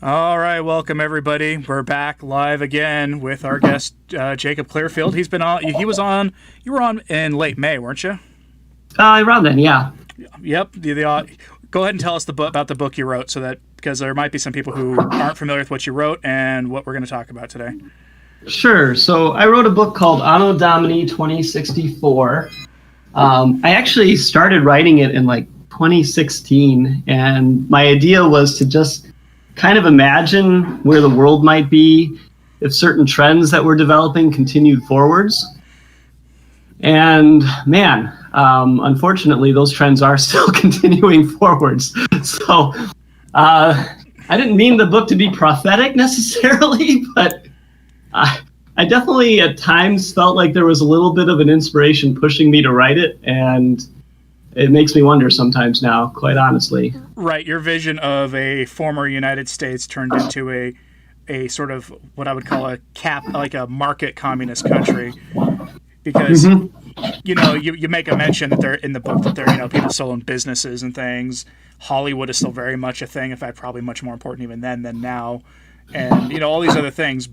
All right, welcome everybody. We're back live again with our guest Jacob Clearfield. He's been on. He was on. You were on in late May, weren't you? Around then, yeah. Yep. Go ahead and tell us about the book you wrote, so that because there might be some people who aren't familiar with what you wrote and what we're going to talk about today. Sure. So I wrote a book called Anno Domini 2064. I actually started writing it in 2016, and my idea was to just kind of imagine where the world might be if certain trends that we're developing continued forwards. And man, unfortunately, those trends are still continuing forwards. So I didn't mean the book to be prophetic necessarily, but I definitely at times felt like there was a little bit of an inspiration pushing me to write it, and it makes me wonder sometimes now, quite honestly. Right, your vision of a former United States turned into a sort of what I would call a market communist country, because you make a mention that they're in the book that they're people still own businesses and things. Hollywood is still very much a thing. In fact, probably much more important even then than now, and all these other things.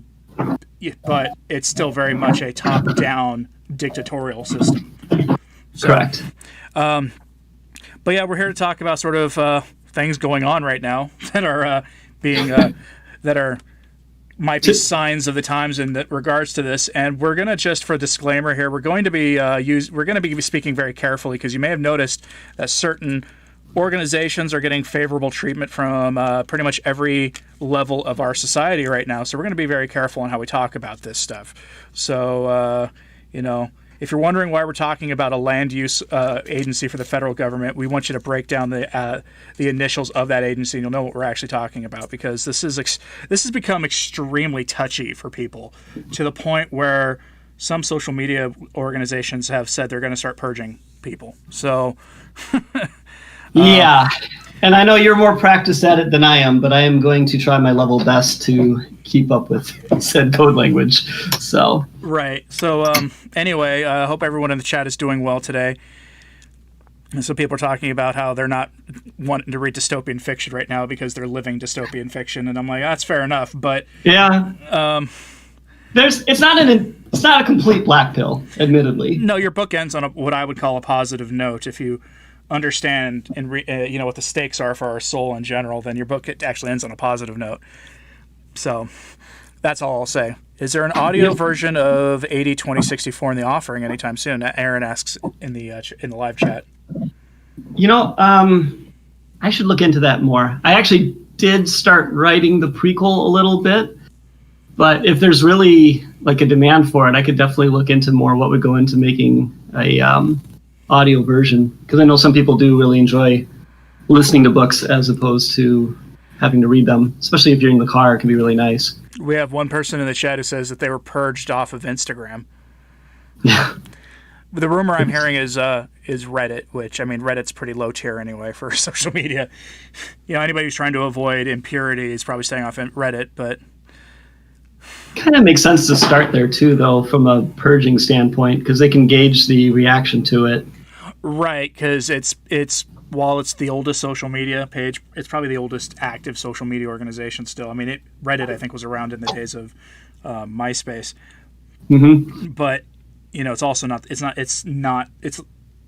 But it's still very much a top-down dictatorial system. So, correct. But yeah, we're here to talk about sort of things going on right now that are might be signs of the times in regards to this. And we're gonna just for a disclaimer here, we're going to be speaking very carefully because you may have noticed that certain organizations are getting favorable treatment from pretty much every level of our society right now. So we're going to be very careful on how we talk about this stuff. So, if you're wondering why we're talking about a land use agency for the federal government, we want you to break down the initials of that agency, and you'll know what we're actually talking about, because this has become extremely touchy for people to the point where some social media organizations have said they're going to start purging people. So... Yeah, and I know you're more practiced at it than I am, but I am going to try my level best to keep up with said code language. So right. So anyway, I hope everyone in the chat is doing well today. And so people are talking about how they're not wanting to read dystopian fiction right now because they're living dystopian fiction, and I'm like, that's fair enough. But yeah, it's not a complete black pill, admittedly. No, your book ends on what I would call a positive note. If you understand and what the stakes are for our soul in general, then your book actually ends on a positive note. So that's all I'll say. Is there an audio version of AD 2064 in the offering anytime soon? Aaron asks in the live chat. I should look into that more. I actually did start writing the prequel a little bit, but if there's really a demand for it, I could definitely look into more what would go into making a audio version, because I know some people do really enjoy listening to books as opposed to having to read them, especially if you're in the car. It can be really nice. We have one person in the chat who says that they were purged off of Instagram. Yeah. The rumor I'm hearing is Reddit, which, I mean, Reddit's pretty low tier anyway for social media. Anybody who's trying to avoid impurity is probably staying off Reddit, but... Kind of makes sense to start there too, though, from a purging standpoint, because they can gauge the reaction to it. Right, because while it's the oldest social media page, it's probably the oldest active social media organization still. I mean, Reddit, I think, was around in the days of MySpace. Mm-hmm. But it's also not. It's not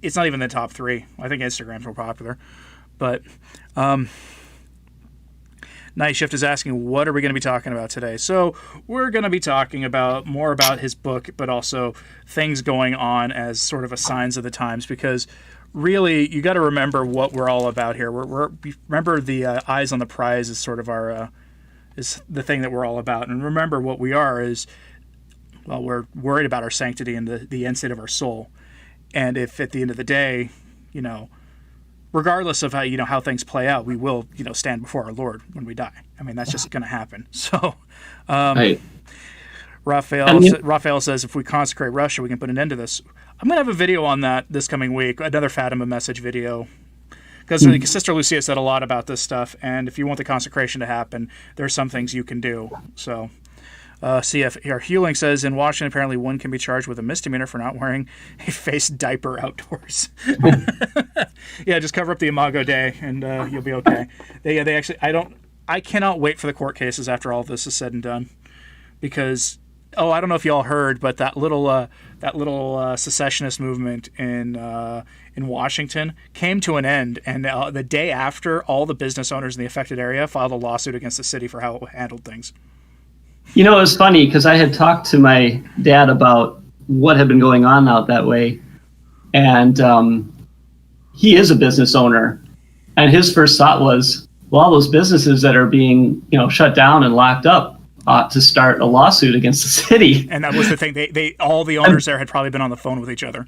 even the top three. I think Instagram's more popular. But Night Shift is asking, what are we going to be talking about today? So we're going to be talking more about his book, but also things going on as sort of a signs of the times, because really you got to remember what we're all about here. Remember the eyes on the prize is sort of our is the thing that we're all about, and remember what we are is, well, we're worried about our sanctity and the end state of our soul. And if at the end of the day, regardless of how things play out, we will stand before our Lord when we die. I mean, that's just going to happen. So, Right. Raphael says if we consecrate Russia, we can put an end to this. I'm going to have a video on that this coming week, another Fatima message video, because Sister Lucia said a lot about this stuff, and if you want the consecration to happen, there are some things you can do. So, CF our Healing says in Washington, apparently one can be charged with a misdemeanor for not wearing a face diaper outdoors. Yeah, just cover up the Imago Dei, and you'll be okay. They actually, I cannot wait for the court cases after all this is said and done, because I don't know if y'all heard, but that little secessionist movement in Washington came to an end, and the day after, all the business owners in the affected area filed a lawsuit against the city for how it handled things. You know, it was funny because I had talked to my dad about what had been going on out that way, and he is a business owner, and his first thought was, well, all those businesses that are being, shut down and locked up ought to start a lawsuit against the city. And that was the thing. They all the owners there had probably been on the phone with each other.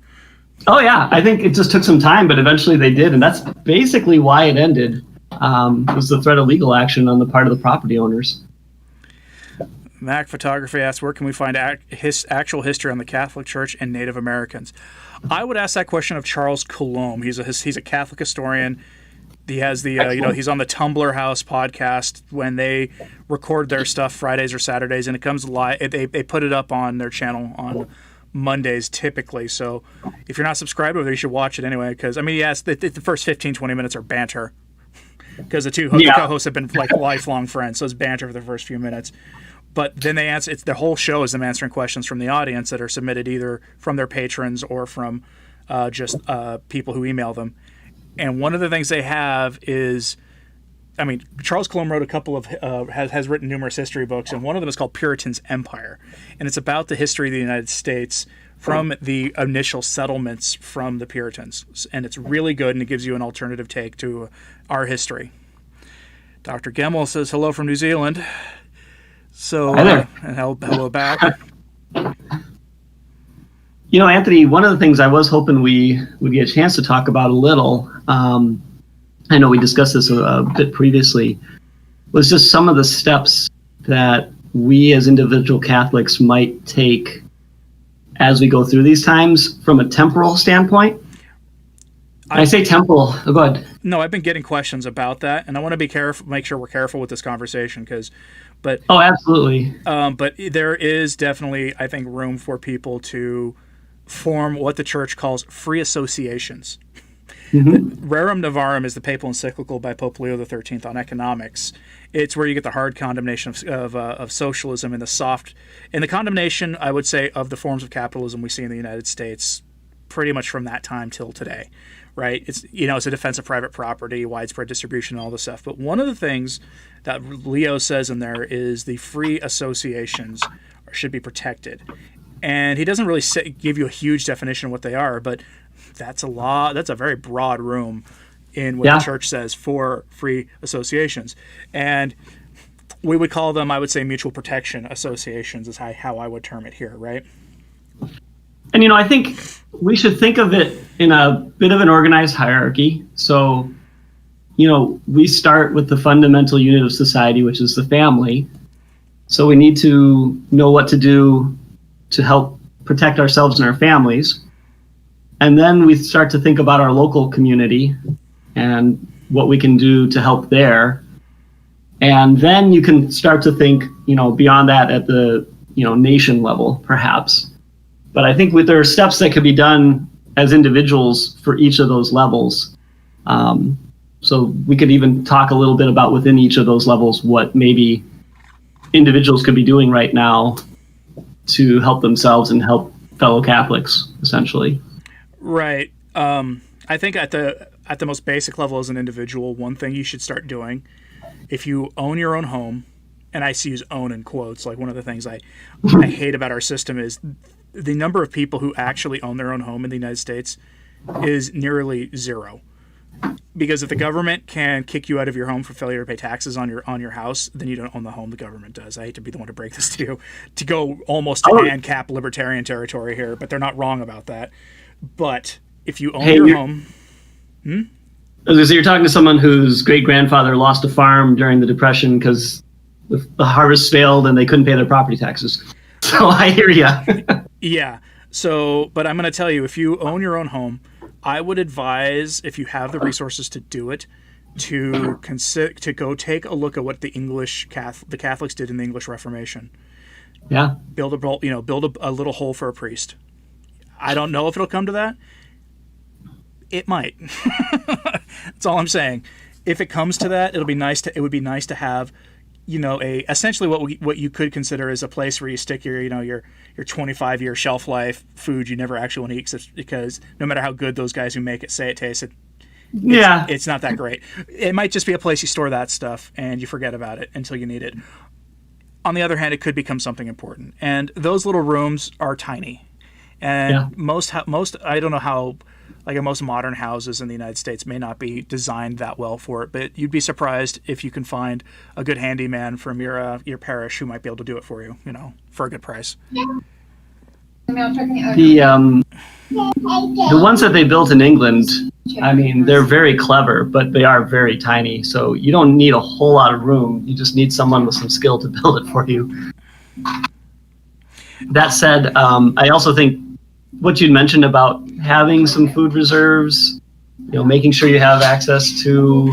Oh yeah, I think it just took some time, but eventually they did, and that's basically why it ended. Was the threat of legal action on the part of the property owners. Mac Photography asks, where can we find actual history on the Catholic Church and Native Americans? I would ask that question of Charles Coulombe. He's a Catholic historian. He has the he's on the Tumblr House podcast when they record their stuff Fridays or Saturdays, and it comes live. They put it up on their channel on Mondays typically. So if you're not subscribed over there, you should watch it anyway. Because yes, the first 15-20 minutes are banter, because the co-hosts have been like lifelong friends, so it's banter for the first few minutes. But then they answer. The whole show is them answering questions from the audience that are submitted either from their patrons or from just people who email them. And one of the things they have is, Charles Coulombe wrote a couple of, has written numerous history books, and one of them is called Puritan's Empire. And it's about the history of the United States from the initial settlements from the Puritans. And it's really good, and it gives you an alternative take to our history. Dr. Gemmell says, hello from New Zealand. So, hi there. And hello back. Anthony, one of the things I was hoping we would get a chance to talk about a little, I know we discussed this a bit previously, was just some of the steps that we as individual Catholics might take as we go through these times from a temporal standpoint. I say temporal. Oh, go ahead. No, I've been getting questions about that, and I want to be careful, make sure we're careful with this conversation, Oh, absolutely. But there is definitely, I think, room for people to form what the church calls free associations. Mm-hmm. Rerum Novarum is the papal encyclical by Pope Leo XIII on economics. It's where you get the hard condemnation of socialism and the condemnation, I would say, of the forms of capitalism we see in the United States pretty much from that time till today, right? It's a defense of private property, widespread distribution, all this stuff. But one of the things that Leo says in there is the free associations should be protected. And he doesn't really give you a huge definition of what they are, but that's a very broad room in what the church says for free associations. And we would call them, I would say, mutual protection associations is how I would term it here, right? And, I think we should think of it in a bit of an organized hierarchy. So, we start with the fundamental unit of society, which is the family. So we need to know what to do to help protect ourselves and our families. And then we start to think about our local community and what we can do to help there. And then you can start to think, beyond that at the, nation level, perhaps. But I think there are steps that could be done as individuals for each of those levels. So we could even talk a little bit about within each of those levels what maybe individuals could be doing right now to help themselves and help fellow Catholics, essentially. Right. I think at the most basic level as an individual, one thing you should start doing, if you own your own home, and I use own in quotes, like one of the things I hate about our system is the number of people who actually own their own home in the United States is nearly zero. Because if the government can kick you out of your home for failure to pay taxes on your house, then you don't own the home, the government does. I hate to be the one to break this to you, to go almost to ANCAP libertarian territory here, but they're not wrong about that. But if you own your home... So you're talking to someone whose great-grandfather lost a farm during the Depression because the harvest failed and they couldn't pay their property taxes. So I hear you. Yeah. So, but I'm going to tell you, if you own your own home, I would advise, if you have the resources to do it, to go take a look at what the Catholics did in the English Reformation. Yeah. Build a little hole for a priest. I don't know if it'll come to that. It might. That's all I'm saying. if it comes to that, it would be nice to have, essentially what you could consider as a place where you stick your 25-year shelf life food you never actually want to eat, because no matter how good those guys who make it say it tastes, it's not that great. It might just be a place you store that stuff and you forget about it until you need it. On the other hand, it could become something important, and those little rooms are tiny, and most I don't know how, like most modern houses in the United States may not be designed that well for it, but you'd be surprised if you can find a good handyman from your parish who might be able to do it for you, for a good price. The ones that they built in England, I mean, they're very clever, but they are very tiny. So you don't need a whole lot of room. You just need someone with some skill to build it for you. That said, I also think what you mentioned about having some food reserves, making sure you have access to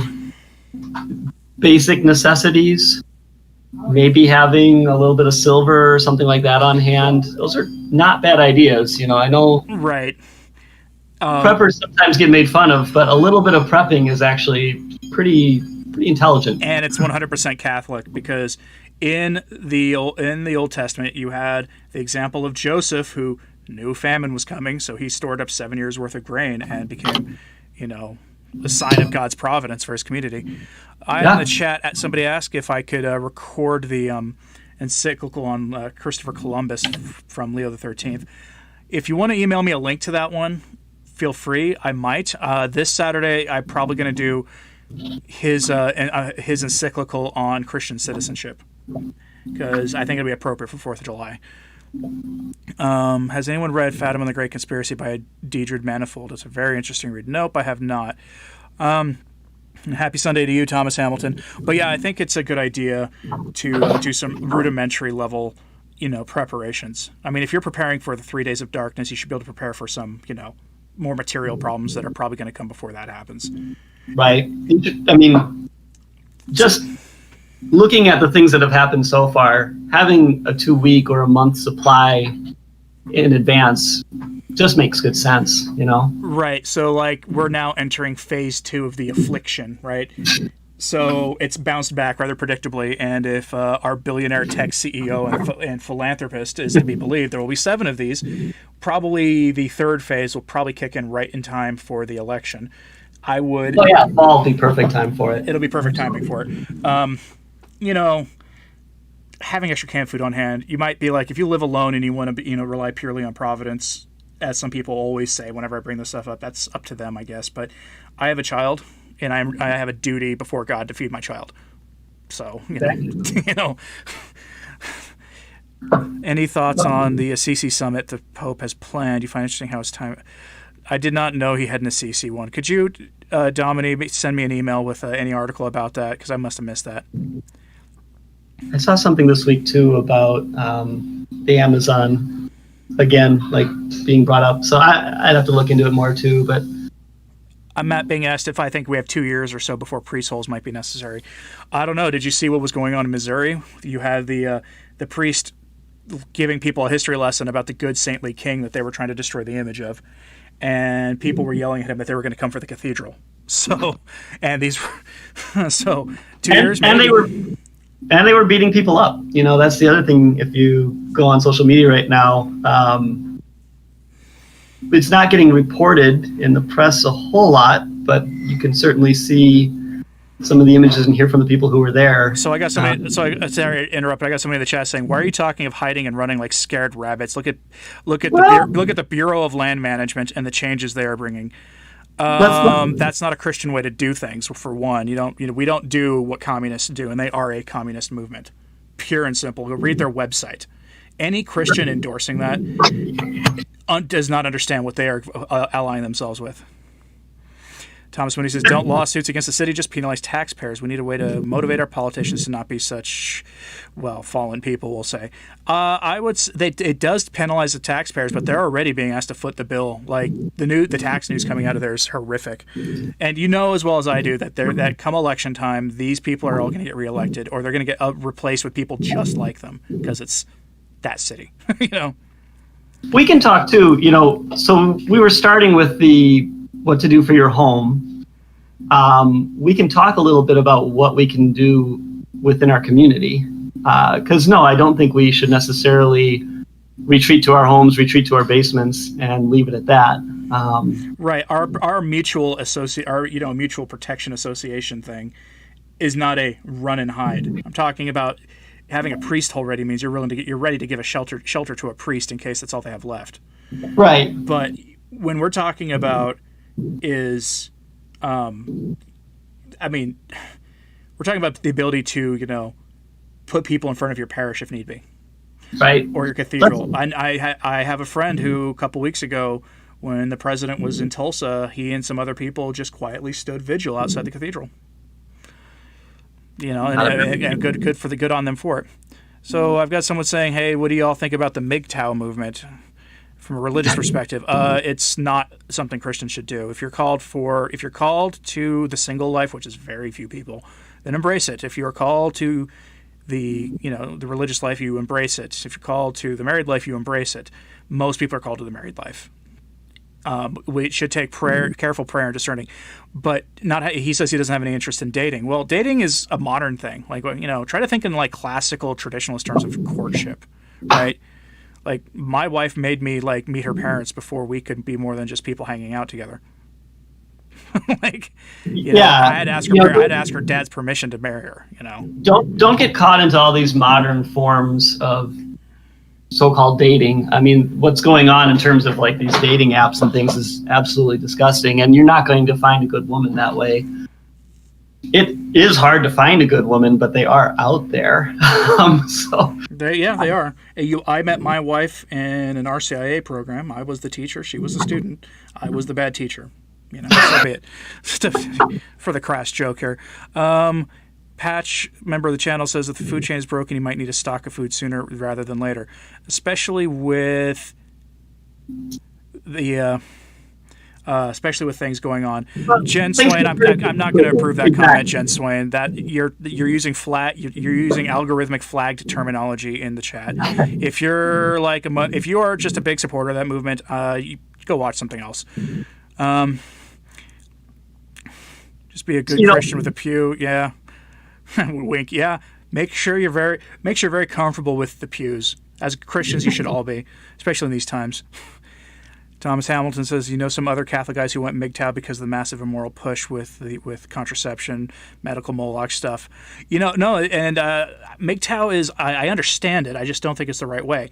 basic necessities, maybe having a little bit of silver or something like that on hand. Those are not bad ideas. I know right. Preppers sometimes get made fun of, but a little bit of prepping is actually pretty intelligent. And it's 100% Catholic, because in the Old Testament you had the example of Joseph, who knew famine was coming, so he stored up 7 years worth of grain and became, a sign of God's providence for his community. In the chat, somebody asked if I could record the encyclical on Christopher Columbus from Leo XIII. If you want to email me a link to that one, feel free. I might. This Saturday, I'm probably going to do his encyclical on Christian citizenship, because I think it'll be appropriate for 4th of July. Has anyone read Fatima and the Great Conspiracy by Deirdre Manifold? It's a very interesting read. Nope, I have not. Happy Sunday to you, Thomas Hamilton. But yeah, I think it's a good idea to do some rudimentary level, preparations. I mean, if you're preparing for the 3 days of darkness, you should be able to prepare for some, more material problems that are probably going to come before that happens. Right. I mean, just looking at the things that have happened so far, having a 2-week or a month supply in advance just makes good sense, Right. So, we're now entering phase 2 of the affliction, right? So it's bounced back rather predictably, and if our billionaire tech CEO and philanthropist is to be believed, there will be 7 of these. Probably the 3rd phase will probably kick in right in time for the election. Fall will be perfect time for it. It'll be perfect timing for it. Having extra canned food on hand, you might be like, if you live alone and you want to, rely purely on providence, as some people always say whenever I bring this stuff up, that's up to them, I guess. But I have a child, and I have a duty before God to feed my child. So, Any thoughts on the Assisi summit the Pope has planned? You find interesting how it's time. I did not know he had an Assisi one. Could you, Dominique, send me an email with any article about that? Because I must have missed that. I saw something this week too about the Amazon again, being brought up. So I'd have to look into it more too. But I'm being asked if I think we have 2 years or so before priest holes might be necessary. I don't know. Did you see what was going on in Missouri? You had the priest giving people a history lesson about the good saintly king that they were trying to destroy the image of, and people were yelling at him that they were going to come for the cathedral. So, and these, so 2 years, maybe. And they were beating people up. That's the other thing. If you go on social media right now, it's not getting reported in the press a whole lot, but you can certainly see some of the images and hear from the people who were there. So I got somebody. Sorry to interrupt. I got somebody in the chat saying, "Why are you talking of hiding and running like scared rabbits? Look at the Bureau of Land Management and the changes they are bringing." That's not a Christian way to do things. For one, we don't do what communists do, and they are a communist movement, pure and simple. Go read their website. Any Christian endorsing that does not understand what they are allying themselves with. Thomas Mooney says, "Don't lawsuits against the city just penalize taxpayers. We need a way to motivate our politicians to not be such, fallen people." We'll say. It does penalize the taxpayers, but they're already being asked to foot the bill. Like the tax news coming out of there is horrific, and as well as I do that come election time, these people are all going to get reelected, or they're going to get replaced with people just like them because it's that city. We can talk too. So we were starting with the what to do for your home. we can talk a little bit about what we can do within our community. Because no, I don't think we should necessarily retreat to our homes, retreat to our basements, and leave it at that. Right. Our mutual mutual protection association thing is not a run and hide. I'm talking about having a priest already means you're ready to give a shelter to a priest in case that's all they have left. Right. But when we're talking about is, we're talking about the ability to, put people in front of your parish if need be. Right. Or your cathedral. I have a friend who a couple weeks ago, when the president was in Tulsa, he and some other people just quietly stood vigil outside the cathedral. And good on them for it. So I've got someone saying, "Hey, what do y'all think about the MGTOW movement from a religious perspective?" It's not something Christians should do. If you're called to the single life, which is very few people, then embrace it. If you're called to the religious life, you embrace it. If you're called to the married life, you embrace it. Most people are called to the married life. We should take careful prayer and discerning, but not. He says he doesn't have any interest in dating. Well, dating is a modern thing. Like, try to think in like classical traditionalist terms of courtship, right? Like, my wife made me meet her parents before we could be more than just people hanging out together. I had to ask her dad's permission to marry her. Don't get caught into all these modern forms of so-called dating. I mean, what's going on in terms of like these dating apps and things is absolutely disgusting, and you're not going to find a good woman that way. It is hard to find a good woman, but they are out there. They are. I met my wife in an RCIA program. I was the teacher, she was the student. I was the bad teacher. So be it. For the crass joke here. Patch, member of the channel, says if the food chain is broken, you might need a stock of food sooner rather than later, especially with things going on. Jen Swain, I'm not going to approve that comment, Jen Swain. That you're using algorithmic flagged terminology in the chat. If you're if you are just a big supporter of that movement, you go watch something else. Just be a good Christian with a pew, yeah. Wink, yeah. Make sure you're very comfortable with the pews. As Christians, you should all be, especially in these times. Thomas Hamilton says, some other Catholic guys who went MGTOW because of the massive immoral push with contraception, medical Moloch stuff. No, and MGTOW is, I understand it. I just don't think it's the right way.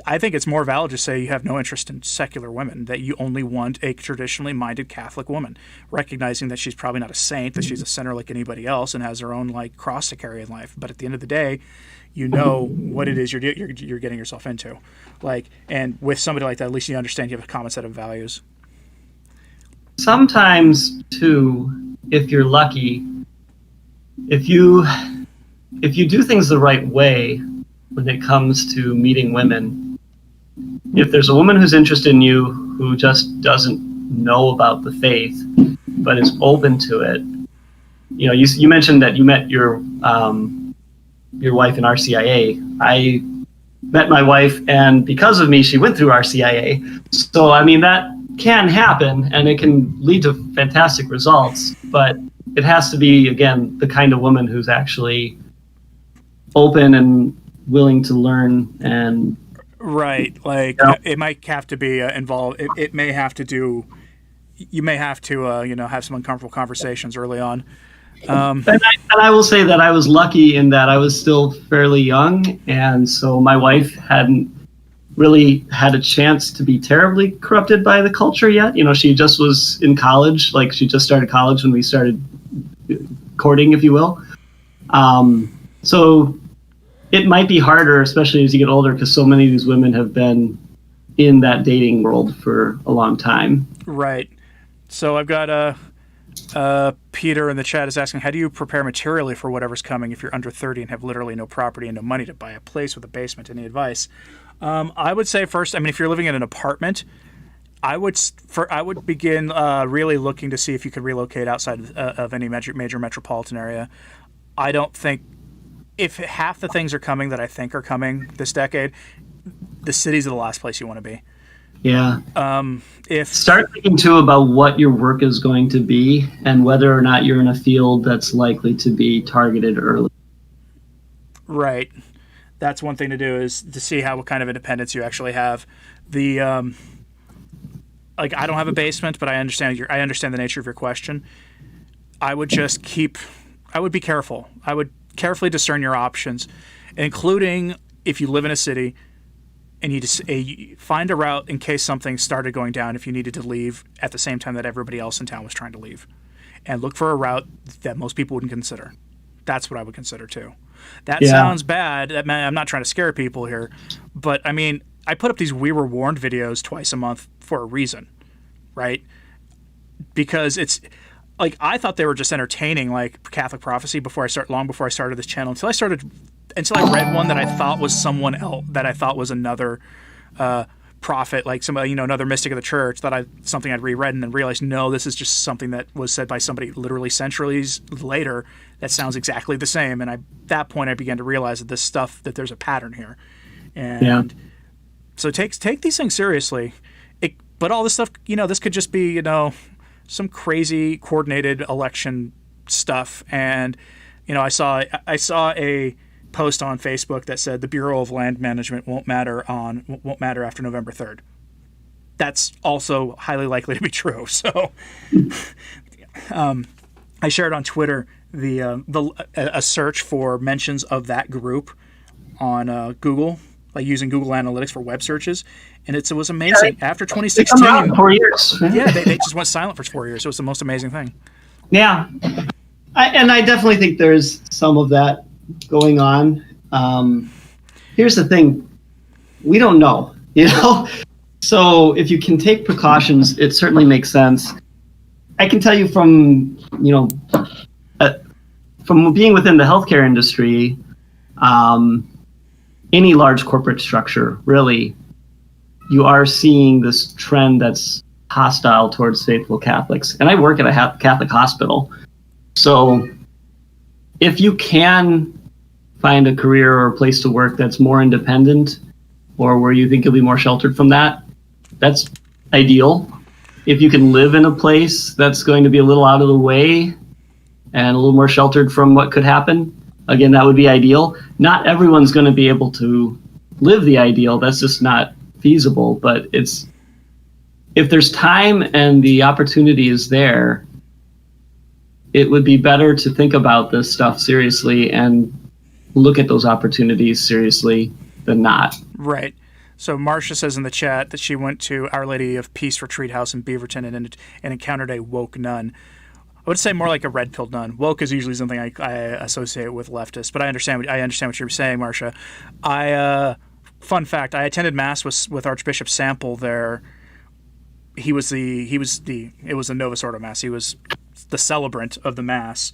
I think it's more valid to say you have no interest in secular women, that you only want a traditionally minded Catholic woman, recognizing that she's probably not a saint, that she's a sinner like anybody else and has her own cross to carry in life. But at the end of the day, what it is you're getting yourself into. And with somebody like that, at least you understand you have a common set of values. Sometimes too, if you're lucky, if you do things the right way, when it comes to meeting women, if there's a woman who's interested in you who just doesn't know about the faith but is open to it, you mentioned that you met your wife in RCIA. I met my wife, and because of me, she went through RCIA. So that can happen, and it can lead to fantastic results. But it has to be, again, the kind of woman who's actually open and willing to learn. And right, it might have to be involved. It may have to do. You may have to have some uncomfortable conversations early on. And I will say that I was lucky in that I was still fairly young, and so my wife hadn't really had a chance to be terribly corrupted by the culture yet. She just was in college, she just started college when we started courting, if you will. So it might be harder, especially as you get older, because so many of these women have been in that dating world for a long time. Right. So I've got Peter in the chat is asking, how do you prepare materially for whatever's coming if you're under 30 and have literally no property and no money to buy a place with a basement? Any advice? I would say first, if you're living in an apartment, I would begin really looking to see if you could relocate outside of any major metropolitan area. I don't think, if half the things are coming that I think are coming this decade, the cities are the last place you want to be. Yeah. If Start thinking too about what your work is going to be and whether or not you're in a field that's likely to be targeted early. Right. That's one thing to do, is to see what kind of independence you actually have. The like, I don't have a basement, but I understand the nature of your question. I would be careful. I would carefully discern your options, including if you live in a city and you find a route in case something started going down, if you needed to leave at the same time that everybody else in town was trying to leave. And look for a route that most people wouldn't consider. That's what I would consider too. That sounds bad. I'm not trying to scare people here, but I mean, I put up these "We Were Warned" videos twice a month for a reason, right? Because it's like, I thought they were just entertaining, like Catholic prophecy, long before I started this channel. Until I read one that I thought was someone else, that I thought was another prophet, like somebody, another mystic of the church, something I'd reread, and then realized, no, this is just something that was said by somebody literally centuries later that sounds exactly the same. And at that point I began to realize that there's a pattern here. And so take these things seriously. But all this stuff, this could just be, some crazy coordinated election stuff. And, I saw a post on Facebook that said the Bureau of Land Management won't matter after November 3rd. That's also highly likely to be true. So I shared on Twitter a search for mentions of that group on Google, like using Google Analytics for web searches, and it was amazing. After 2016, 4 years. Yeah, they just went silent for 4 years. It was the most amazing thing. Yeah, I definitely think there's some of that going on. Here's the thing: we don't know, So if you can take precautions, it certainly makes sense. I can tell you from being within the healthcare industry, any large corporate structure, really, you are seeing this trend that's hostile towards faithful Catholics. And I work at a Catholic hospital. So if you can find a career or a place to work that's more independent, or where you think you'll be more sheltered from that's ideal. If you can live in a place that's going to be a little out of the way and a little more sheltered from what could happen, again, that would be ideal. Not everyone's going to be able to live the ideal. That's just not feasible. But if there's time and the opportunity is there, it would be better to think about this stuff seriously and look at those opportunities seriously than not. Right. So Marcia says in the chat that she went to Our Lady of Peace Retreat House in Beaverton and encountered a woke nun. I would say more like a red-pilled nun. Woke is usually something I associate with leftists, but I understand what you're saying, Marcia. Fun fact: I attended Mass with Archbishop Sample there. It was a Novus Ordo Mass. He was the celebrant of the Mass,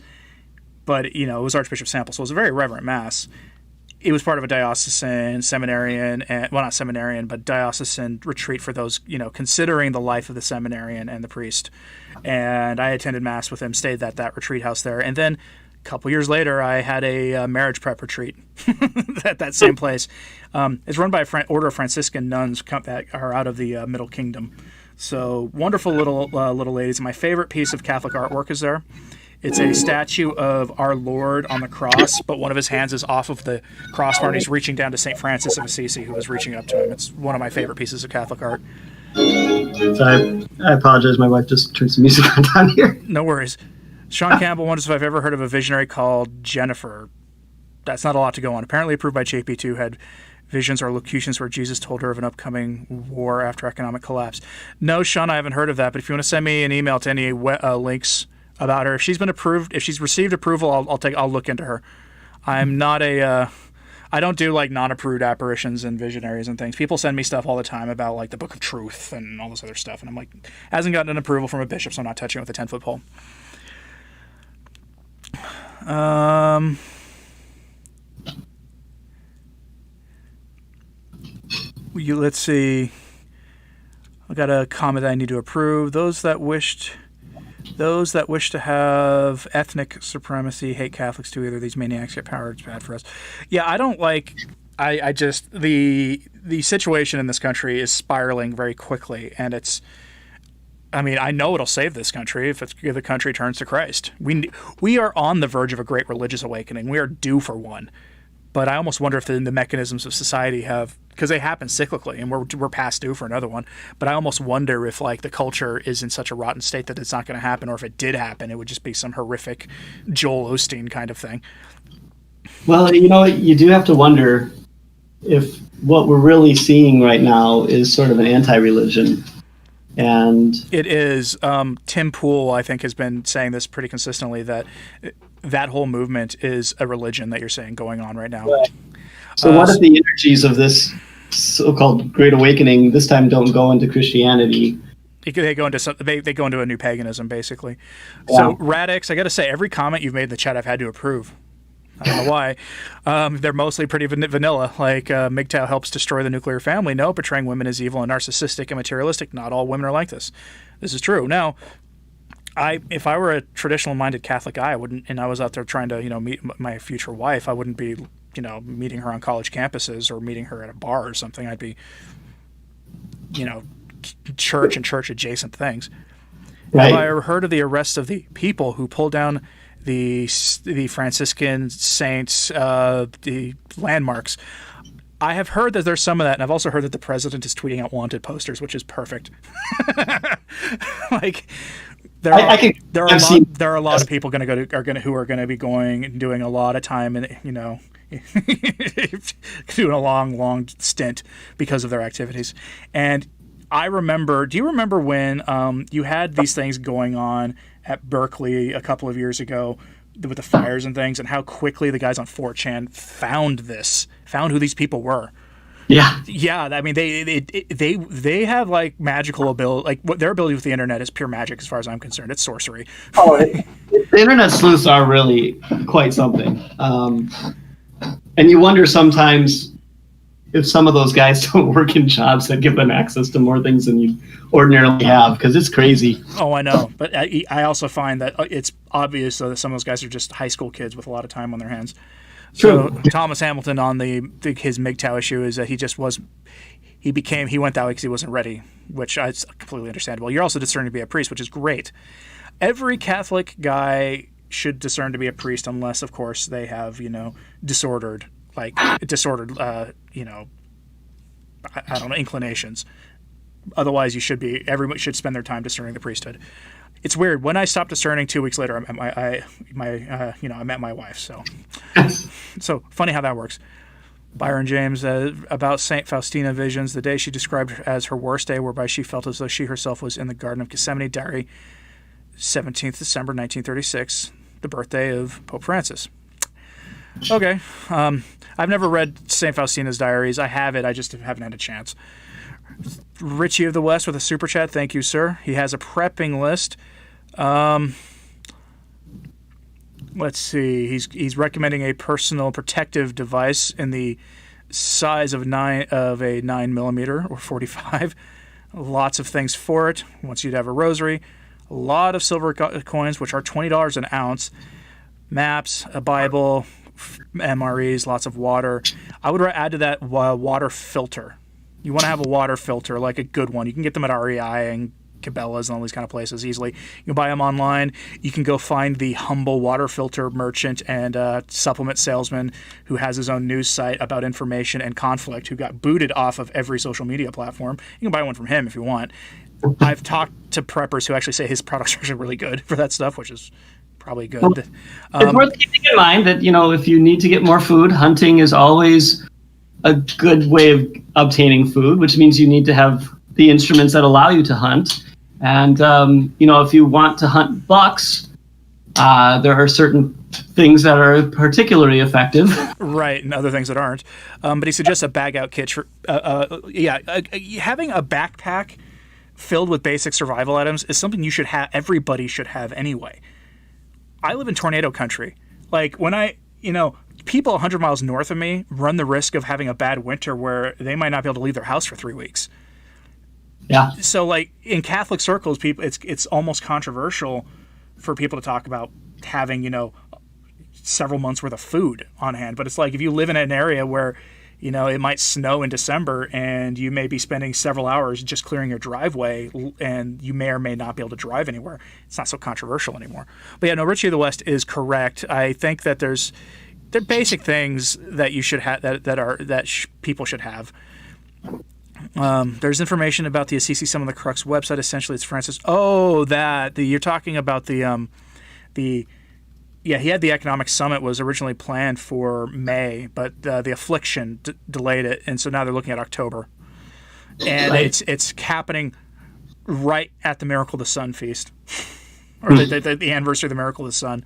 but it was Archbishop Sample, so it was a very reverent Mass. It was part of a diocesan seminarian, not seminarian, but diocesan retreat for those, considering the life of the seminarian and the priest. And I attended Mass with him, stayed at that retreat house there. And then a couple years later, I had a marriage prep retreat at that same place. It's run by Order of Franciscan nuns that are out of the Middle Kingdom. So wonderful little ladies. My favorite piece of Catholic artwork is there. It's a statue of our Lord on the cross, but one of his hands is off of the crossbar, and he's reaching down to St. Francis of Assisi, who was reaching up to him. It's one of my favorite pieces of Catholic art. Sorry, I apologize. My wife just turned some music on down here. No worries. Sean Campbell wonders if I've ever heard of a visionary called Jennifer. That's not a lot to go on. Apparently approved by JP2, had visions or locutions where Jesus told her of an upcoming war after economic collapse. No, Sean, I haven't heard of that, but if you want to send me an email to any links about her, if she's been approved, if she's received approval, I'll look into her. I'm not I don't do like non-approved apparitions and visionaries and things. People send me stuff all the time about like the Book of Truth and all this other stuff, and I'm like, hasn't gotten an approval from a bishop, so I'm not touching it with a 10-foot pole. Let's see. I got a comment that I need to approve. Those that wish to have ethnic supremacy hate Catholics too. Either these maniacs get power. It's bad for us. Yeah, I don't I just the situation in this country is spiraling very quickly, and it's. I mean, I know it'll save this country if the country turns to Christ. We are on the verge of a great religious awakening. We are due for one, but I almost wonder if the mechanisms of society have, because they happen cyclically, and we're past due for another one. But I almost wonder if like the culture is in such a rotten state that it's not going to happen, or if it did happen, it would just be some horrific Joel Osteen kind of thing. Well, you do have to wonder if what we're really seeing right now is sort of an anti-religion. And it is. Tim Pool, I think, has been saying this pretty consistently, that whole movement is a religion that you're saying going on right now. Right. So what if the energies of this so-called Great Awakening this time don't go into Christianity? They go into a new paganism, basically. Yeah. So Radix, I got to say, every comment you've made in the chat, I've had to approve. I don't know why. They're mostly pretty vanilla. Like MGTOW helps destroy the nuclear family. No, portraying women as evil and narcissistic and materialistic. Not all women are like this. This is true. Now, if I were a traditional-minded Catholic guy, I wouldn't, and I was out there trying to, meet my future wife, I wouldn't be, meeting her on college campuses or meeting her at a bar or something. I'd be, church and church-adjacent things. Right. Have I ever heard of the arrests of the people who pulled down the Franciscan saints, the landmarks? I have heard that there's some of that, and I've also heard that the president is tweeting out wanted posters, which is perfect. Like there are a lot of people who are going to be going and doing a lot of time and doing a long stint because of their activities. And I remember. Do you remember when you had these things going on at Berkeley a couple of years ago with the fires and things, and how quickly the guys on 4chan found who these people were? Yeah. I mean, they have like magical ability. Like their ability with the internet is pure magic, as far as I'm concerned. It's sorcery. Oh, the internet sleuths are really quite something. And you wonder sometimes if some of those guys don't work in jobs that give them access to more things than you ordinarily have, because it's crazy. Oh, I know. But I also find that it's obvious that some of those guys are just high school kids with a lot of time on their hands. True. So Thomas Hamilton on his MGTOW issue is that he went that way because he wasn't ready, which is completely understandable. You're also discerning to be a priest, which is great. Every Catholic guy should discern to be a priest, unless, of course, they have, disordered, I don't know, inclinations. Otherwise, everyone should spend their time discerning the priesthood. It's weird. When I stopped discerning, 2 weeks later, I met my wife. So funny how that works. Byron James about Saint Faustina visions. The day she described as her worst day, whereby she felt as though she herself was in the Garden of Gethsemane. Diary, 17th December 1936, the birthday of Pope Francis. Okay. I've never read St. Faustina's diaries. I have it. I just haven't had a chance. Richie of the West with a super chat. Thank you, sir. He has a prepping list. Let's see. He's recommending a personal protective device in the size of a 9mm or 45. Lots of things for it. Wants you to have a rosary. A lot of silver coins, which are $20 an ounce. Maps, a Bible, MREs, lots of water. I would add to that water filter. You want to have a water filter, like a good one. You can get them at REI and Cabela's and all these kind of places easily. You can buy them online. You can go find the humble water filter merchant and supplement salesman who has his own news site about information and conflict, who got booted off of every social media platform. You can buy one from him if you want. I've talked to preppers who actually say his products are actually really good for that stuff, which is probably good. It's worth keeping in mind that, if you need to get more food, hunting is always a good way of obtaining food, which means you need to have the instruments that allow you to hunt. And, if you want to hunt bucks, there are certain things that are particularly effective. Right, and other things that aren't. But he suggests a bag-out kit. Having a backpack filled with basic survival items is something you should have. Everybody should have anyway. I live in tornado country. Like, when people 100 miles north of me run the risk of having a bad winter where they might not be able to leave their house for 3 weeks. Yeah. So, like, in Catholic circles, people, it's almost controversial for people to talk about having, several months worth of food on hand. But it's like, if you live in an area where It might snow in December, and you may be spending several hours just clearing your driveway, and you may or may not be able to drive anywhere. It's not so controversial anymore. But yeah, no, Richie of the West is correct. I think that there are basic things that you should have people should have. There's information about the Assisi Some of the Crux website. Essentially, it's Francis. Oh, you're talking about Yeah, he had the economic summit was originally planned for May, but the affliction delayed it, and so now they're looking at October. And right. it's happening right at the Miracle of the Sun feast, or the anniversary of the Miracle of the Sun.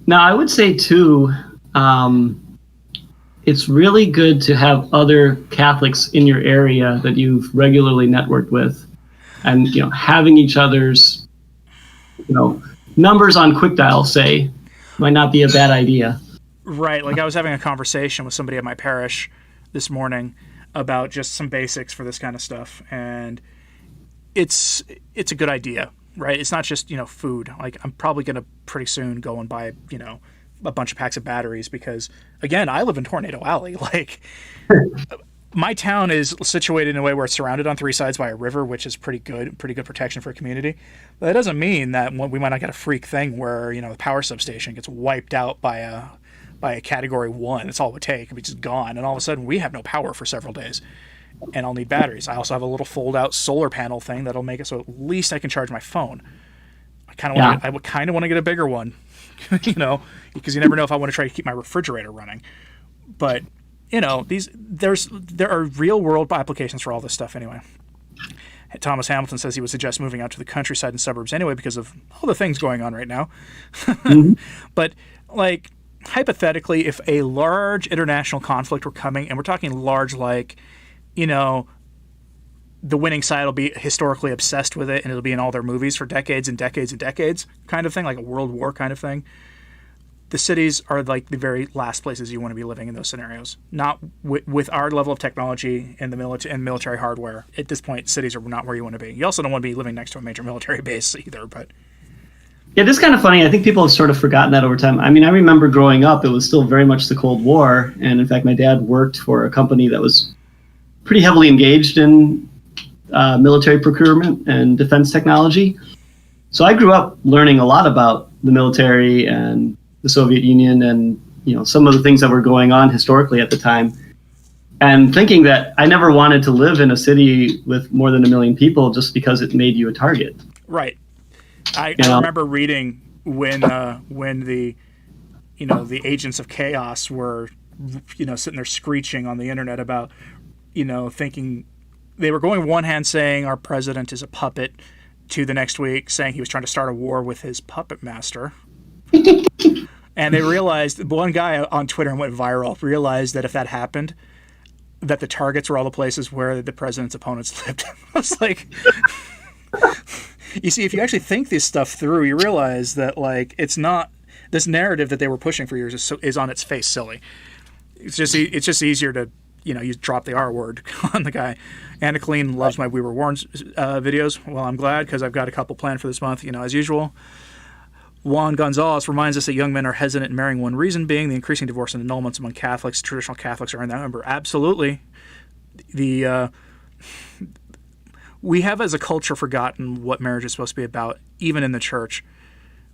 Now, I would say too, it's really good to have other Catholics in your area that you've regularly networked with. And having each other's numbers on quick dial, say, might not be a bad idea. Right. Like I was having a conversation with somebody at my parish this morning about just some basics for this kind of stuff, and it's a good idea, right? It's not just food. Like I'm probably gonna pretty soon go and buy a bunch of packs of batteries because again I live in Tornado Alley. Like. My town is situated in a way where it's surrounded on three sides by a river, which is pretty good protection for a community. But that doesn't mean that we might not get a freak thing where the power substation gets wiped out by a Category 1. That's all it would take. It'd be just gone, and all of a sudden we have no power for several days, and I'll need batteries. I also have a little fold-out solar panel thing that'll make it so at least I can charge my phone. I would kind of want to get a bigger one, because you never know if I want to try to keep my refrigerator running, but. There are real world applications for all this stuff anyway. Thomas Hamilton says he would suggest moving out to the countryside and suburbs anyway because of all the things going on right now. Mm-hmm. But like hypothetically, if a large international conflict were coming, and we're talking large like, the winning side will be historically obsessed with it and it'll be in all their movies for decades and decades and decades kind of thing, like a world war kind of thing. The cities are like the very last places you want to be living in those scenarios. Not with our level of technology and the military hardware. At this point, cities are not where you want to be. You also don't want to be living next to a major military base either. But yeah, this is kind of funny. I think people have sort of forgotten that over time. I mean, I remember growing up, it was still very much the Cold War. And in fact, my dad worked for a company that was pretty heavily engaged in military procurement and defense technology. So I grew up learning a lot about the military and the Soviet Union and some of the things that were going on historically at the time, and thinking that I never wanted to live in a city with more than 1 million people just because it made you a target. Right. I remember reading when the the agents of chaos were sitting there screeching on the internet about thinking they were going one hand saying our president is a puppet, to the next week saying he was trying to start a war with his puppet master. And they realized, one guy on Twitter went viral, realized that if that happened, that the targets were all the places where the president's opponents lived. I was like, you see, if you actually think this stuff through, you realize that like it's not this narrative that they were pushing for years is on its face silly. It's just easier to you drop the R word on the guy. Anna Colleen loves my We Were Warned videos. Well, I'm glad because I've got a couple planned for this month. As usual. Juan Gonzalez reminds us that young men are hesitant in marrying, one reason being the increasing divorce and annulments among Catholics. Traditional Catholics are in that number. Absolutely. We have as a culture forgotten what marriage is supposed to be about, even in the church,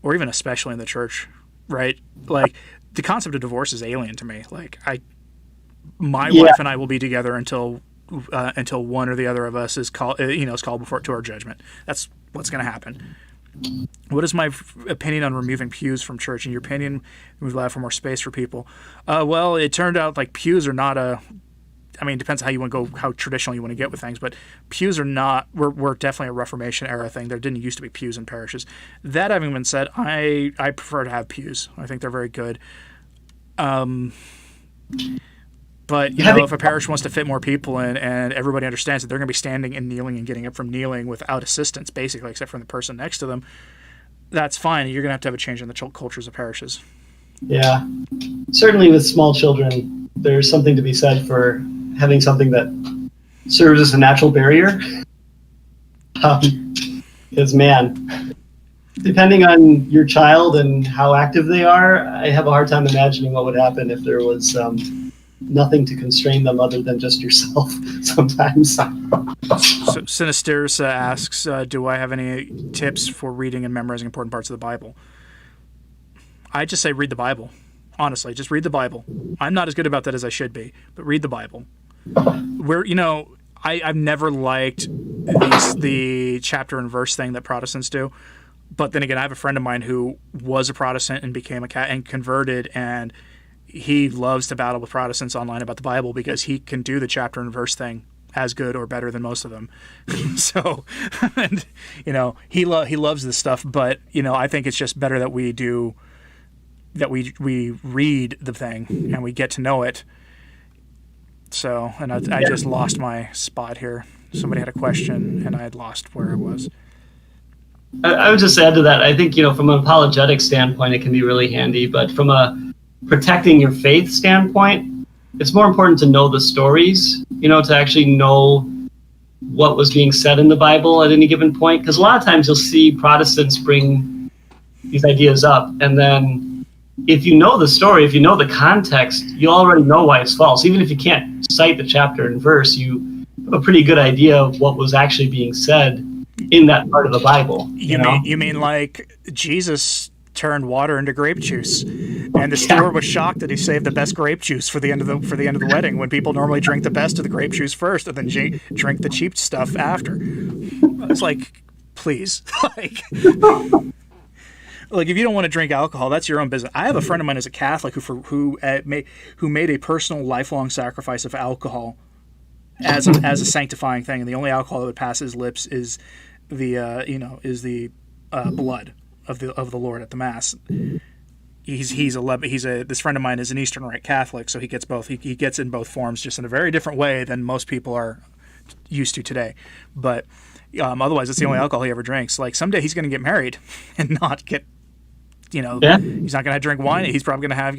or even especially in the church, right? Like, the concept of divorce is alien to me. Like, my wife and I will be together until one or the other of us is called before to our judgment. That's what's going to happen. What is my opinion on removing pews from church? In your opinion, we would allow for more space for people. Well, it turned out like pews are not it depends on how you want to go, how traditional you want to get with things, but pews are not, we're definitely a Reformation era thing. There didn't used to be pews in parishes. That having been said, I prefer to have pews. I think they're very good. But, if a parish wants to fit more people in and everybody understands that they're going to be standing and kneeling and getting up from kneeling without assistance, basically, except from the person next to them, that's fine. You're going to have a change in the cultures of parishes. Yeah. Certainly with small children, there's something to be said for having something that serves as a natural barrier. Because, man, depending on your child and how active they are, I have a hard time imagining what would happen if there was nothing to constrain them other than just yourself sometimes. So Sinisterus asks, do I have any tips for reading and memorizing important parts of the Bible? I just say read the Bible. Honestly, just read the Bible. I'm not as good about that as I should be, but read the Bible. I've never liked the chapter and verse thing that Protestants do. But then again, I have a friend of mine who was a Protestant and became and converted, and he loves to battle with Protestants online about the Bible because he can do the chapter and verse thing as good or better than most of them. So, and, he loves this stuff, but, I think it's just better that we read the thing and we get to know it. So, and I just lost my spot here. Somebody had a question and I had lost where it was. I would just add to that, I think, from an apologetic standpoint, it can be really handy, but from a protecting your faith standpoint, it's more important to know the stories, to actually know what was being said in the Bible at any given point. Because a lot of times you'll see Protestants bring these ideas up, and then if you know the story, if you know the context, you already know why it's false. Even if you can't cite the chapter and verse, you have a pretty good idea of what was actually being said in that part of the Bible. You mean like Jesus turned water into grape juice, and the steward was shocked that he saved the best grape juice for the end of the wedding, when people normally drink the best of the grape juice first and then drink the cheap stuff after. It's like, please, like if you don't want to drink alcohol, that's your own business. I have a friend of mine who's a Catholic who made a personal lifelong sacrifice of alcohol as a sanctifying thing, and the only alcohol that would pass his lips is the blood of the Lord at the Mass. This friend of mine is an Eastern Rite Catholic, so he gets both. He gets in both forms, just in a very different way than most people are used to today. But otherwise, it's the only alcohol he ever drinks. Like, someday he's going to get married and not get, he's not going to drink wine. He's probably going to have,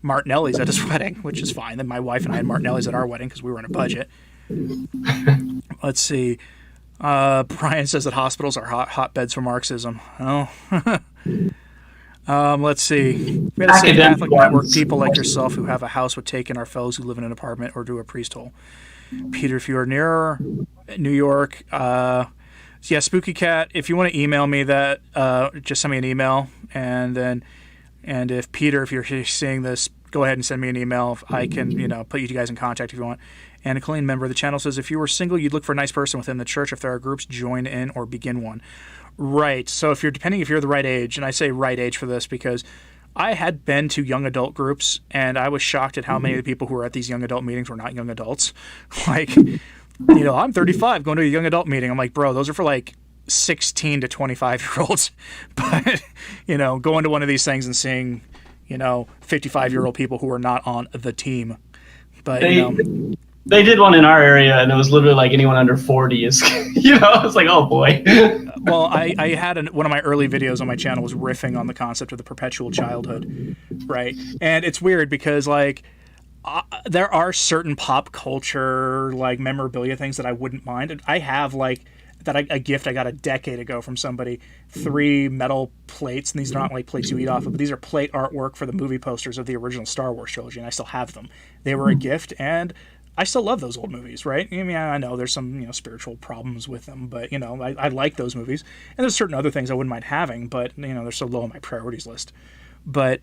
Martinelli's at his wedding, which is fine. Then my wife and I had Martinelli's at our wedding because we were on a budget. Let's see. Brian says that hospitals are hotbeds for Marxism. Oh. Let's see. We had a St. Catholic network. People like yourself who have a house would take in our fellows who live in an apartment or do a priest hole. Peter, if you are near New York, Spooky Cat, if you want to email me that, just send me an email. And if Peter, if you're seeing this, go ahead and send me an email. I can, put you guys in contact if you want. And a clean member of the channel says, if you were single, you'd look for a nice person within the church. If there are groups, join in or begin one. Right. So if you're the right age, and I say right age for this because I had been to young adult groups, and I was shocked at how many of the people who were at these young adult meetings were not young adults. Like, I'm 35 going to a young adult meeting. I'm like, bro, those are for like 16 to 25-year-olds. But, going to one of these things and seeing, 55-year-old people who are not on the team. But, They did one in our area, and it was literally like anyone under 40 is, it's like, oh boy. Well, I had one of my early videos on my channel was riffing on the concept of the perpetual childhood, right? And it's weird because, there are certain pop culture, memorabilia things that I wouldn't mind. And I have, a gift I got a decade ago from somebody, 3 metal plates, and these are not plates you eat off of, but these are plate artwork for the movie posters of the original Star Wars trilogy, and I still have them. They were a gift, and I still love those old movies, right? I mean, I know there's some, spiritual problems with them, but, I like those movies. And there's certain other things I wouldn't mind having, but, they're so low on my priorities list. But,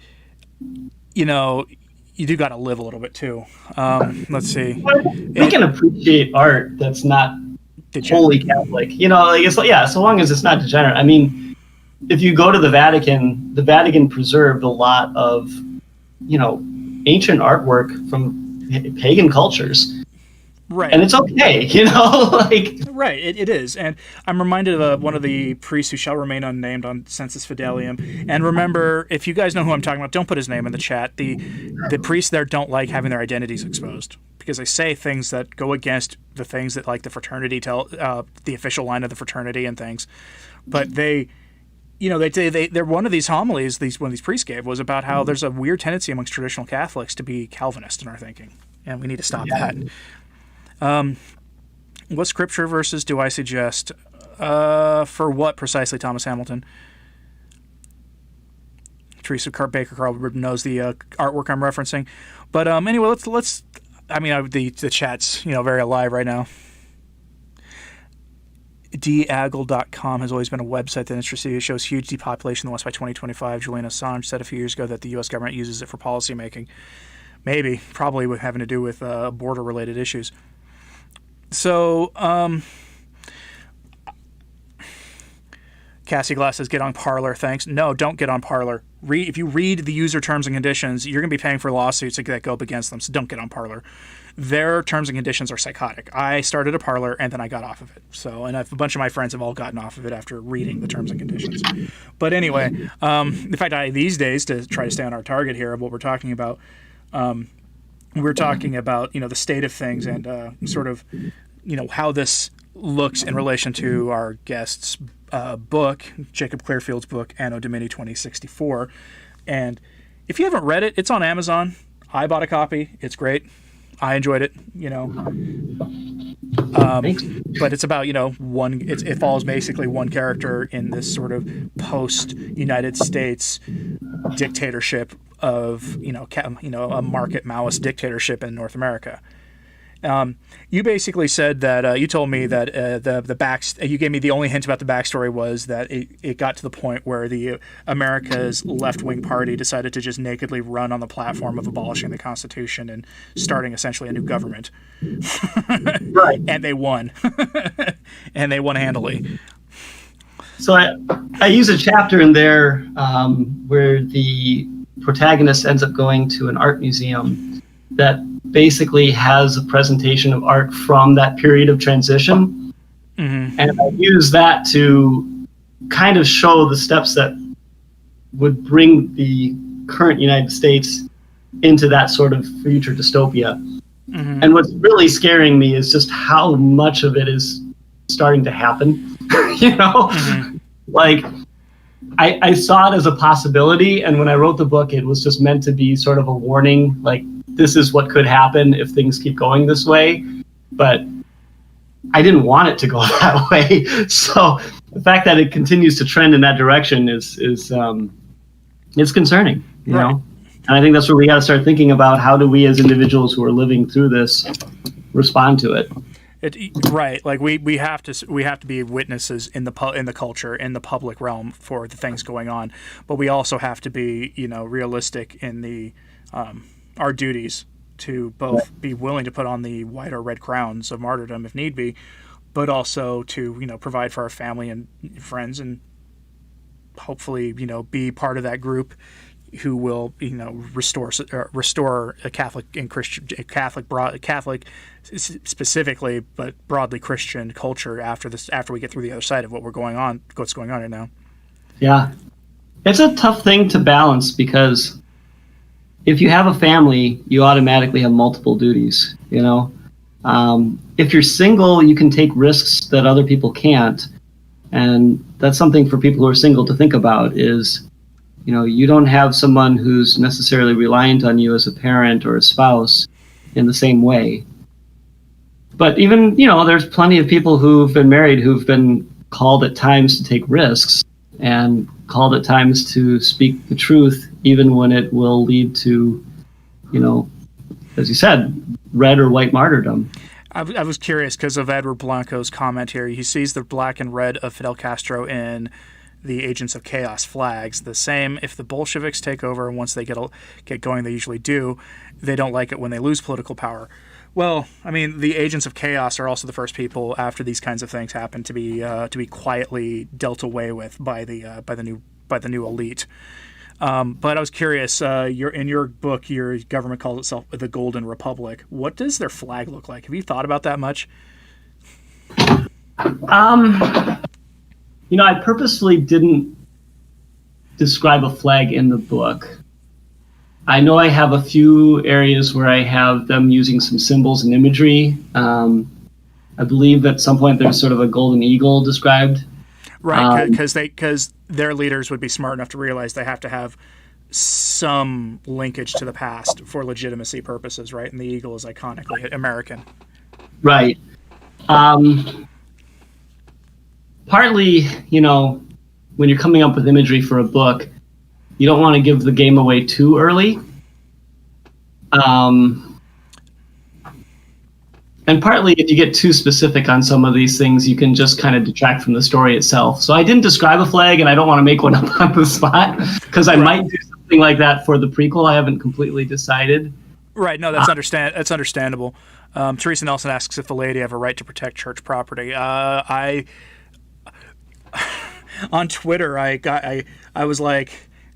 you do got to live a little bit, too. Let's see. We can appreciate art that's not wholly Catholic. So long as it's not degenerate. I mean, if you go to the Vatican preserved a lot of, ancient artwork from pagan cultures, right? And it's okay, right. It is, and I'm reminded of one of the priests who shall remain unnamed on Census Fidelium. And remember, if you guys know who I'm talking about, don't put his name in the chat. The priests there don't like having their identities exposed because they say things that go against the things that the fraternity tell, the official line of the fraternity and things. But they're one of these homilies one of these priests gave was about how there's a weird tendency amongst traditional Catholics to be Calvinist in our thinking, and we need to stop that. What scripture verses do I suggest? For what precisely, Thomas Hamilton? Teresa Baker Carl knows the artwork I'm referencing. But anyway, let's. I mean, the chat's very alive right now. Deagle.com has always been a website that interests you. It shows huge depopulation in the West by 2025. Julian Assange said a few years ago that the U.S. government uses it for policy making. Maybe, probably with having to do with border-related issues. So, Cassie Glass says, get on Parler, thanks. No, don't get on Parler. If you read the user terms and conditions, you're going to be paying for lawsuits that go up against them, so don't get on Parler. Their terms and conditions are psychotic. I started a Parler, and then I got off of it. So, and a bunch of my friends have all gotten off of it after reading the terms and conditions. But anyway, in fact, these days, to try to stay on our target here of what we're talking about, we're talking about, the state of things and sort of, how this looks in relation to our guest's book, Jacob Clearfield's book, Anno Domini 2064. And if you haven't read it, it's on Amazon. I bought a copy. It's great. I enjoyed it, but it's about, it follows basically one character in this sort of post-United States dictatorship of, a market Maoist dictatorship in North America. You basically said that you told me that you gave me the only hint about the backstory was that it got to the point where the America's left-wing party decided to just nakedly run on the platform of abolishing the Constitution and starting essentially a new government. Right. And they won. And they won handily. So I use a chapter in there where the protagonist ends up going to an art museum that basically has a presentation of art from that period of transition. Mm-hmm. And I use that to kind of show the steps that would bring the current United States into that sort of future dystopia. Mm-hmm. And what's really scaring me is just how much of it is starting to happen. Mm-hmm. Like, I saw it as a possibility, and when I wrote the book, it was just meant to be sort of a warning, like, this is what could happen if things keep going this way. But I didn't want it to go that way. So the fact that it continues to trend in that direction is it's concerning, you know? And I think that's where we got to start thinking about how do we as individuals who are living through this respond to it. Right, like we have to be witnesses in the culture, in the public realm for the things going on, but we also have to be realistic in the our duties to both be willing to put on the white or red crowns of martyrdom if need be, but also to provide for our family and friends and hopefully be part of that group who will restore a Catholic and Christian Catholic specifically, but broadly Christian culture after we get through the other side of what's going on right now. Yeah, it's a tough thing to balance because if you have a family, you automatically have multiple duties. If you're single, you can take risks that other people can't, and that's something for people who are single to think about. Is you don't have someone who's necessarily reliant on you as a parent or a spouse in the same way. But even, there's plenty of people who've been married who've been called at times to take risks and called at times to speak the truth, even when it will lead to, as you said, red or white martyrdom. I was curious because of Edward Blanco's comment here. He sees the black and red of Fidel Castro in the Agents of Chaos flags. The same if the Bolsheviks take over, and once they get going, they usually do. They don't like it when they lose political power. Well, I mean, the Agents of Chaos are also the first people after these kinds of things happen to be quietly dealt away with by the new elite. But I was curious. In your book, your government calls itself the Golden Republic. What does their flag look like? Have you thought about that much? I purposely didn't describe a flag in the book. I know I have a few areas where I have them using some symbols and imagery. I believe at some point there's sort of a golden eagle described. Right, because their leaders would be smart enough to realize they have to have some linkage to the past for legitimacy purposes, right? And the eagle is iconically American. Right. Partly, when you're coming up with imagery for a book, you don't want to give the game away too early. And partly, if you get too specific on some of these things, you can just kind of detract from the story itself. So I didn't describe a flag, and I don't want to make one up on the spot, because I might do something like that for the prequel. I haven't completely decided. Right. No, that's understandable. Teresa Nelson asks if the laity have a right to protect church property. I on Twitter, I was like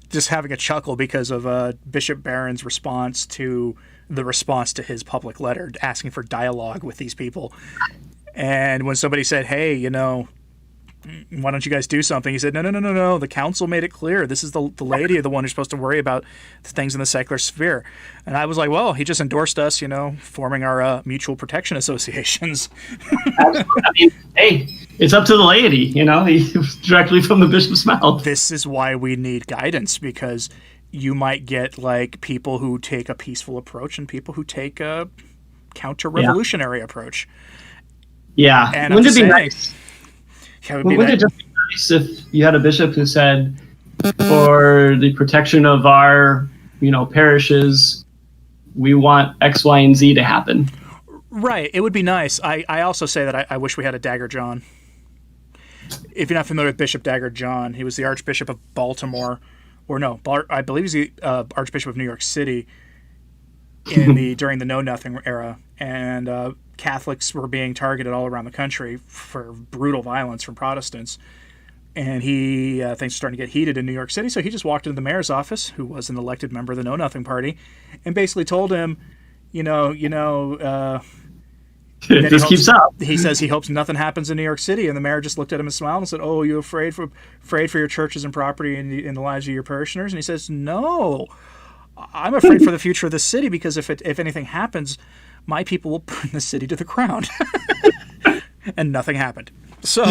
just having a chuckle because of Bishop Barron's response to his public letter asking for dialogue with these people. And when somebody said, hey, why don't you guys do something? He said, no. The council made it clear. This is the laity, the one who's supposed to worry about the things in the secular sphere. And I was like, well, he just endorsed us, forming our mutual protection associations. Absolutely. I mean, hey, it's up to the laity, directly from the bishop's mouth. This is why we need guidance, because you might get like people who take a peaceful approach and people who take a counter-revolutionary approach. Yeah. And wouldn't it be nice? Wouldn't it just be nice if you had a bishop who said, for the protection of our, parishes, we want X, Y, and Z to happen? Right. It would be nice. I also say that I wish we had a Dagger John. If you're not familiar with Bishop Dagger John, he was the Archbishop of Baltimore. Or no, I believe he's the Archbishop of New York City during the Know Nothing era. And Catholics were being targeted all around the country for brutal violence from Protestants. And things were starting to get heated in New York City, so he just walked into the mayor's office, who was an elected member of the Know Nothing Party, and basically told him, this keeps up. He says he hopes nothing happens in New York City, and the mayor just looked at him and smiled and said, "Oh, are you afraid for your churches and property in the lives of your parishioners?" And he says, "No, I'm afraid for the future of the city, because if anything happens, my people will burn the city to the ground." And nothing happened. So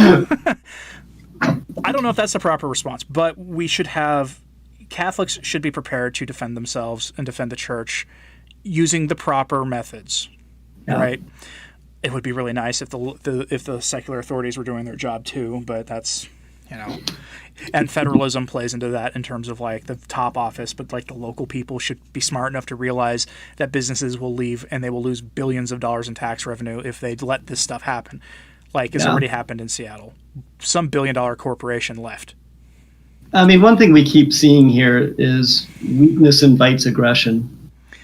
I don't know if that's the proper response, but Catholics should be prepared to defend themselves and defend the church using the proper methods, right? It would be really nice if the secular authorities were doing their job too, but that's, and federalism plays into that in terms of like the top office, but like the local people should be smart enough to realize that businesses will leave and they will lose billions of dollars in tax revenue if they let this stuff happen. Like it's already happened in Seattle. Some billion-dollar corporation left. I mean, one thing we keep seeing here is weakness invites aggression.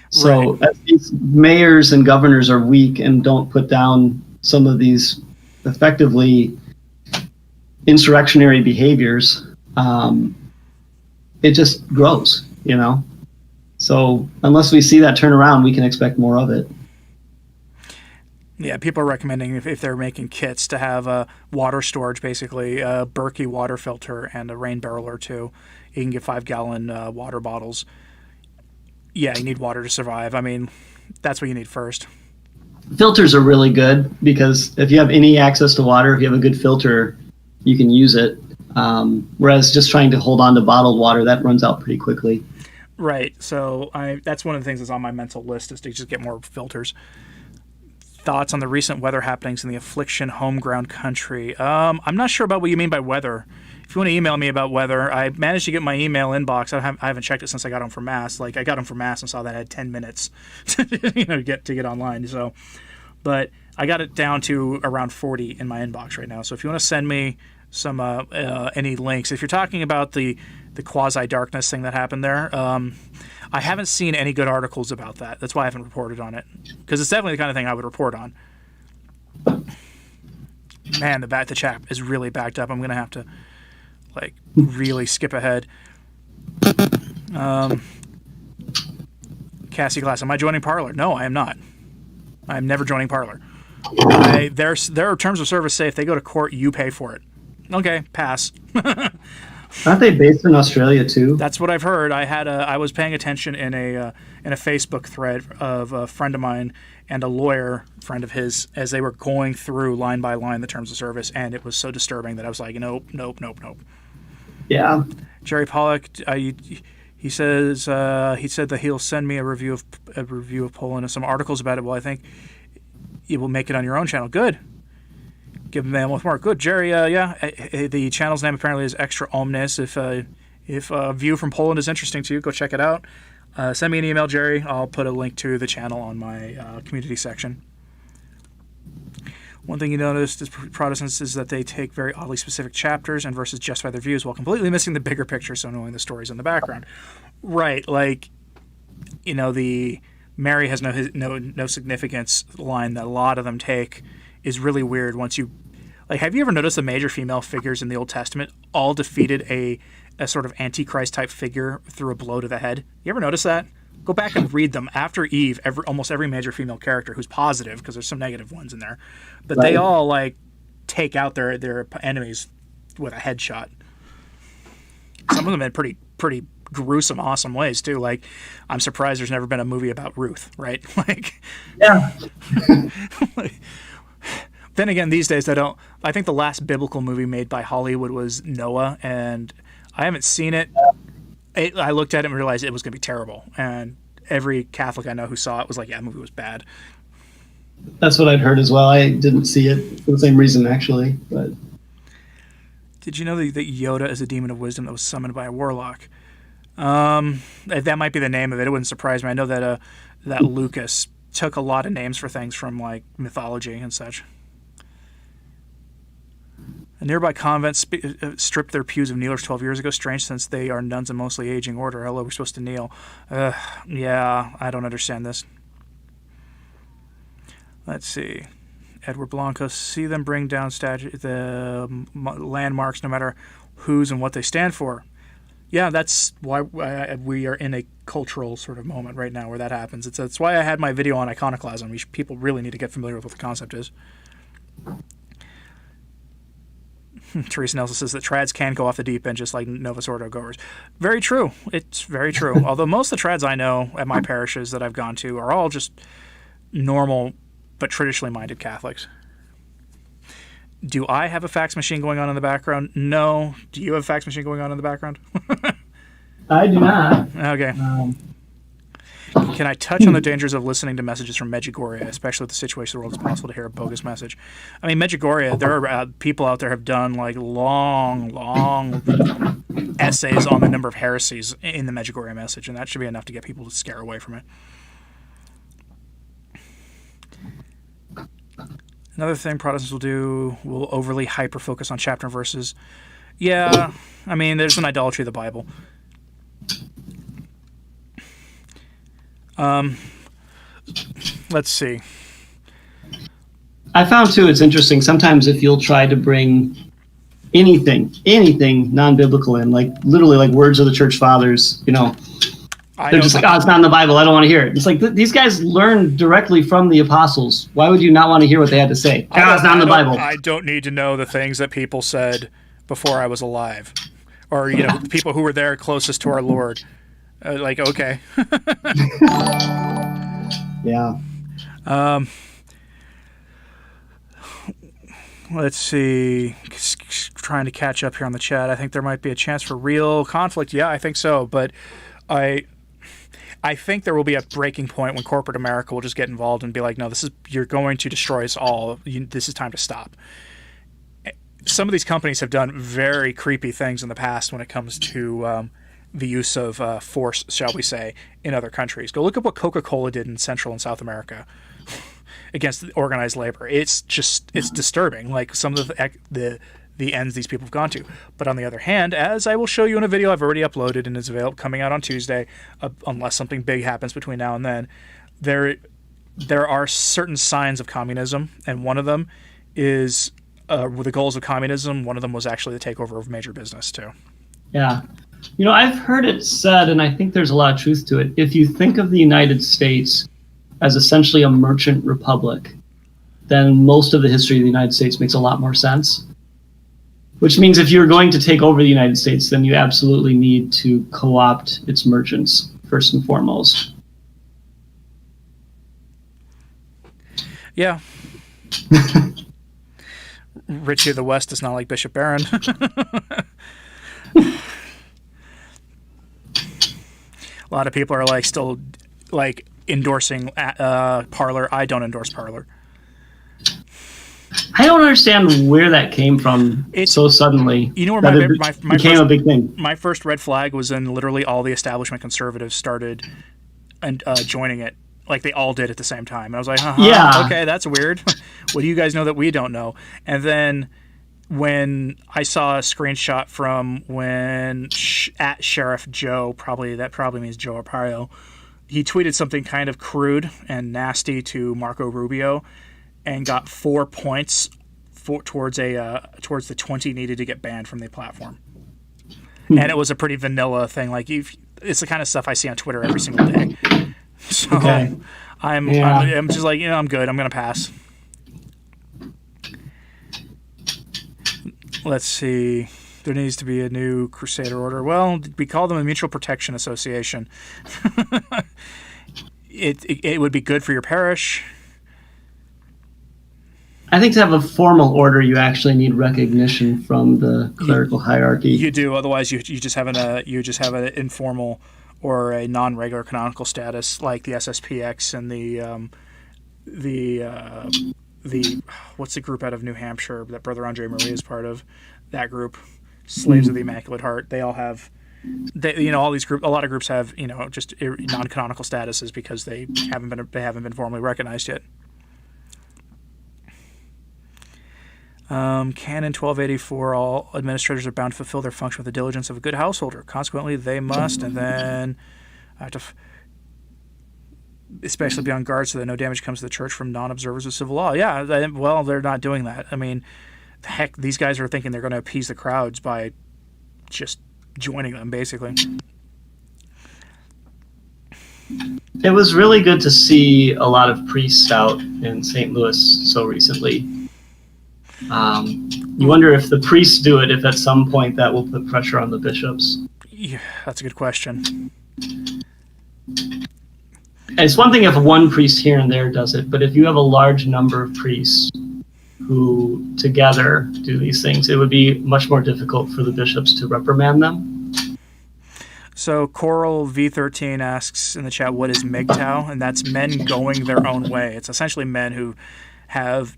So as these mayors and governors are weak and don't put down some of these effectively insurrectionary behaviors, it just grows, So unless we see that turn around, we can expect more of it. Yeah, people are recommending if they're making kits to have a water storage, basically a Berkey water filter and a rain barrel or two. You can get 5-gallon water bottles. Yeah, you need water to survive. I mean, that's what you need first. Filters are really good because if you have any access to water, if you have a good filter, you can use it. Whereas just trying to hold on to bottled water, that runs out pretty quickly. Right. So that's one of the things that's on my mental list, is to just get more filters. Thoughts on the recent weather happenings in the affliction home ground country? I'm not sure about what you mean by weather. If you want to email me about weather, I managed to get my email inbox. I haven't checked it since I got home from Mass. Like, I got home from Mass and saw that I had 10 minutes to get online. So, but I got it down to around 40 in my inbox right now. So if you want to send me some any links, if you're talking about the quasi-darkness thing that happened there, I haven't seen any good articles about that. That's why I haven't reported on it, because it's definitely the kind of thing I would report on. Man, the chat is really backed up. I'm going to have to really skip ahead. Cassie Glass, am I joining Parler? No, I am not. I'm never joining Parler. There are terms of service say if they go to court, you pay for it. Okay, pass. Aren't they based in Australia too? That's what I've heard. I was paying attention in a Facebook thread of a friend of mine and a lawyer friend of his as they were going through line by line the terms of service, and it was so disturbing that I was like, nope. Yeah. Jerry Pollack, he says he said that he'll send me a review of Poland and some articles about it. Well, I think you will make it on your own channel. Good. Give them with more. Good, Jerry. The channel's name apparently is Extra Omnis. If If a view from Poland is interesting to you, go check it out. Send me an email, Jerry. I'll put a link to the channel on my community section. One thing you noticed as Protestants is that they take very oddly specific chapters and verses justify their views while completely missing the bigger picture, so knowing the stories in the background. Right, like, the Mary has no significance line that a lot of them take is really weird once you... Like, have you ever noticed the major female figures in the Old Testament all defeated a sort of Antichrist-type figure through a blow to the head? You ever notice that? Go back and read them. After Eve, almost every major female character who's positive, because there's some negative ones in there, but they all, like, take out their enemies with a headshot. Some of them in pretty gruesome, awesome ways, too. Like, I'm surprised there's never been a movie about Ruth, right? Like... Yeah. Then again, these days, I think the last biblical movie made by Hollywood was Noah, and I haven't seen it. I looked at it and realized it was going to be terrible. And every Catholic I know who saw it was like, yeah, the movie was bad. That's what I'd heard as well. I didn't see it for the same reason, actually. But did you know that Yoda is a demon of wisdom that was summoned by a warlock? That might be the name of it. It wouldn't surprise me. I know that Lucas took a lot of names for things from, like, mythology and such. A nearby convent stripped their pews of kneelers 12 years ago. Strange, since they are nuns in mostly aging order. Hello, we're supposed to kneel. Yeah, I don't understand this. Let's see. Edward Blanco, see them bring down the landmarks no matter whose and what they stand for. Yeah, that's why we are in a cultural sort of moment right now where that happens. That's why I had my video on iconoclasm. People really need to get familiar with what the concept is. Teresa Nelson says that trads can go off the deep end just like Novus Ordo goers. Very true. It's very true. Although most of the trads I know at my parishes that I've gone to are all just normal but traditionally minded Catholics. Do I have a fax machine going on in the background? No. Do you have a fax machine going on in the background? I do not. Okay. Can I touch on the dangers of listening to messages from Medjugorje, especially with the situation of the world? It's possible to hear a bogus message. I mean, Medjugorje, there are people out there have done like long essays on the number of heresies in the Medjugorje message, and that should be enough to get people to scare away from it. Another thing Protestants will overly hyper-focus on chapter and verses. Yeah, I mean, there's an idolatry of the Bible. Let's see. I found, too, it's interesting. Sometimes if you'll try to bring anything non-biblical in, like literally like words of the church fathers, they're just like, oh, it's not in the Bible. I don't want to hear it. It's like these guys learned directly from the apostles. Why would you not want to hear what they had to say? It's not in the Bible. I don't need to know the things that people said before I was alive, or the people who were there closest to our Lord. Like, okay. Yeah. Let's see. Trying to catch up here on the chat. I think there might be a chance for real conflict. Yeah, I think so. But I think there will be a breaking point when corporate America will just get involved and be like, no, you're going to destroy us all. This is time to stop. Some of these companies have done very creepy things in the past when it comes to the use of force, shall we say, in other countries. Go look at what Coca-Cola did in Central and South America against organized labor. It's disturbing, like some of the ends these people have gone to. But on the other hand, as I will show you in a video I've already uploaded and is coming out on Tuesday, unless something big happens between now and then, there are certain signs of communism, and one of them is with the goals of communism. One of them was actually the takeover of major business too. Yeah. I've heard it said, and I think there's a lot of truth to it, if you think of the United States as essentially a merchant republic, then most of the history of the United States makes a lot more sense. Which means if you're going to take over the United States, then you absolutely need to co-opt its merchants, first and foremost. Yeah. Richie of the West is not like Bishop Barron. A lot of people are still endorsing Parler. I don't endorse Parler. I don't understand where that came from so suddenly. You know where my became a big thing. My first red flag was when literally all the establishment conservatives started and joining it. Like they all did at the same time. And I was like, yeah, okay, that's weird. What do you guys know that we don't know? And then when I saw a screenshot from when at Sheriff Joe, that probably means Joe Arpaio, he tweeted something kind of crude and nasty to Marco Rubio and got 4 points towards the 20 needed to get banned from the platform. And it was a pretty vanilla thing. Like it's the kind of stuff I see on Twitter every single day. So okay. I'm just like, I'm good. I'm going to pass. Let's see. There needs to be a new Crusader Order. Well, we call them a Mutual Protection Association. It would be good for your parish. I think to have a formal order, you actually need recognition from the clerical hierarchy. You do. Otherwise, you just have an informal or a non-regular canonical status like the SSPX and the what's the group out of New Hampshire that Brother Andre Marie is part of? That group, Slaves of the Immaculate Heart. They all have, all these groups. A lot of groups have, just non-canonical statuses because they haven't been formally recognized yet. Canon 1284, all administrators are bound to fulfill their function with the diligence of a good householder. Consequently, they must, and then have to especially be on guard so that no damage comes to the church from non-observers of civil law. Yeah, well, they're not doing that. I mean, heck, these guys are thinking they're going to appease the crowds by just joining them, basically. It was really good to see a lot of priests out in St. Louis so recently. You wonder if the priests do it, if at some point that will put pressure on the bishops. Yeah, that's a good question. It's one thing if one priest here and there does it, but if you have a large number of priests who together do these things, it would be much more difficult for the bishops to reprimand them. So Coral V13 asks in the chat, what is MGTOW? And that's men going their own way. It's essentially men who have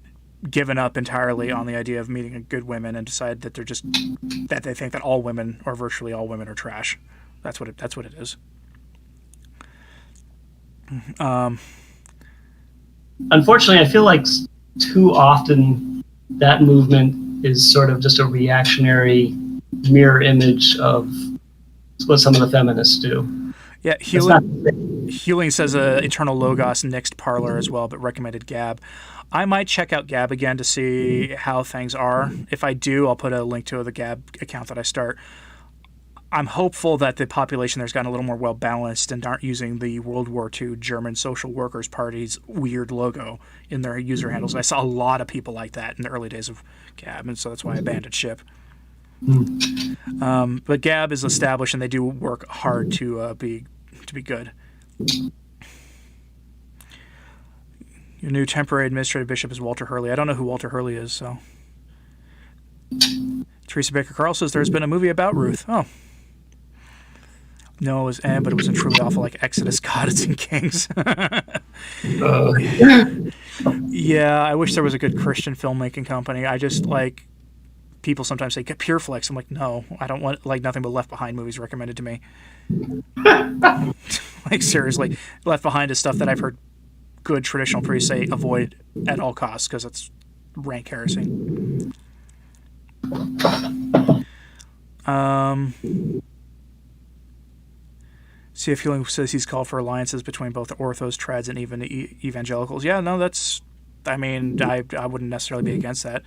given up entirely on the idea of meeting good women and decide that that they think that all women or virtually all women are trash. That's what it is. Unfortunately, I feel like too often that movement is sort of just a reactionary mirror image of what some of the feminists do. Yeah, Healing says Eternal Logos nixed Parlor as well, but recommended Gab. I might check out Gab again to see how things are. If I do, I'll put a link to the Gab account that I start. I'm hopeful that the population there's gotten a little more well-balanced and aren't using the World War II German Social Workers Party's weird logo in their user handles. I saw a lot of people like that in the early days of Gab, and so that's why I abandoned ship. But Gab is established, and they do work hard to be good. Your new temporary administrative bishop is Walter Hurley. I don't know who Walter Hurley is, so. Teresa Baker Carl says there's been a movie about Ruth. Oh. No, it was but it wasn't truly awful like Exodus, Gods, and Kings. Yeah, I wish there was a good Christian filmmaking company. I just like people sometimes say get Pureflix. I'm like, no, I don't want nothing but Left Behind movies recommended to me. Like seriously, Left Behind is stuff that I've heard good traditional priests say avoid at all costs because it's rank heresy. See if Healing says he's called for alliances between both the orthos, trads, and even the evangelicals. Yeah, no, I wouldn't necessarily be against that.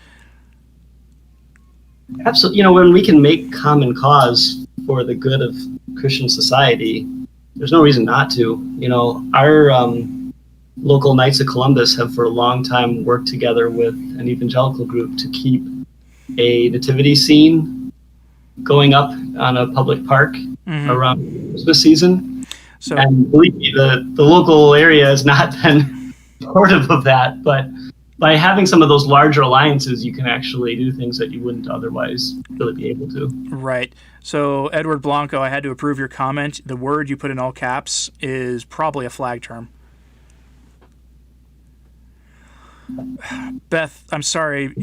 Absolutely. When we can make common cause for the good of Christian society, there's no reason not to. Our local Knights of Columbus have for a long time worked together with an evangelical group to keep a nativity scene going up on a public park around Christmas season. So, and believe me, the local area has not been supportive of that, but by having some of those larger alliances, you can actually do things that you wouldn't otherwise really be able to. Right. So, Edward Blanco, I had to approve your comment. The word you put in all caps is probably a flag term. Beth, I'm sorry.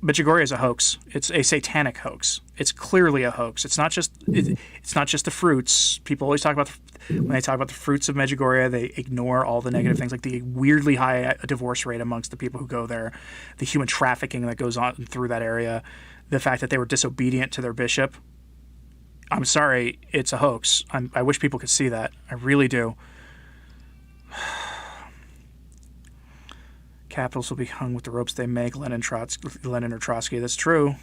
Medjugorje is a hoax. It's a satanic hoax. It's clearly a hoax. It's not just the fruits. People always talk about when they talk about the fruits of Medjugorje, they ignore all the negative things, like the weirdly high divorce rate amongst the people who go there, the human trafficking that goes on through that area, the fact that they were disobedient to their bishop. I'm sorry, it's a hoax. I wish people could see that. I really do. Capitals will be hung with the ropes they make. Lenin or Trotsky. That's true.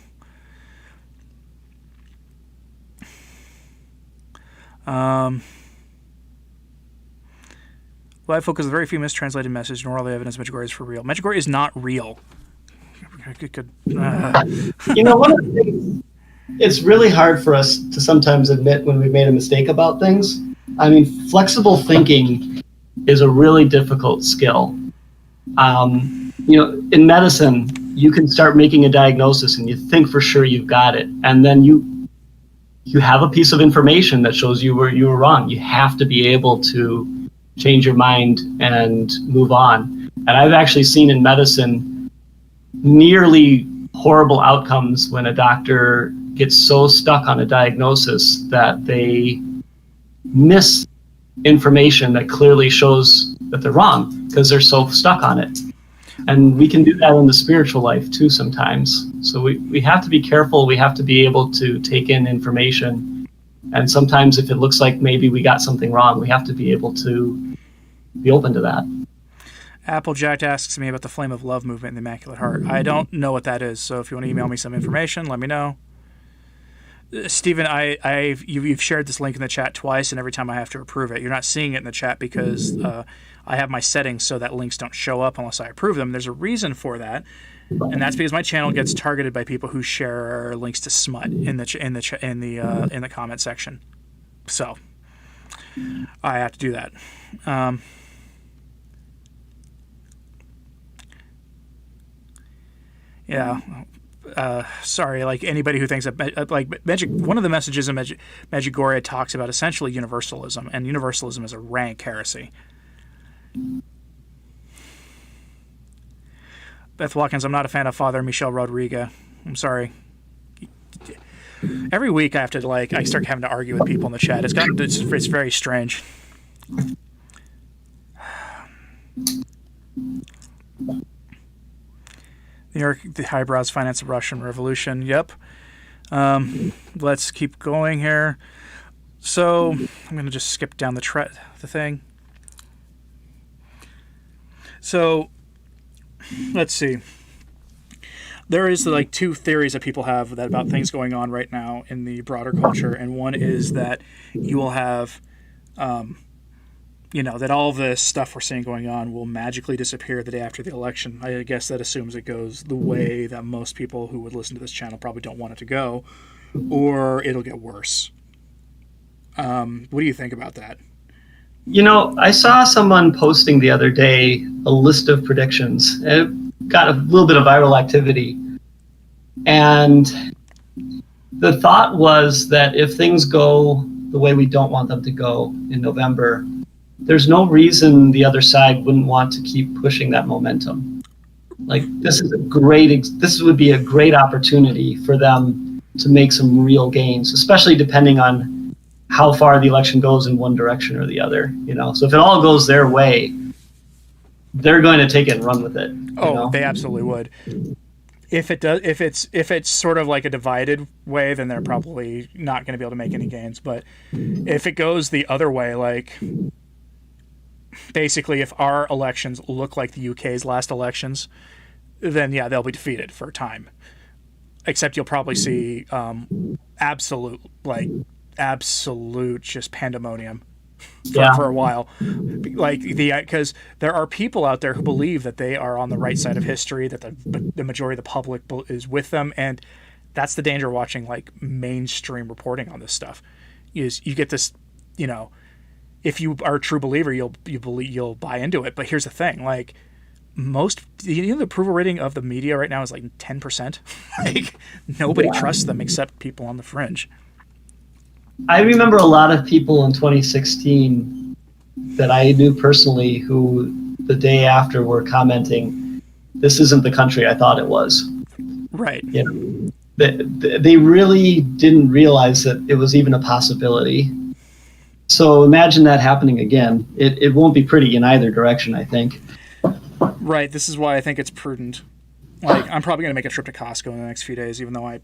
Live focus on very few mistranslated messages, nor all the evidence Medjugorje is for real. Medjugorje is not real. One of the things, it's really hard for us to sometimes admit when we've made a mistake about things. I mean, flexible thinking is a really difficult skill. In medicine, you can start making a diagnosis and you think for sure you've got it. And then you have a piece of information that shows you were wrong. You have to be able to change your mind and move on. And I've actually seen in medicine nearly horrible outcomes when a doctor gets so stuck on a diagnosis that they miss information that clearly shows that they're wrong because they're so stuck on it. And we can do that in the spiritual life too sometimes. So we have to be careful. We have to be able to take in information. And sometimes if it looks like maybe we got something wrong, we have to be able to be open to that. Applejack asks me about the Flame of Love movement in the Immaculate Heart. I don't know what that is, so if you want to email me some information, let me know. Stephen, you've shared this link in the chat twice, and every time I have to approve it. You're not seeing it in the chat because I have my settings so that links don't show up unless I approve them. There's a reason for that, and that's because my channel gets targeted by people who share links to smut in the comment section. So I have to do that. Yeah. Sorry, like anybody who thinks that one of the messages in Medjugorje talks about essentially universalism, and universalism is a rank heresy. Beth Watkins, I'm not a fan of Father Michel Rodriguez. I'm sorry. Every week I have to I start having to argue with people in the chat. It's very strange. New York, the highbrows finance the Russian Revolution. Yep. Let's keep going here. So I'm going to just skip down the thing. So let's see. There is two theories that people have about things going on right now in the broader culture, and one is that you will have that all this stuff we're seeing going on will magically disappear the day after the election. I guess that assumes it goes the way that most people who would listen to this channel probably don't want it to go, or it'll get worse. What do you think about that? I saw someone posting the other day a list of predictions. It got a little bit of viral activity. And the thought was that if things go the way we don't want them to go in November, there's no reason the other side wouldn't want to keep pushing that momentum. This would be a great opportunity for them to make some real gains, especially depending on how far the election goes in one direction or the other. So if it all goes their way, they're going to take it and run with it. They absolutely would. If it's sort of like a divided way, then they're probably not going to be able to make any gains. But if it goes the other way, basically if our elections look like the UK's last elections, then yeah, they'll be defeated for a time. Except you'll probably see absolute just pandemonium for a while, because there are people out there who believe that they are on the right side of history, that the majority of the public is with them, and that's the danger of watching mainstream reporting on this stuff. Is you get this, if you are a true believer, you'll buy into it. But here's the thing, the approval rating of the media right now is 10%. Nobody trusts them except people on the fringe. I remember a lot of people in 2016 that I knew personally who the day after were commenting, this isn't the country I thought it was. Right. You know, they really didn't realize that it was even a possibility. So imagine that happening again. It won't be pretty in either direction, I think. Right. This is why I think it's prudent. Like, I'm probably going to make a trip to Costco in the next few days, even though I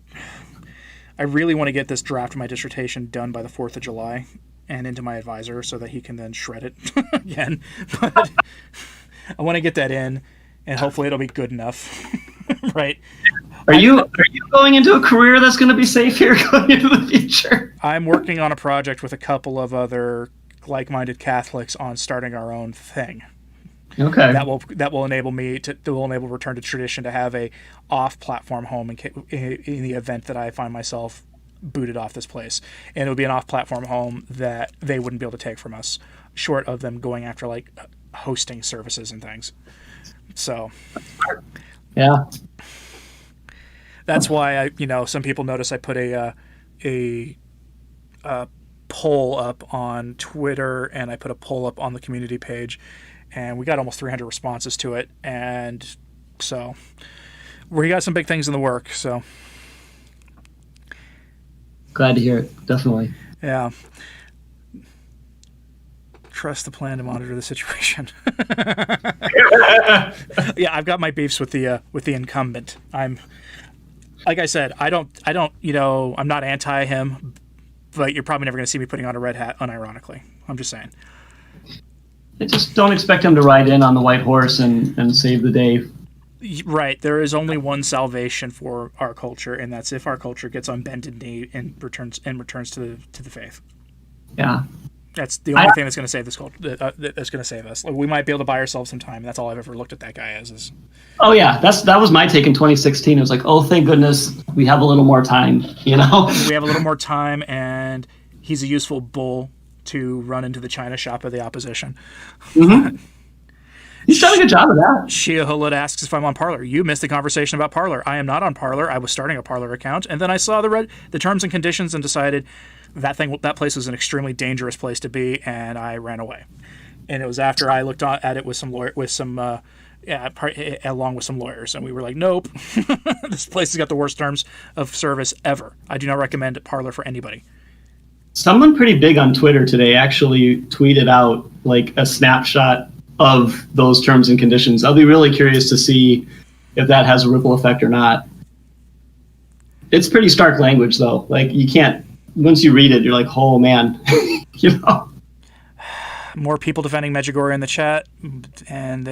really want to get this draft of my dissertation done by the 4th of July and into my advisor so that he can then shred it again. But I want to get that in, and hopefully it'll be good enough. Right. Are you going into a career that's going to be safe here going into the future? I'm working on a project with a couple of other like-minded Catholics on starting our own thing. Okay. That will enable me to enable return to tradition to have a off-platform home in the event that I find myself booted off this place, and it would be an off-platform home that they wouldn't be able to take from us, short of them going after like hosting services and things. So, yeah, that's why some people notice I put a poll up on Twitter, and I put a poll up on the community page. And we got almost 300 responses to it, and so we got some big things in the work. So glad to hear it. Definitely. Yeah. Trust the plan to monitor the situation. Yeah, I've got my beefs with the incumbent. Like I said, I don't. I'm not anti him, but you're probably never going to see me putting on a red hat unironically. I'm just saying. I just don't expect him to ride in on the white horse and save the day. Right. There is only one salvation for our culture, and that's if our culture gets on bended knee and returns to the faith. Yeah. That's the only thing that's going to save this culture. That's going to save us. Like, we might be able to buy ourselves some time. And that's all I've ever looked at that guy as. Is. Oh yeah, that was my take in 2016. It was like, oh, thank goodness we have a little more time. We have a little more time, and he's a useful bull to run into the china shop of the opposition. Mm-hmm. He's done a good job of that. Shia Hulud asks if I'm on Parler. You missed the conversation about Parler. I am not on Parler. I was starting a Parler account, and then I saw the terms and conditions and decided that place was an extremely dangerous place to be, and I ran away. And it was after I looked at it along with some lawyers, and we were like, nope, this place has got the worst terms of service ever. I do not recommend Parler for anybody. Someone pretty big on Twitter today actually tweeted out like a snapshot of those terms and conditions. I'll be really curious to see if that has a ripple effect or not. It's pretty stark language though. Like, you can't, once you read it, you're like, oh man, More people defending Medjugorje in the chat, and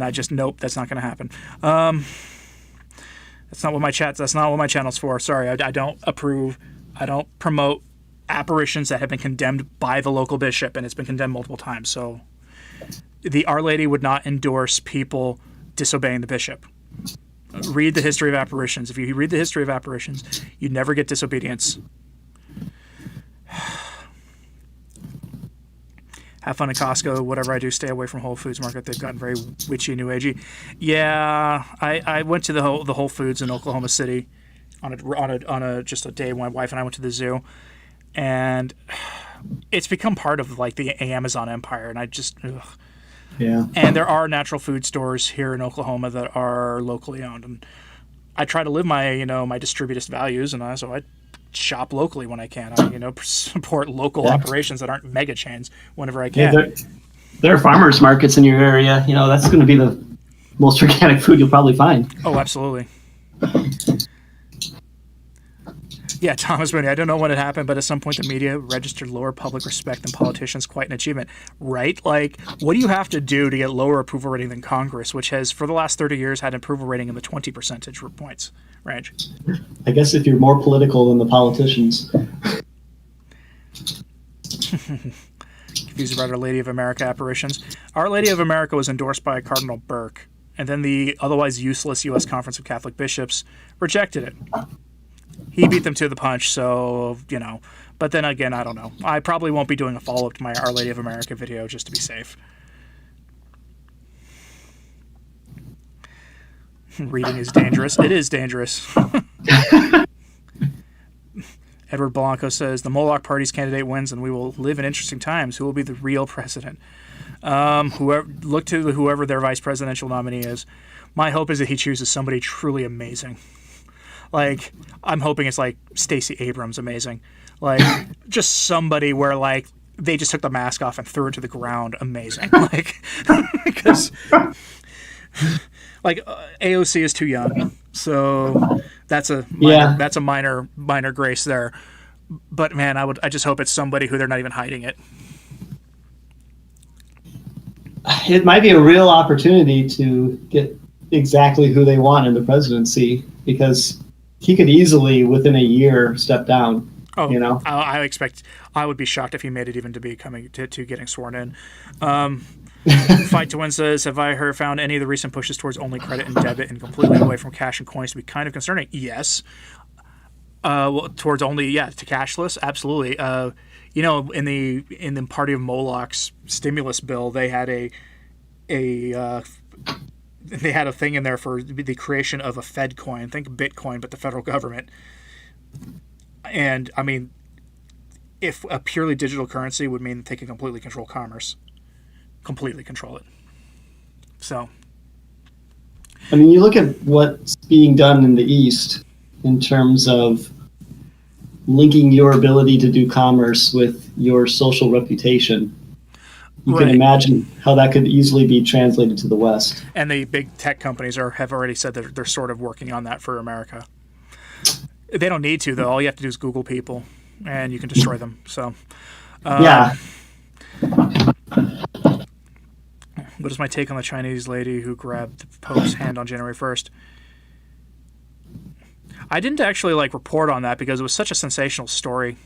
I just, nope, that's not going to happen. That's not what my channel's for. Sorry, I don't approve. I don't promote apparitions that have been condemned by the local bishop, and it's been condemned multiple times. So the Our Lady would not endorse people disobeying the bishop. Read the history of apparitions. If you read the history of apparitions, you never get disobedience. Have fun at Costco. Whatever I do, stay away from Whole Foods Market. They've gotten very witchy, new agey. Yeah, I went to the Whole Foods in Oklahoma City on just a day when my wife and I went to the zoo, and it's become part of like the Amazon empire, and I just yeah. And there are natural food stores here in Oklahoma that are locally owned, and I try to live my my distributist values, and so I shop locally when I can. I support local operations that aren't mega chains whenever I can. Yeah, there are farmers markets in your area. That's going to be the most organic food you'll probably find. Oh, absolutely. Yeah, Thomas Mooney, I don't know when it happened, but at some point the media registered lower public respect than politicians. Quite an achievement, right? Like, what do you have to do to get lower approval rating than Congress, which has, for the last 30 years, had an approval rating in the 20 percentage points range? I guess if you're more political than the politicians. Confused about Our Lady of America apparitions. Our Lady of America was endorsed by Cardinal Burke, and then the otherwise useless U.S. Conference of Catholic Bishops rejected it. He beat them to the punch, so, But then again, I don't know. I probably won't be doing a follow-up to my Our Lady of America video just to be safe. Reading is dangerous. It is dangerous. Edward Blanco says, the Moloch Party's candidate wins and we will live in interesting times. Who will be the real president? Whoever their vice presidential nominee is. My hope is that he chooses somebody truly amazing. Like, I'm hoping it's like Stacey Abrams amazing. Like, just somebody where, like, they just took the mask off and threw it to the ground amazing. Like, because, like, AOC is too young. So that's a minor grace there. But, man, I just hope it's somebody who they're not even hiding it. It might be a real opportunity to get exactly who they want in the presidency, because he could easily, within a year, step down. Oh, you know, I would be shocked if he made it even to be coming to getting sworn in. Fight to Win says, have I found any of the recent pushes towards only credit and debit and completely away from cash and coins to be kind of concerning? Yes. Well, towards only, to cashless, absolutely. You know, in the Party of Moloch's stimulus bill, they had a thing in there for the creation of a Fed coin. Think Bitcoin, but the federal government. And I mean, if a purely digital currency would mean that they can completely control commerce, completely control it. So, I mean, you look at what's being done in the East in terms of linking your ability to do commerce with your social reputation. You can imagine how that could easily be translated to the West. And the big tech companies have already said that they're sort of working on that for America. They don't need to, though. All you have to do is Google people, and you can destroy them. So, yeah. What is my take on the Chinese lady who grabbed the Pope's hand on January 1st? I didn't actually report on that because it was such a sensational story.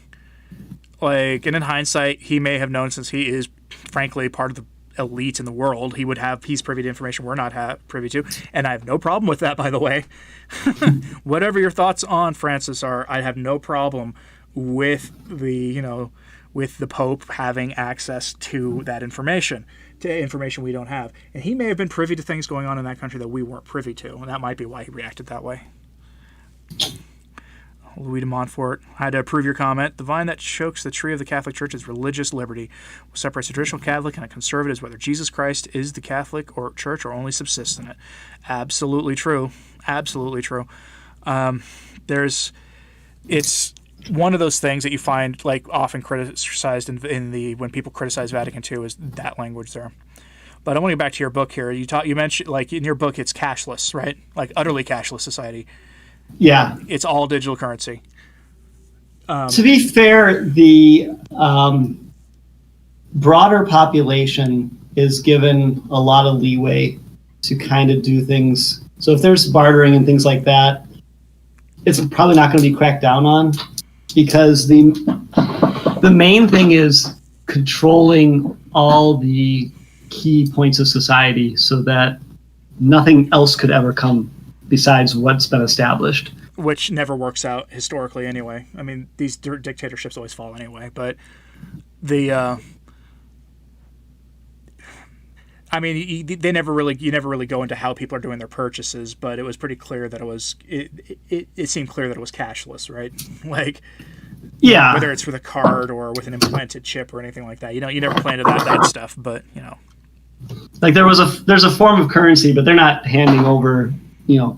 And in hindsight, he may have known, since he is frankly part of the elite in the world, he's privy to information we're not privy to, and I have no problem with that, by the way. Whatever your thoughts on Francis are, I have no problem with the Pope having access to that information, to information we don't have. And he may have been privy to things going on in that country that we weren't privy to, and that might be why he reacted that way. Louis de Montfort, I had to approve your comment. The vine that chokes the tree of the Catholic Church is religious liberty, what separates a traditional Catholic and a conservative is whether Jesus Christ is the Catholic or Church or only subsists in it. Absolutely true. Absolutely true. It's one of those things that you find often criticized when people criticize Vatican II is that language there. But I want to get back to your book here. You mentioned in your book it's cashless, right? Utterly cashless society. Yeah. It's all digital currency. To be fair, the broader population is given a lot of leeway to kind of do things. So if there's bartering and things like that, it's probably not going to be cracked down on, because the main thing is controlling all the key points of society so that nothing else could ever come besides what's been established. Which never works out historically anyway. I mean, these dictatorships always fall anyway, but you never really go into how people are doing their purchases, but it was pretty clear that it seemed clear that it was cashless, right? Yeah. Whether it's with a card or with an implanted chip or anything like that. You never planned that stuff, but there's a form of currency, but they're not handing over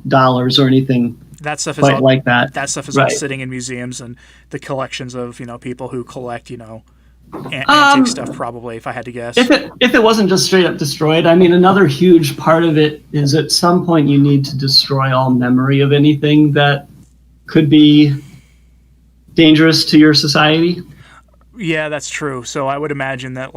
dollars or anything. That stuff is quite all, like that. That stuff is all sitting in museums and the collections of people who collect antique stuff, probably, if I had to guess. If it wasn't just straight up destroyed, I mean, another huge part of it is at some point you need to destroy all memory of anything that could be dangerous to your society. Yeah, that's true. So I would imagine that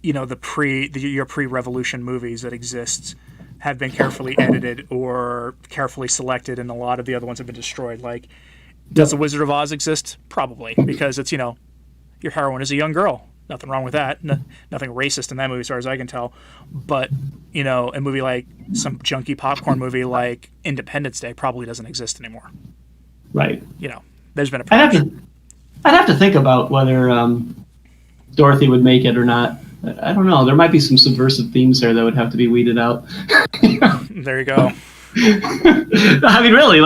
your pre-revolution movies that exist have been carefully edited or carefully selected, and a lot of the other ones have been destroyed. Does The Wizard of Oz exist? Probably, because it's, your heroine is a young girl. Nothing wrong with that. Nothing racist in that movie, as far as I can tell. But, a movie like some junky popcorn movie like Independence Day probably doesn't exist anymore. Right. There's been a I'd have to think about whether Dorothy would make it or not. I don't know. There might be some subversive themes there that would have to be weeded out. There you go. I mean, really,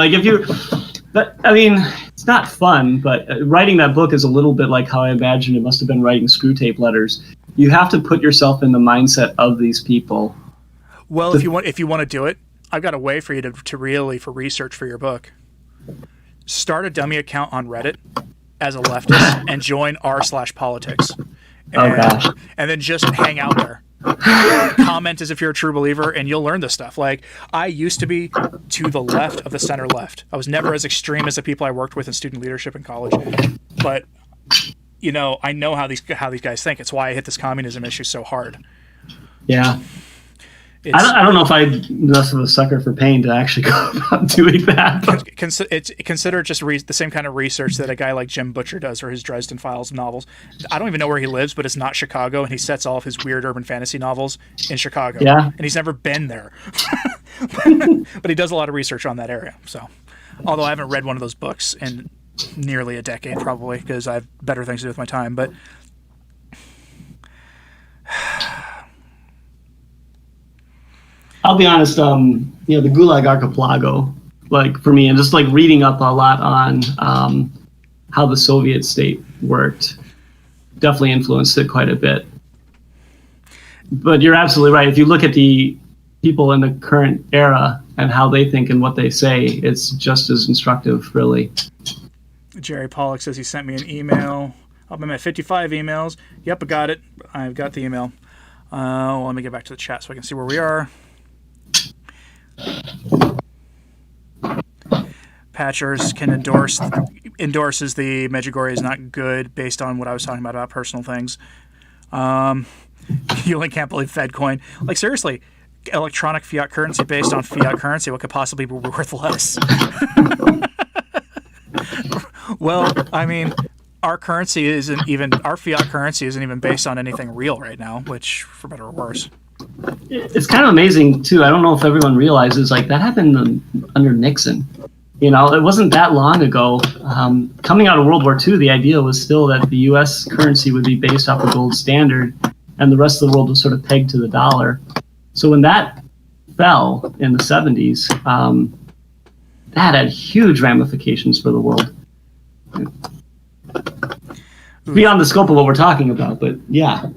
it's not fun, but writing that book is a little bit like how I imagine it must have been writing Screw Tape Letters. You have to put yourself in the mindset of these people Well, if you want to do it, I've got a way for you to really for research for your book. Start a dummy account on Reddit as a leftist and join r/politics. Oh gosh. And then just hang out there. Comment as if you're a true believer, and you'll learn this stuff. Like, I used to be to the left of the center left. I was never as extreme as the people I worked with in student leadership in college. But I know how these guys think. It's why I hit this communism issue so hard. Yeah. I don't know if I'm enough of a sucker for pain to actually go about doing that. Consider just the same kind of research that a guy like Jim Butcher does for his Dresden Files novels. I don't even know where he lives, but it's not Chicago, and he sets all of his weird urban fantasy novels in Chicago. Yeah. And he's never been there. But he does a lot of research on that area. So, although I haven't read one of those books in nearly a decade, probably, because I have better things to do with my time. But I'll be honest, the Gulag Archipelago, like for me, and just like reading up a lot on how the Soviet state worked, definitely influenced it quite a bit. But you're absolutely right. If you look at the people in the current era and how they think and what they say, it's just as instructive, really. Jerry Pollock says he sent me an email. I'm at 55 emails. Yep, I got it. I've got the email. Let me get back to the chat so I can see where we are. Patchers can endorses the Medjugorje is not good based on what I was talking about personal things. You can't believe FedCoin. Like, seriously, electronic fiat currency based on fiat currency, what could possibly be worth less? Well, I mean, our fiat currency isn't even based on anything real right now, which, for better or worse. It's kind of amazing too. I don't know if everyone realizes, like, that happened under Nixon. It wasn't that long ago. Coming out of World War II, the idea was still that the U.S. currency would be based off the gold standard, and the rest of the world was sort of pegged to the dollar. So when that fell in the 70s, that had huge ramifications for the world. Beyond the scope of what we're talking about, but yeah.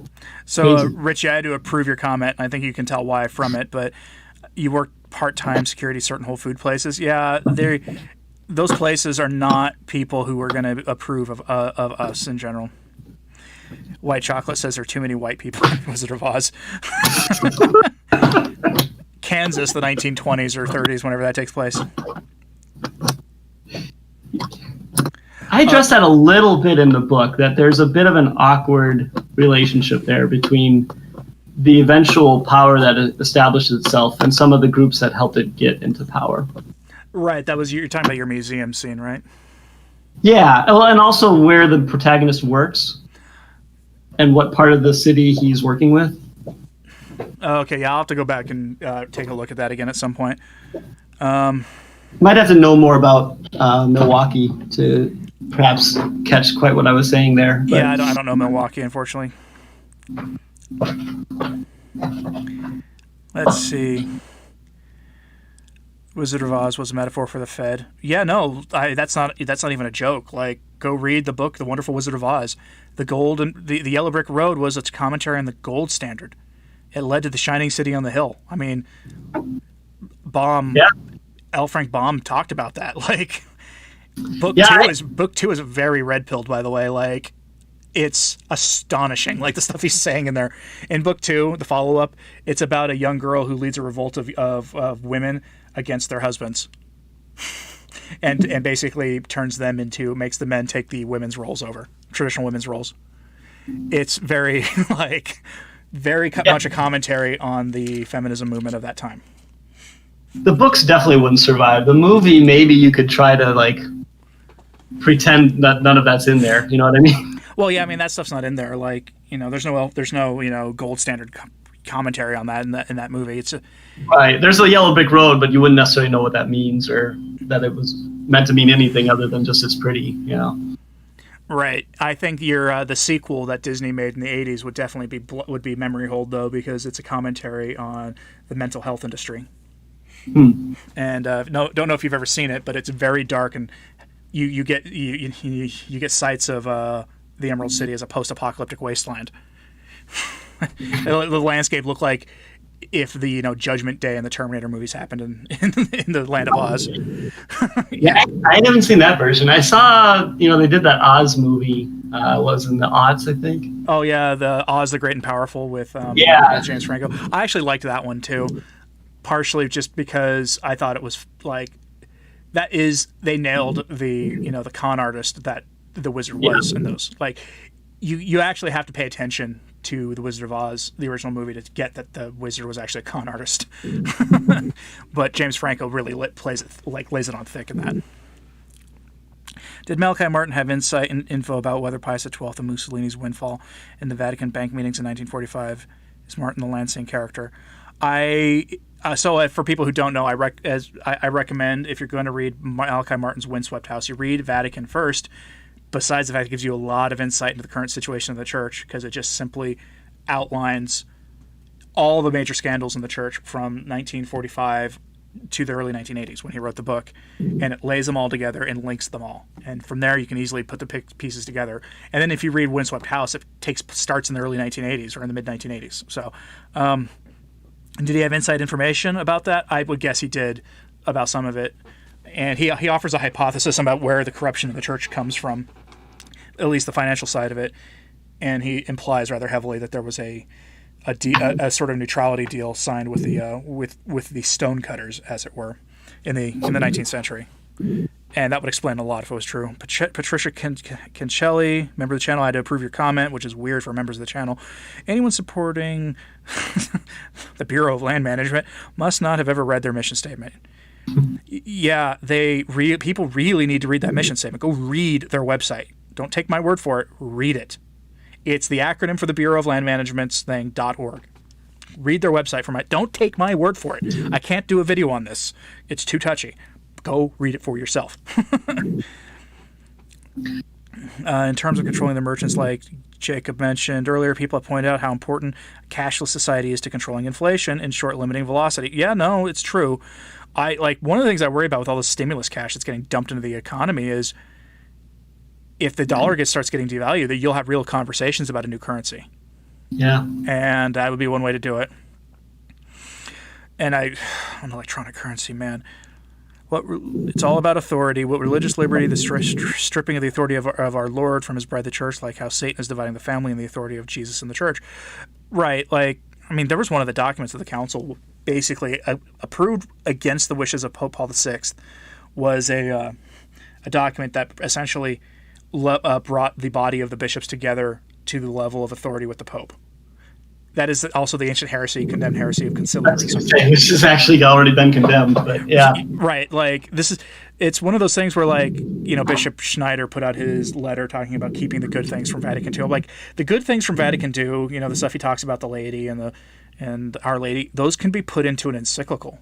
So, Rich, I had to approve your comment. I think you can tell why from it, but you work part-time security at certain Whole Food places. Yeah, those places are not people who are going to approve of us in general. White Chocolate says there are too many white people in Wizard of Oz. Kansas, the 1920s or 30s, whenever that takes place. I addressed that a little bit in the book, that there's a bit of an awkward relationship there between the eventual power that establishes itself and some of the groups that helped it get into power. Right, you're talking about your museum scene, right? Yeah, and also where the protagonist works and what part of the city he's working with. Okay, yeah, I'll have to go back and take a look at that again at some point. Might have to know more about Milwaukee to perhaps catch quite what I was saying there. But. Yeah, I don't know Milwaukee, unfortunately. Let's see. Wizard of Oz was a metaphor for the Fed. Yeah, no, that's not even a joke. Like, go read the book, The Wonderful Wizard of Oz. The Yellow Brick Road was its commentary on the gold standard. It led to the Shining City on the Hill. I mean, L. Frank Baum talked about that. Like, book two is very red-pilled, by the way. Like, it's astonishing, like the stuff he's saying in there. In book 2, the follow-up, it's about a young girl who leads a revolt of women against their husbands, and basically makes the men take the women's roles over, traditional women's roles. It's very much a commentary on the feminism movement of that time. The books definitely wouldn't survive. The movie, maybe you could try to pretend that none of that's in there. You know what I mean? Well, yeah, I mean that stuff's not in there. Like, there's no gold standard commentary on that in that movie. Right. There's a Yellow Brick Road, but you wouldn't necessarily know what that means or that it was meant to mean anything other than just it's pretty. Right. I think the sequel that Disney made in the 80s would definitely be memory hold, though, because it's a commentary on the mental health industry. And don't know if you've ever seen it, but it's very dark, and you get sights of the Emerald City as a post-apocalyptic wasteland. The landscape looked like if the Judgment Day and the Terminator movies happened in the land of Oz. Yeah, I haven't seen that version. I saw they did that Oz movie. Was in the aughts, I think. Oh yeah, the Oz the Great and Powerful with James Franco. I actually liked that one too, partially just because I thought it was like they nailed the con artist that the wizard was in those. Like you actually have to pay attention to the Wizard of Oz, the original movie, to get that the wizard was actually a con artist. But James Franco really lays it on thick in that. Did Malachi Martin have insight and info about whether Pius XII and Mussolini's windfall in the Vatican bank meetings in 1945 is Martin the Lansing character? So for people who don't know, I recommend, if you're going to read Malachi Martin's Windswept House, you read Vatican first. Besides the fact it gives you a lot of insight into the current situation of the church, because it just simply outlines all the major scandals in the church from 1945 to the early 1980s when he wrote the book, and it lays them all together and links them all. And from there, you can easily put the pieces together. And then if you read Windswept House, it starts in the early 1980s or in the mid 1980s. So, did he have inside information about that? I would guess he did about some of it. And he offers a hypothesis about where the corruption of the church comes from, at least the financial side of it. And he implies rather heavily that there was a sort of neutrality deal signed with the stonecutters, as it were, in the 19th century. And that would explain a lot if it was true. Patricia Cancelli, member of the channel, I had to approve your comment, which is weird for members of the channel. Anyone supporting the Bureau of Land Management must not have ever read their mission statement. Yeah, people really need to read that mission statement. Go read their website. Don't take my word for it. Read it. It's the acronym for the Bureau of Land Management's thing, .org. Read their website for don't take my word for it. I can't do a video on this. It's too touchy. Go read it for yourself. In terms of controlling the merchants, like Jacob mentioned earlier, people have pointed out how important a cashless society is to controlling inflation and short limiting velocity. Yeah, no, it's true. One of the things I worry about with all this stimulus cash that's getting dumped into the economy is if the dollar starts getting devalued, that you'll have real conversations about a new currency. Yeah. And that would be one way to do it. And an electronic currency, man. It's all about authority. What religious liberty, the stripping of the authority of our Lord from his bride, the church, like how Satan is dividing the family and the authority of Jesus in the church. Right. There was one of the documents of the council basically approved against the wishes of Pope Paul VI, was a document that essentially brought the body of the bishops together to the level of authority with the Pope. That is also the ancient heresy, condemned heresy of conciliarism. This has actually already been condemned, but yeah. Right. It's one of those things where Bishop Schneider put out his letter talking about keeping the good things from Vatican II. Like the good things from Vatican II, the stuff he talks about the laity and Our Lady, those can be put into an encyclical.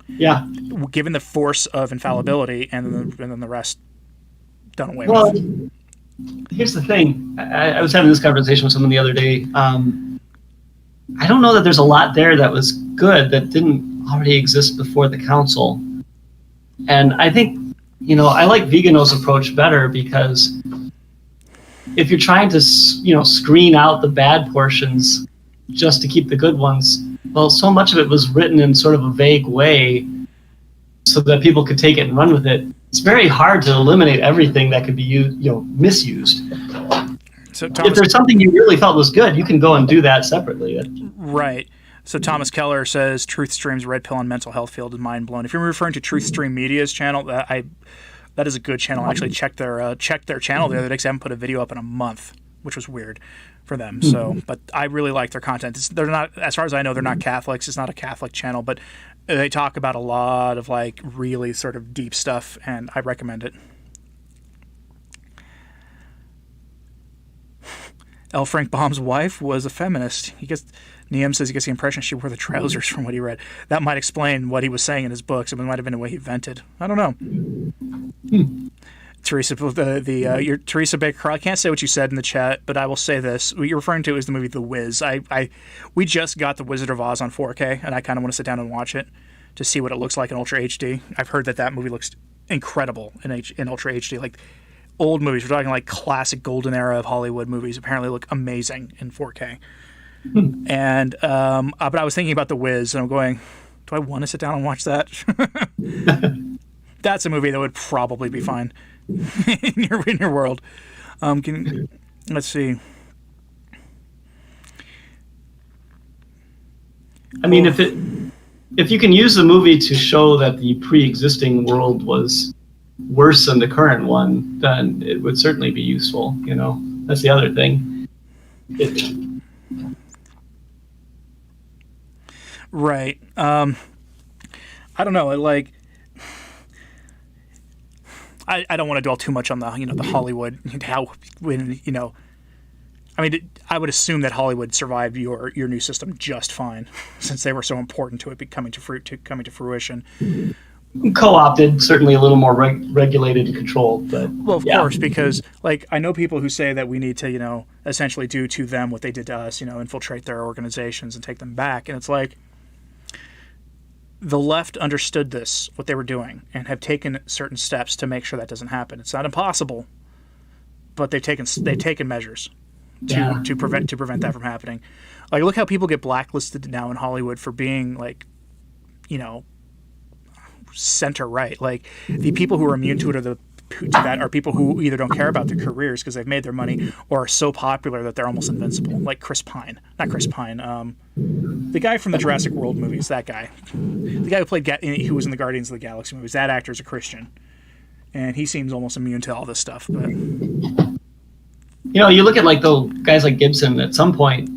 Yeah. Given the force of infallibility, and then the rest done away with. Here's the thing. I was having this conversation with someone the other day. I don't know that there's a lot there that was good that didn't already exist before the council. And I think, I like Vigano's approach better because if you're trying to, screen out the bad portions just to keep the good ones, well, so much of it was written in sort of a vague way so that people could take it and run with it. It's very hard to eliminate everything that could be misused. So if there's something you really felt was good, you can go and do that separately. Right. So Thomas Keller says Truth Stream's red pill on mental health field is mind blown. If you're referring to Truth Stream Media's channel, that is a good channel. I actually checked their channel the other day because I haven't put a video up in a month, which was weird for them. So, but I really like their content. They're not, as far as I know, they're not Catholics. It's not a Catholic channel, but they talk about a lot of really sort of deep stuff, and I recommend it. L. Frank Baum's wife was a feminist. Neum says he gets the impression she wore the trousers from what he read. That might explain what he was saying in his books. It might have been the way he vented. I don't know. Teresa, your Teresa Baker, I can't say what you said in the chat, but I will say this. What you're referring to is the movie The Wiz. We just got The Wizard of Oz on 4K, and I kind of want to sit down and watch it to see what it looks like in Ultra HD. I've heard that movie looks incredible in Ultra HD. Old movies, we're talking classic golden era of Hollywood movies, apparently look amazing in 4K. And but I was thinking about The Wiz, and I'm going, do I want to sit down and watch that? That's a movie that would probably be fine in your world. Let's see. I mean, if you can use the movie to show that the pre-existing world was worse than the current one, then it would certainly be useful. You know, that's the other thing. Right. I don't know. I don't want to dwell too much on the the Hollywood, how when I mean, I would assume that Hollywood survived your new system just fine, since they were so important to it coming to fruition. Co-opted, certainly a little more regulated and controlled, but well, of course, because I know people who say that we need to essentially do to them what they did to us, infiltrate their organizations and take them back, and it's like the left understood what they were doing, and have taken certain steps to make sure that doesn't happen. It's not impossible, but they've taken measures to prevent that from happening. Look how people get blacklisted now in Hollywood for being center right. The people who are immune to it are people who either don't care about their careers because they've made their money, or are so popular that they're almost invincible. Like the guy from the Jurassic World movies, that guy, the guy who was in the Guardians of the Galaxy movies. That actor's a Christian, and he seems almost immune to all this stuff. But you look at the guys like Gibson. At some point,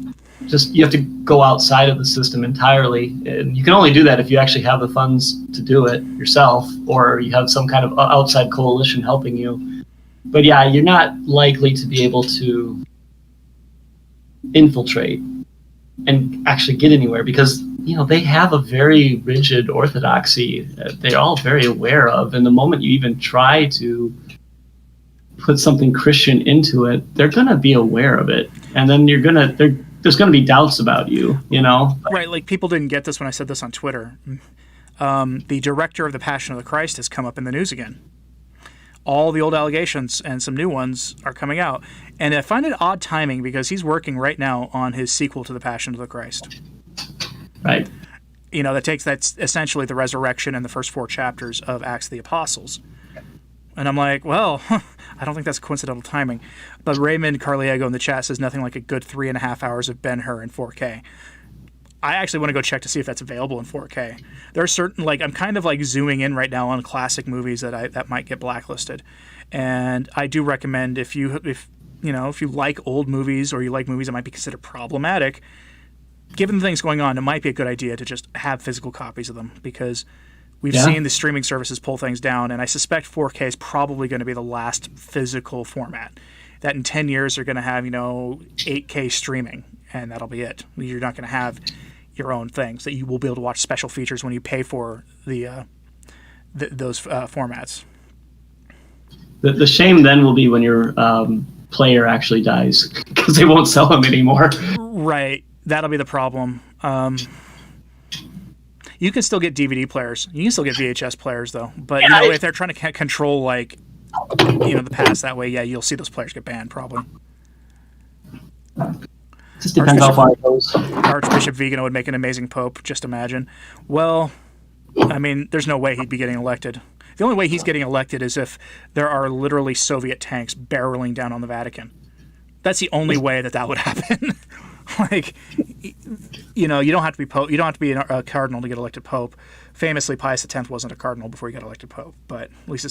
just you have to go outside of the system entirely, and you can only do that if you actually have the funds to do it yourself, or you have some kind of outside coalition helping you. But yeah, you're not likely to be able to infiltrate and actually get anywhere, because they have a very rigid orthodoxy that they're all very aware of, and the moment you even try to put something Christian into it, they're going to be aware of it, and then there's going to be doubts about you, Right, people didn't get this when I said this on Twitter. The director of The Passion of the Christ has come up in the news again. All the old allegations and some new ones are coming out. And I find it odd timing, because he's working right now on his sequel to The Passion of the Christ. Right. That's essentially the resurrection in the first 4 chapters of Acts of the Apostles. And I'm like, well, I don't think that's coincidental timing. But Raymond Carliego in the chat says nothing like a good 3.5 hours of Ben-Hur in 4K. I actually want to go check to see if that's available in 4K. There are certain, I'm kind of zooming in right now on classic movies that might get blacklisted. And I do recommend if you like old movies, or you like movies that might be considered problematic, given the things going on, it might be a good idea to just have physical copies of them, because we've seen the streaming services pull things down, and I suspect 4K is probably going to be the last physical format. That in 10 years they're going to have, 8K streaming, and that'll be it. You're not going to have your own things that you will be able to watch special features when you pay for those formats. The shame then will be when your player actually dies, because they won't sell them anymore. Right. That'll be the problem. You can still get DVD players. You can still get VHS players, though. But if they're trying to control the past that way, you'll see those players get banned probably. Just depends how far it goes. Archbishop Vigano would make an amazing pope. Just imagine. Well, I mean, there's no way he'd be getting elected. The only way he's getting elected is if there are literally Soviet tanks barreling down on the Vatican. That's the only way that would happen. You don't have to be pope. You don't have to be a cardinal to get elected pope. Famously, Pius X wasn't a cardinal before he got elected pope. But at least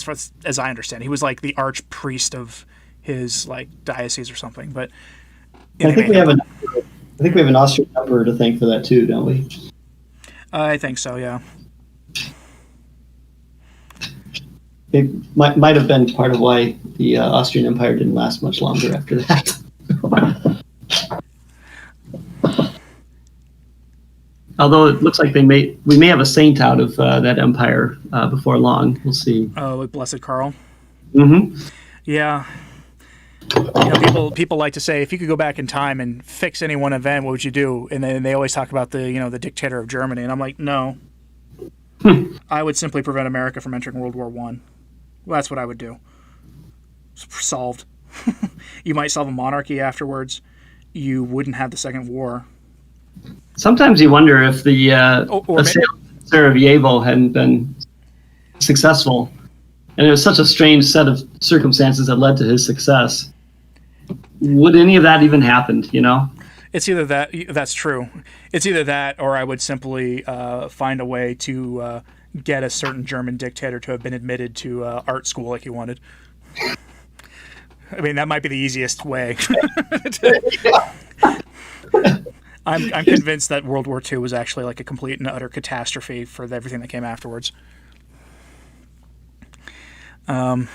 as I understand, he was the archpriest of his diocese or something. But I think we have an Austrian emperor to thank for that too, don't we? I think so. Yeah. It might have been part of why the Austrian Empire didn't last much longer after that. Although it looks like we may have a saint out of that empire before long. We'll see. Oh, like Blessed Karl. Mm-hmm. Yeah. People like to say, if you could go back in time and fix any one event, what would you do? And then they always talk about the dictator of Germany, and I'm like, no. I would simply prevent America from entering World War I. Well, that's what I would do. Solved. You might solve a monarchy afterwards. You wouldn't have the Second War. Sometimes you wonder if the or Sarajevo hadn't been successful, and it was such a strange set of circumstances that led to his success. Would any of that even happened? It's either that. That's true. It's either that, or I would simply find a way to get a certain German dictator to have been admitted to art school like he wanted. I mean, that might be the easiest way. I'm convinced that World War II was actually like a complete and utter catastrophe for everything that came afterwards. Honestly,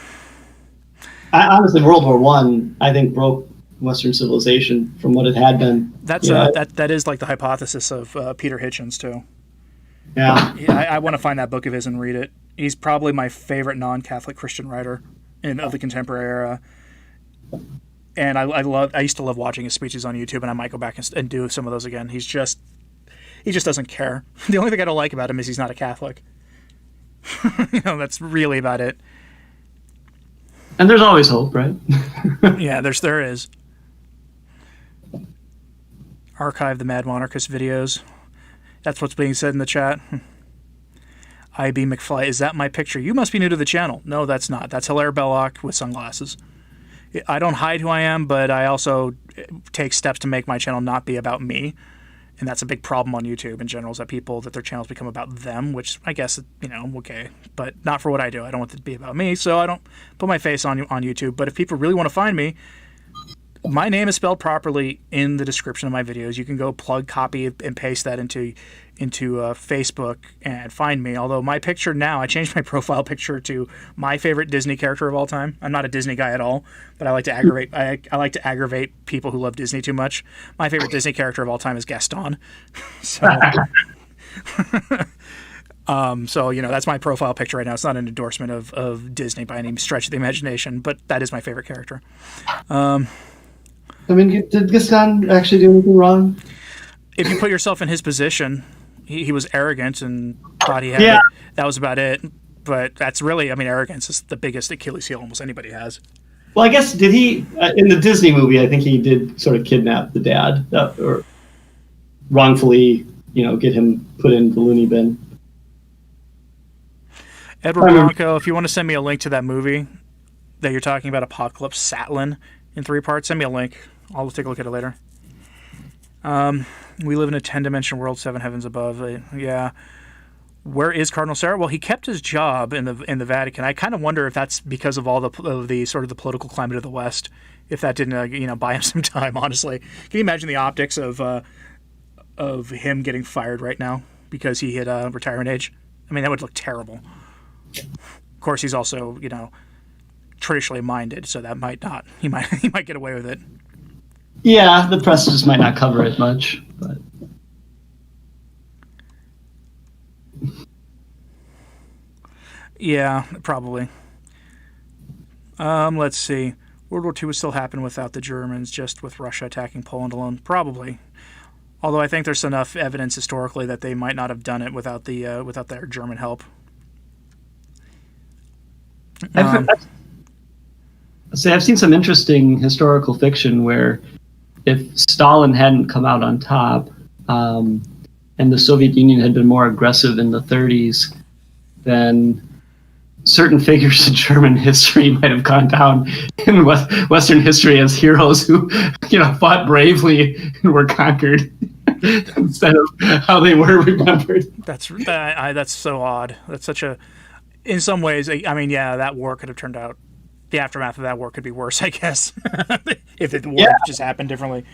World War I think, broke Western civilization from what it had been. That's that is like the hypothesis of Peter Hitchens too. Yeah, I want to find that book of his and read it. He's probably my favorite non-Catholic Christian writer of the contemporary era. And I used to love watching his speeches on YouTube, and I might go back and do some of those again. He just doesn't care. The only thing I don't like about him is he's not a Catholic. That's really about it. And there's always hope, right? Yeah, there is. Archive the Mad Monarchist videos. That's what's being said in the chat. IB McFly, is that my picture? You must be new to the channel. No, that's not. That's Hilaire Belloc with sunglasses. I don't hide who I am, but I also take steps to make my channel not be about me. And that's a big problem on YouTube in general, is that their channels become about them, which I guess, okay. But not for what I do. I don't want it to be about me, so I don't put my face on YouTube. But if people really want to find me, my name is spelled properly in the description of my videos. You can go copy, and paste that into Facebook and find me. Although my picture now, I changed my profile picture to my favorite Disney character of all time. I'm not a Disney guy at all, but I like to aggravate. I like to aggravate people who love Disney too much. My favorite Disney character of all time is Gaston. So, that's my profile picture right now. It's not an endorsement of Disney by any stretch of the imagination, but that is my favorite character. Did Gaston actually do anything wrong? If you put yourself in his position, he was arrogant and thought he had it. That was about it. But that's really, arrogance is the biggest Achilles heel almost anybody has. Well, I guess, did he, in the Disney movie, I think he did sort of kidnap the dad, or wrongfully, get him put in the loony bin. Edward Blanco, if you want to send me a link to that movie that you're talking about, Apocalypse Satlin, in 3 parts, send me a link. I'll take a look at it later. We live in a 10-dimensional world, 7 heavens above. Yeah. Where is Cardinal Sarah? Well, he kept his job in the Vatican. I kind of wonder if that's because of all the sort of the political climate of the West. If that didn't, buy him some time. Honestly, can you imagine the optics of him getting fired right now because he hit retirement age? That would look terrible. Of course, he's also traditionally minded, so that might not. He might get away with it. Yeah, the press just might not cover it much, but. Yeah, probably. Let's see. World War II would still happen without the Germans, just with Russia attacking Poland alone. Probably. Although I think there's enough evidence historically that they might not have done it without their German help. I've seen some interesting historical fiction where if Stalin hadn't come out on top, and the Soviet Union had been more aggressive in the 30s, then certain figures in German history might have gone down in Western history as heroes who, fought bravely and were conquered instead of how they were remembered. That's so odd. That's such a. In some ways, that war could have turned out. The aftermath of that war could be worse, I guess, if the war just happened differently.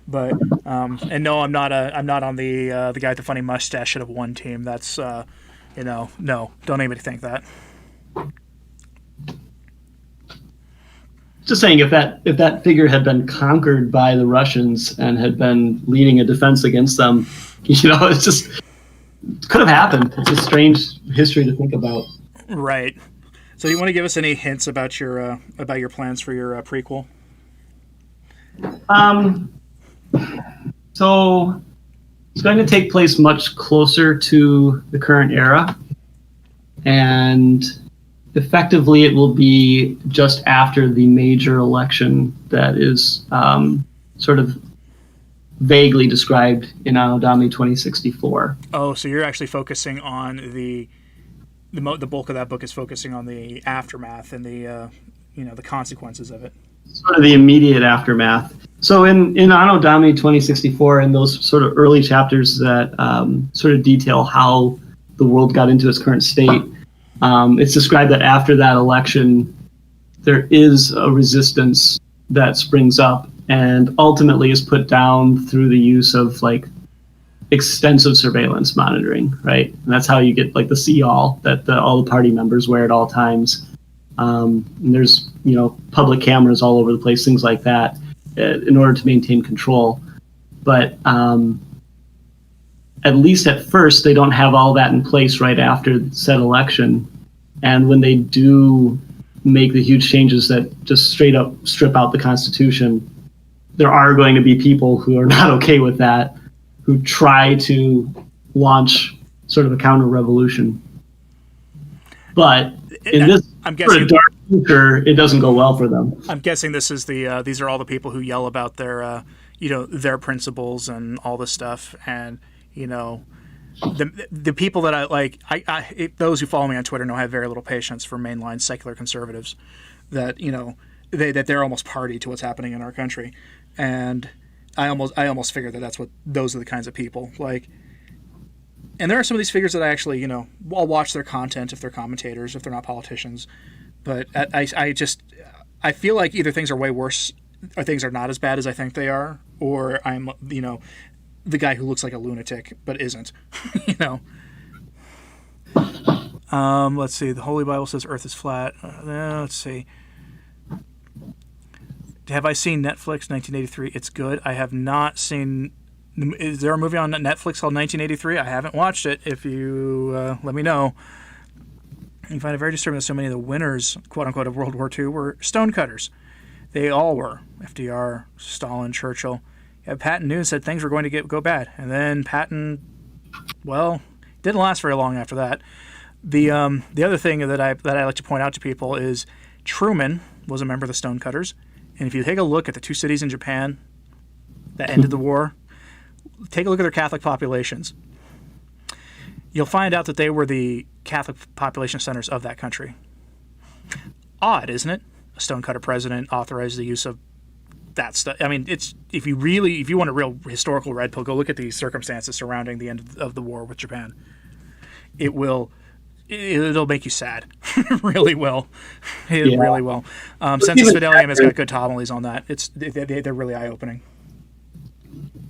But and no, I'm not on the guy with the funny mustache should have won team. That's no, don't anybody think that. Just saying, if that figure had been conquered by the Russians and had been leading a defense against them, it just could have happened. It's a strange history to think about. Right. So, you want to give us any hints about your plans for your prequel? So it's going to take place much closer to the current era, and effectively it will be just after the major election that is sort of vaguely described in Anno Domini 2064. Oh, so you're actually focusing on the bulk of that book is focusing on the aftermath and the the consequences of it. Sort of the immediate aftermath. So in Anno Domini 2064, in those sort of early chapters that sort of detail how the world got into its current state, it's described that after that election, there is a resistance that springs up and ultimately is put down through the use of like extensive surveillance monitoring, right? And that's how you get like the see-all that all the party members wear at all times. And there's public cameras all over the place, things like that, in order to maintain control. But at least at first, they don't have all that in place right after said election. And when they do make the huge changes that just straight up strip out the Constitution, there are going to be people who are not okay with that, who try to launch sort of a counter-revolution. But in this sort of dark future, it doesn't go well for them. I'm guessing this is these are all the people who yell about their their principles and all this stuff, and the people that I like. Those who follow me on Twitter know I have very little patience for mainline secular conservatives. That they're almost party to what's happening in our country, and I almost figure that's what those are the kinds of people like. And there are some of these figures that I actually, I'll watch their content if they're commentators, if they're not politicians. But I feel like either things are way worse or things are not as bad as I think they are, or I'm, the guy who looks like a lunatic but isn't, Let's see. The Holy Bible says Earth is flat. Let's see. Have I seen Netflix 1983? It's good. I have not seen. Is there a movie on Netflix called 1983? I haven't watched it. If you let me know. You find it very disturbing that so many of the winners, quote unquote, of World War II were stonecutters. They all were. FDR, Stalin, Churchill. Yeah, Patton Noon said things were going to go bad, and then Patton, didn't last very long after that. The other thing that I like to point out to people is Truman was a member of the stonecutters, and if you take a look at the two cities in Japan that ended the war. Take a look at their Catholic populations. You'll find out that they were the Catholic population centers of that country. Odd, isn't it? A stonecutter president authorized the use of that stuff. I mean, it's if you want a real historical red pill, go look at the circumstances surrounding the end of the war with Japan. It'll make you sad. It really will. It really will. Census Fidelium has got good homilies on that. They're really eye-opening.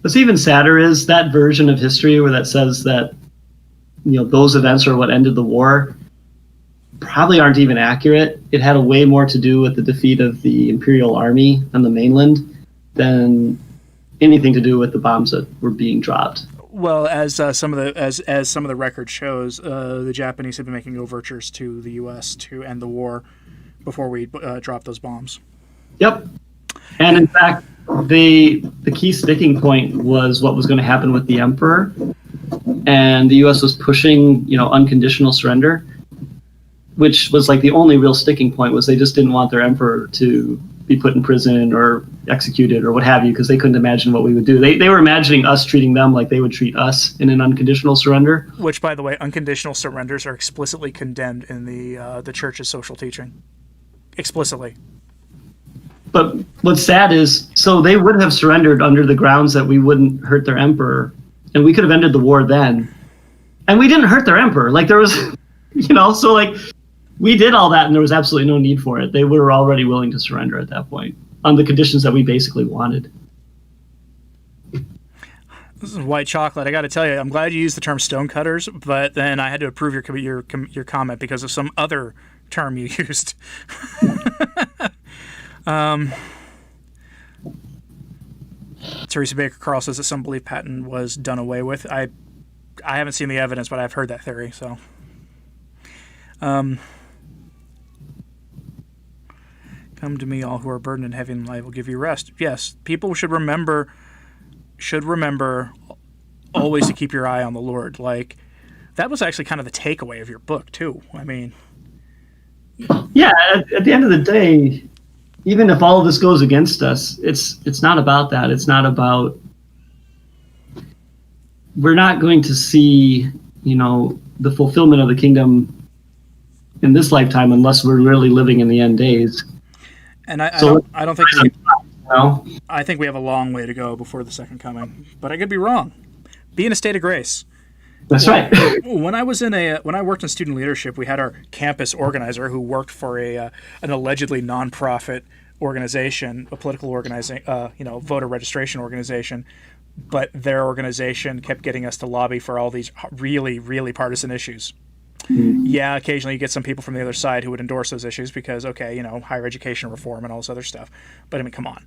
What's even sadder is that version of history where that says that those events are what ended the war probably aren't even accurate. It had a way more to do with the defeat of the Imperial Army on the mainland than anything to do with the bombs that were being dropped. Well, as some of the record shows, the Japanese had been making overtures to the U.S. to end the war before we dropped those bombs. Yep, and in fact, the key sticking point was what was going to happen with the emperor, and the U.S. was pushing unconditional surrender, which was like the only real sticking point. Was they just didn't want their emperor to be put in prison or executed or what have you, because they couldn't imagine what we would do. They were imagining us treating them like they would treat us in an unconditional surrender. Which, by the way, unconditional surrenders are explicitly condemned in the Church's social teaching. Explicitly. But what's sad is, so they would have surrendered under the grounds that we wouldn't hurt their emperor, and we could have ended the war then. And we didn't hurt their emperor. Like, there was, so like, we did all that and there was absolutely no need for it. They were already willing to surrender at that point on the conditions that we basically wanted. This is white chocolate. I got to tell you, I'm glad you used the term stonecutters, but then I had to approve your comment because of some other term you used. Teresa Baker Carl says that some believe Patton was done away with. I haven't seen the evidence, but I've heard that theory. So, come to me, all who are burdened and heavy, and I will give you rest. Yes, people should remember always to keep your eye on the Lord. Like, that was actually kind of the takeaway of your book too. I mean, yeah. At the end of the day, even if all of this goes against us, it's not about that. It's not about we're not going to see, the fulfillment of the kingdom in this lifetime unless we're really living in the end days. And I don't think know? I think we have a long way to go before the second coming, but I could be wrong. Be in a state of grace. That's right. When I worked in student leadership, we had our campus organizer who worked for an allegedly nonprofit organization, a political voter registration organization, but their organization kept getting us to lobby for all these really, really partisan issues. Yeah, occasionally you get some people from the other side who would endorse those issues because, higher education reform and all this other stuff. But I mean, come on.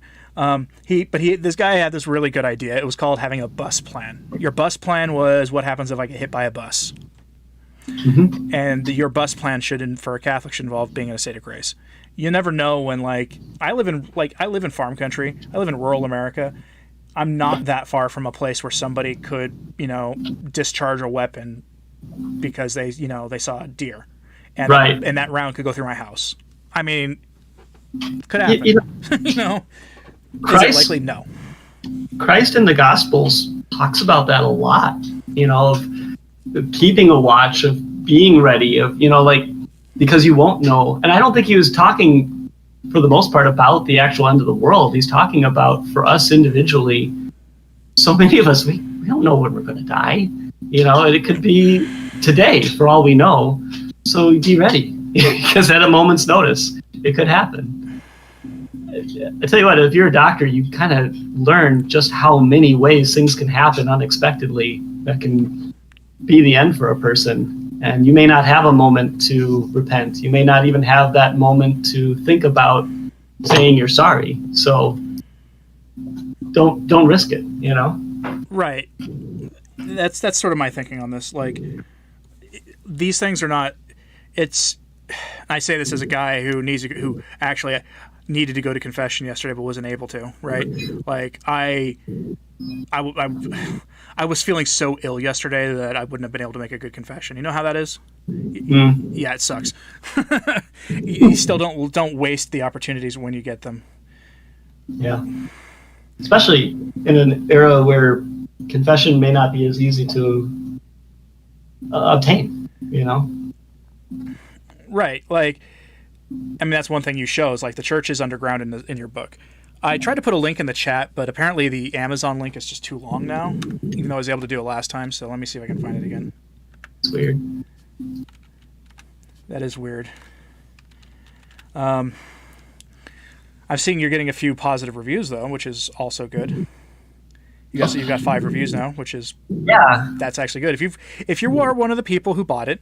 This guy had this really good idea. It was called having a bus plan. Your bus plan was what happens if I get hit by a bus. Mm-hmm. And your bus plan for a Catholic should involve being in a state of grace. You never know when, I live in farm country. I live in rural America. I'm not that far from a place where somebody could, discharge a weapon because they saw a deer, and right. And that round could go through my house. I mean, could happen. Is it likely? No. Christ in the Gospels talks about that a lot. Of keeping a watch, of being ready, of because you won't know. And I don't think he was talking, for the most part, about the actual end of the world. He's talking about, for us individually, so many of us we don't know when we're going to die. And it could be today for all we know. So be ready, because at a moment's notice, it could happen. I tell you what, if you're a doctor, you kind of learn just how many ways things can happen unexpectedly that can be the end for a person. And you may not have a moment to repent. You may not even have that moment to think about saying you're sorry. So don't risk it, Right. That's sort of my thinking on this. These things are not. I say this as a guy who actually needed to go to confession yesterday but wasn't able to. Right. I was feeling so ill yesterday that I wouldn't have been able to make a good confession. You know how that is? Yeah, it sucks. You still don't waste the opportunities when you get them. Yeah. Especially in an era where confession may not be as easy to obtain, Right. That's one thing you show is the church is underground in your book. I tried to put a link in the chat, but apparently the Amazon link is just too long now, even though I was able to do it last time. So let me see if I can find it again. It's weird. That is weird. I've seen you're getting a few positive reviews though, which is also good. You've got 5 reviews now, which is that's actually good. If you are one of the people who bought it,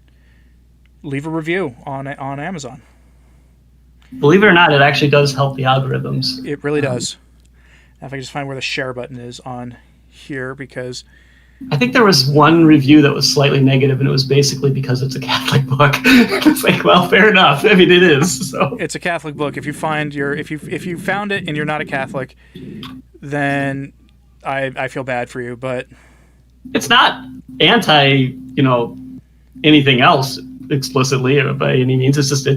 leave a review on Amazon. Believe it or not, it actually does help the algorithms. It really does. If I can just find where the share button is on here, because I think there was one review that was slightly negative, and it was basically because it's a Catholic book. It's well, fair enough. I mean, it is. So it's a Catholic book. If you found it and you're not a Catholic, then I feel bad for you. But it's not anti, anything else explicitly by any means. It's just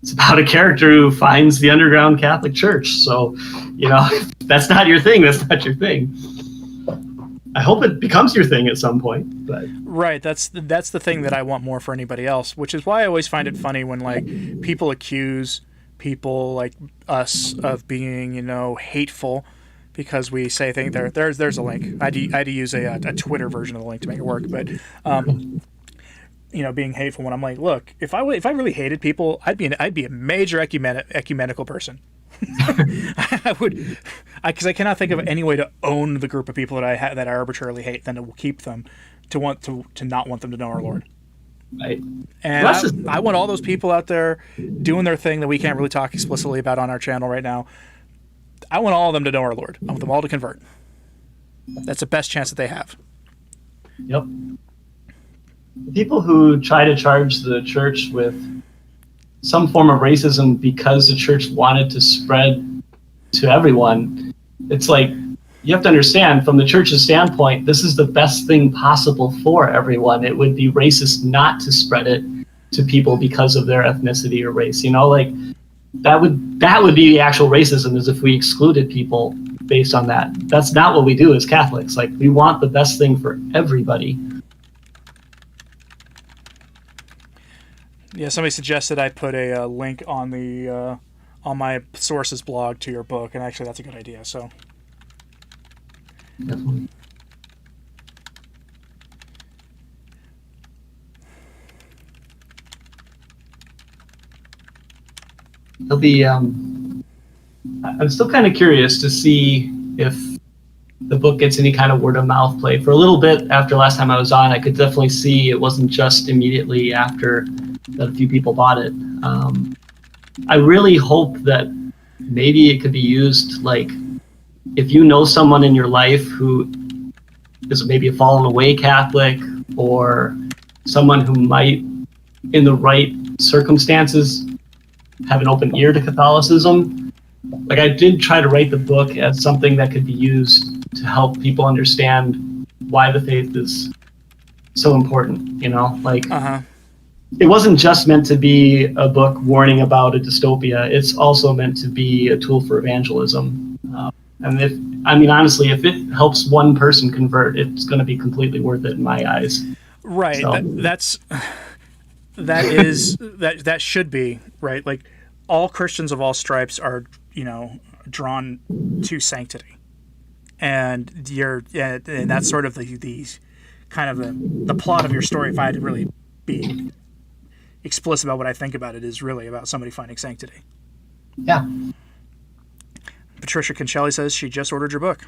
it's about a character who finds the underground Catholic Church. So, if that's not your thing, that's not your thing. I hope it becomes your thing at some point. But right, that's the thing that I want more for anybody else, which is why I always find it funny when people accuse people like us of being, hateful because we say things. There's a link. I had to use a Twitter version of the link to make it work, but being hateful when I'm like, look, if I really hated people, I'd be a major ecumenical person. I would, because I cannot think of any way to own the group of people that I arbitrarily hate than to keep them to not want them to know our Lord. Right. And I want all those people out there doing their thing that we can't really talk explicitly about on our channel right now. I want all of them to know our Lord. I want them all to convert. That's the best chance that they have. Yep. People who try to charge the church with some form of racism because the church wanted to spread to everyone, it's you have to understand, from the church's standpoint, this is the best thing possible for everyone. It would be racist not to spread it to people because of their ethnicity or race. That would be the actual racism, is if we excluded people based on that. That's not what we do as Catholics. Like, we want the best thing for everybody. Yeah, somebody suggested I put a link on the on my sources blog to your book, and actually that's a good idea. So Definitely. It'll be. I'm still kind of curious to see if the book gets any kind of word of mouth play. For a little bit after last time I was on, I could definitely see it wasn't just immediately after that a few people bought it. I really hope that maybe it could be used, like, if you know someone in your life who is maybe a fallen away Catholic, or someone who might, in the right circumstances, have an open ear to Catholicism. Like, I did try to write the book as something that could be used to help people understand why the faith is so important, you know? Like, it wasn't just meant to be a book warning about a dystopia. It's also meant to be a tool for evangelism. And honestly, if it helps one person convert, it's going to be completely worth it in my eyes. Right. So. That should be, right? Like, all Christians of all stripes are, drawn to sanctity. And that's sort of the kind of the plot of your story. If I had to really be explicit about what I think about it, is really about somebody finding sanctity. Yeah. Patricia Concelli says she just ordered your book.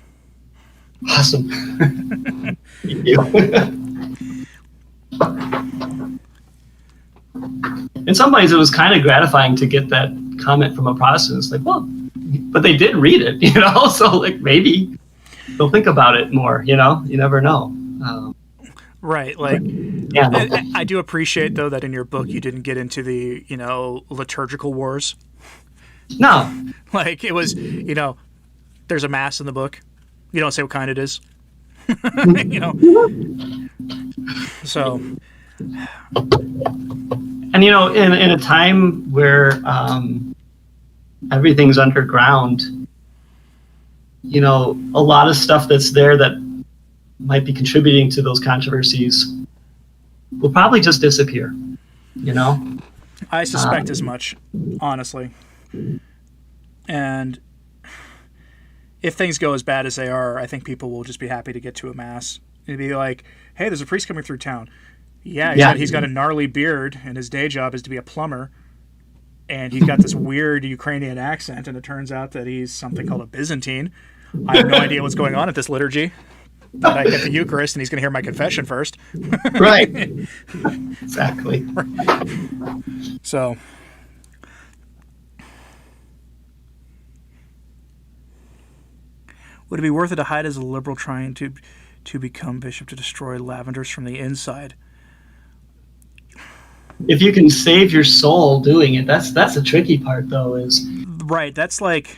Awesome. Thank you. In some ways, it was kind of gratifying to get that comment from a Protestant. It's like, well, but they did read it, so, like, maybe they'll think about it more, you never know. Right. Like, yeah. I do appreciate, though, that in your book you didn't get into the, liturgical wars. No. Like, it was, there's a mass in the book. You don't say what kind it is. So. And, in a time where everything's underground, a lot of stuff that's there that might be contributing to those controversies will probably just disappear, I suspect as much, honestly. And if things go as bad as they are, I think people will just be happy to get to a mass. It'd be like, hey, there's a priest coming through town. Yeah, he's got a gnarly beard, and his day job is to be a plumber. And he's got this weird Ukrainian accent, and it turns out that he's something called a Byzantine. I have no idea what's going on at this liturgy. But I get the Eucharist, and he's going to hear my confession first. Right. Exactly. So. Would it be worth it to hide as a liberal trying to become bishop to destroy lavenders from the inside? If you can save your soul doing it, that's the tricky part, though, is... Right, that's like,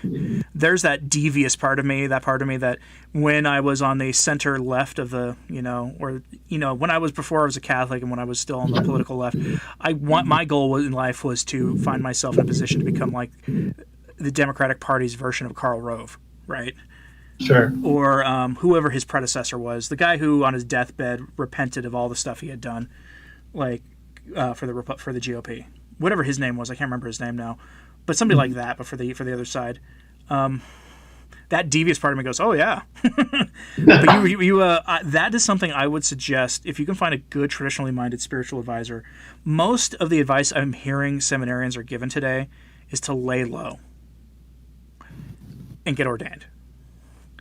there's that devious part of me that when I was on the center left of the, when I was, before I was a Catholic and when I was still on the political left, my goal in life was to find myself in a position to become like the Democratic Party's version of Karl Rove, right? Sure. Or whoever his predecessor was, the guy who on his deathbed repented of all the stuff he had done, like for the GOP, whatever his name was, I can't remember his name now, but somebody like that, but for the other side. That devious part of me goes, oh yeah. But you that is something I would suggest if you can find a good traditionally minded spiritual advisor. Most of the advice I'm hearing seminarians are given today is to lay low and get ordained.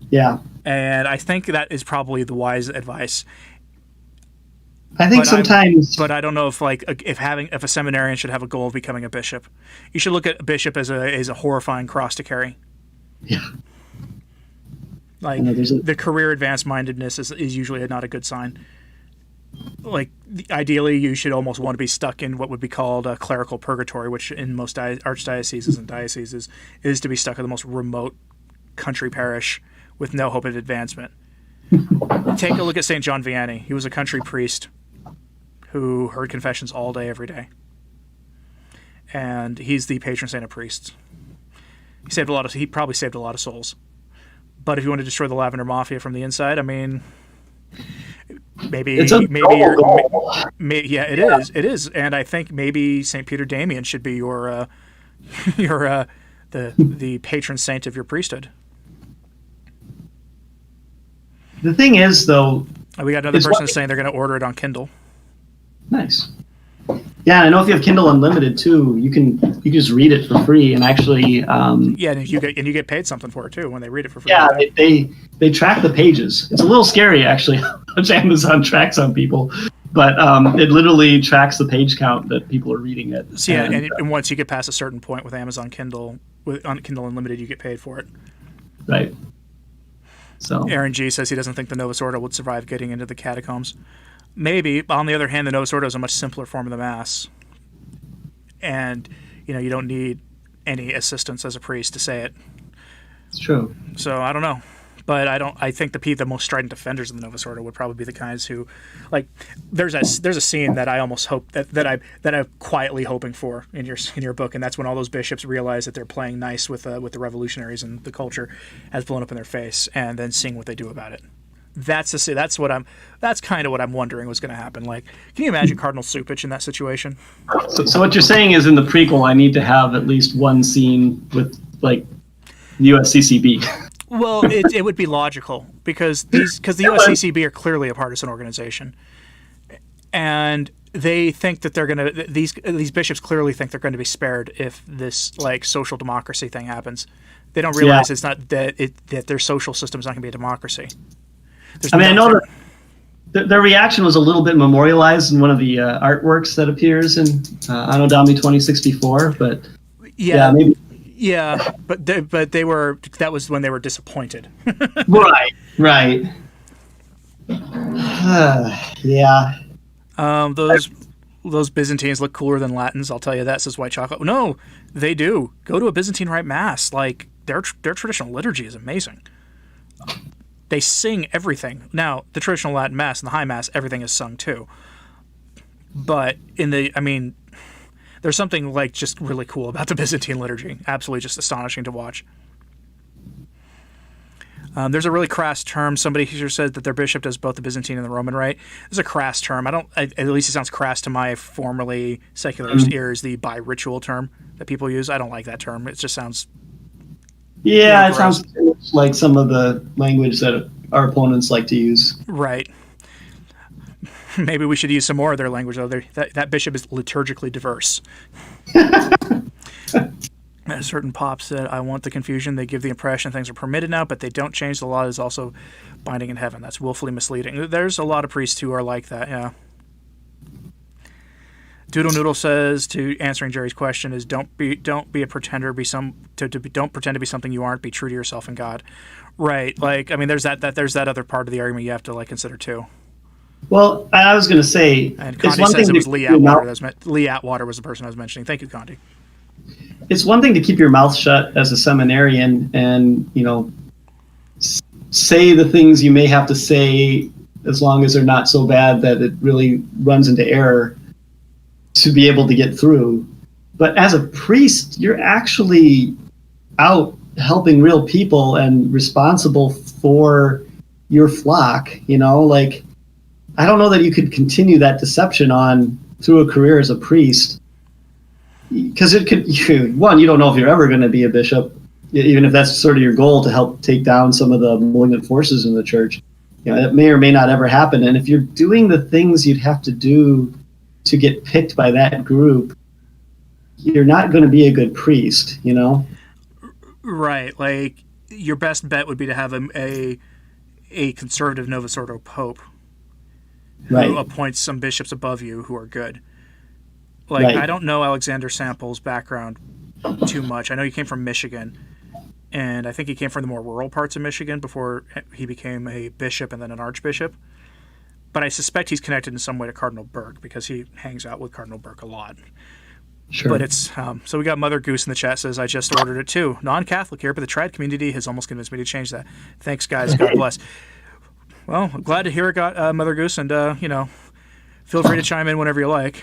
Yeah. And I think that is probably the wise advice. I think sometimes... But I don't know if a seminarian should have a goal of becoming a bishop. You should look at a bishop as a horrifying cross to carry. Yeah. Like, the career advanced-mindedness is usually not a good sign. Like, ideally, you should almost want to be stuck in what would be called a clerical purgatory, which in most archdioceses and dioceses is to be stuck in the most remote country parish with no hope of advancement. Take a look at St. John Vianney. He was a country priest who heard confessions all day, every day. And he's the patron saint of priests. He probably saved a lot of souls. But if you want to destroy the Lavender Mafia from the inside, I mean, maybe It's a noble goal. yeah, it is. It is, and I think maybe Saint Peter Damian should be your the patron saint of your priesthood. The thing is, though, We got another person saying they're going to order it on Kindle. nice. Yeah, I know if you have Kindle Unlimited too, you can just read it for free and actually. Yeah, and you get paid something for it too when they read it for free. Yeah, they track the pages. It's a little scary actually, how much Amazon tracks on people, but it literally tracks the page count that people are reading it. So yeah, and once you get past a certain point with Amazon Kindle, on Kindle Unlimited, you get paid for it. Right. So Aaron G says he doesn't think the Novus Ordo would survive getting into the catacombs. Maybe. On the other hand, the Novus Ordo is a much simpler form of the Mass. And, you don't need any assistance as a priest to say it. it's true. So, I don't know. But I think the most strident defenders of the Novus Ordo would probably be the guys who, like, there's a scene that I almost hope that I'm quietly hoping for in your book, and that's when all those bishops realize that they're playing nice with the revolutionaries and the culture has blown up in their face, and then seeing what they do about it. That's kind of what I'm wondering was going to happen. Like, can you imagine Cardinal Supich in that situation? So what you're saying is in the prequel, I need to have at least one scene with like USCCB. Well, it would be logical because the USCCB are clearly a partisan organization, and they think that they're going to these bishops clearly think they're going to be spared if this like social democracy thing happens. They don't realize it's not that their social system is not going to be a democracy. I know that their reaction was a little bit memorialized in one of the artworks that appears in Anno Domini 2064, but maybe. Yeah, but they were. That was when they were disappointed. Right. Yeah. Those Byzantines look cooler than Latins. I'll tell you that. Says White Chocolate. No, they do. Go to a Byzantine Rite Mass. Like their traditional liturgy is amazing. They sing everything. Now the traditional Latin Mass and the High Mass, everything is sung too. But there's something like just really cool about the Byzantine liturgy. Absolutely just astonishing to watch. There's a really crass term. Somebody here said that their bishop does both the Byzantine and the Roman Rite. It's a crass term. At least it sounds crass to my formerly secularist ears, the bi-ritual term that people use. I don't like that term. It just sounds... Yeah, it sounds like some of the language that our opponents like to use. Right. Maybe we should use some more of their language, though. That bishop is liturgically diverse. A certain pop said, I want the confusion. They give the impression things are permitted now, but they don't change. The law is also binding in heaven. That's willfully misleading. There's a lot of priests who are like that, yeah. Doodle Noodle says, to answering Jerry's question, is don't be a pretender. Don't pretend to be something you aren't. Be true to yourself and God. Right. Like, I mean, there's that other part of the argument you have to consider too. Well, I was going to say, and Condi says it was Lee Atwater. Lee Atwater was the person I was mentioning. Thank you, Condi. It's one thing to keep your mouth shut as a seminarian and, say the things you may have to say as long as they're not so bad that it really runs into error to be able to get through. But as a priest, you're actually out helping real people and responsible for your flock, I don't know that you could continue that deception on through a career as a priest, because it could, one, you don't know if you're ever going to be a bishop, even if that's sort of your goal to help take down some of the malignant forces in the church. It may or may not ever happen. And if you're doing the things you'd have to do to get picked by that group, you're not going to be a good priest, Right. Like, your best bet would be to have a conservative Novus Ordo pope who appoints some bishops above you who are good. I don't know Alexander Sample's background too much. I know he came from Michigan, and I think he came from the more rural parts of Michigan before he became a bishop and then an archbishop. But I suspect he's connected in some way to Cardinal Burke because he hangs out with Cardinal Burke a lot. Sure. But it's so we got Mother Goose in the chat says, I just ordered it too. Non-Catholic here, but the trad community has almost convinced me to change that. Thanks, guys. God bless. Well, I'm glad to hear it got Mother Goose, and feel free to chime in whenever you like.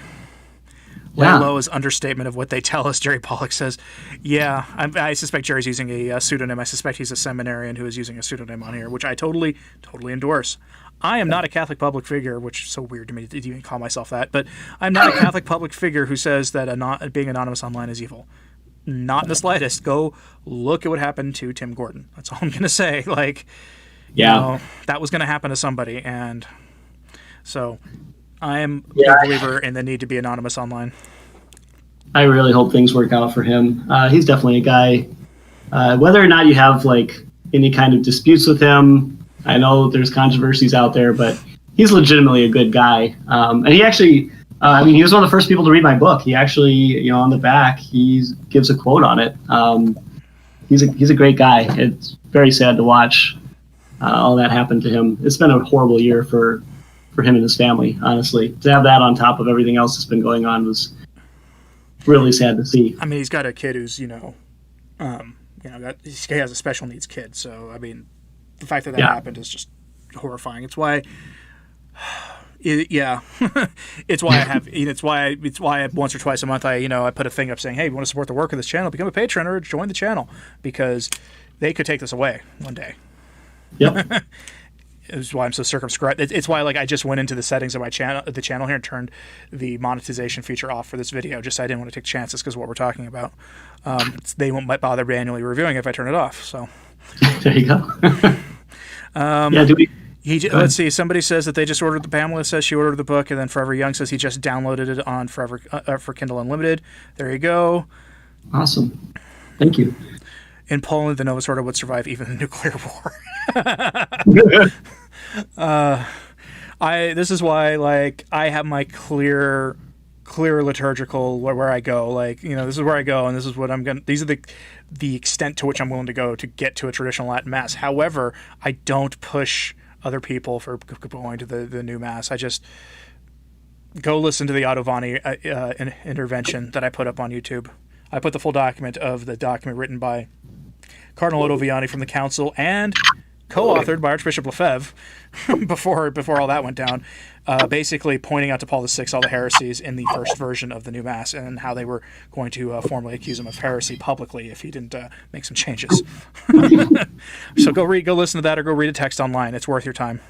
Lay Yeah. low is understatement of what they tell us, Jerry Pollack says. Yeah, I suspect Jerry's using a pseudonym. I suspect he's a seminarian who is using a pseudonym on here, which I totally endorse. I am not a Catholic public figure, which is so weird to me to even call myself that, but I'm not a Catholic public figure who says that being anonymous online is evil. Not in the slightest. Go look at what happened to Tim Gordon. That's all I'm going to say. Like, that was going to happen to somebody, and so I am a believer in the need to be anonymous online. I really hope things work out for him. He's definitely a guy. Whether or not you have like any kind of disputes with him, I know there's controversies out there, but he's legitimately a good guy. And he actually, he was one of the first people to read my book. He actually, on the back, he gives a quote on it. He's a great guy. It's very sad to watch all that happen to him. It's been a horrible year for him and his family, honestly. To have that on top of everything else that's been going on was really sad to see. I mean, he's got a kid who's, he has a special needs kid. So, I mean, the fact that happened is just horrifying. It's why, it's why once or twice a month I put a thing up saying, hey, you want to support the work of this channel, become a patron or join the channel, because they could take this away one day. Yep. It's why I'm so circumscribed. It's why I just went into the settings of the channel here and turned the monetization feature off for this video. Just so I didn't want to take chances because of what we're talking about. They might bother manually reviewing if I turn it off. So there you go. Let's see. Somebody says that they just ordered Pamela says she ordered the book, and then Forever Young says he just downloaded it on for Kindle Unlimited. There you go. Awesome. Thank you. In Poland, the Novus Ordo would survive even the nuclear war. This is why I have my clear liturgical where I go. This is where I go, and this is what I'm gonna. These are the extent to which I'm willing to go to get to a traditional Latin Mass. However, I don't push other people for going to the new Mass. I just go listen to the Ottovani intervention that I put up on YouTube. I put the full document of the document written by Cardinal Ottoviani from the Council and co-authored by Archbishop Lefebvre before all that went down, basically pointing out to Paul VI all the heresies in the first version of the new Mass and how they were going to formally accuse him of heresy publicly if he didn't make some changes. So go listen to that, or go read a text online. It's worth your time.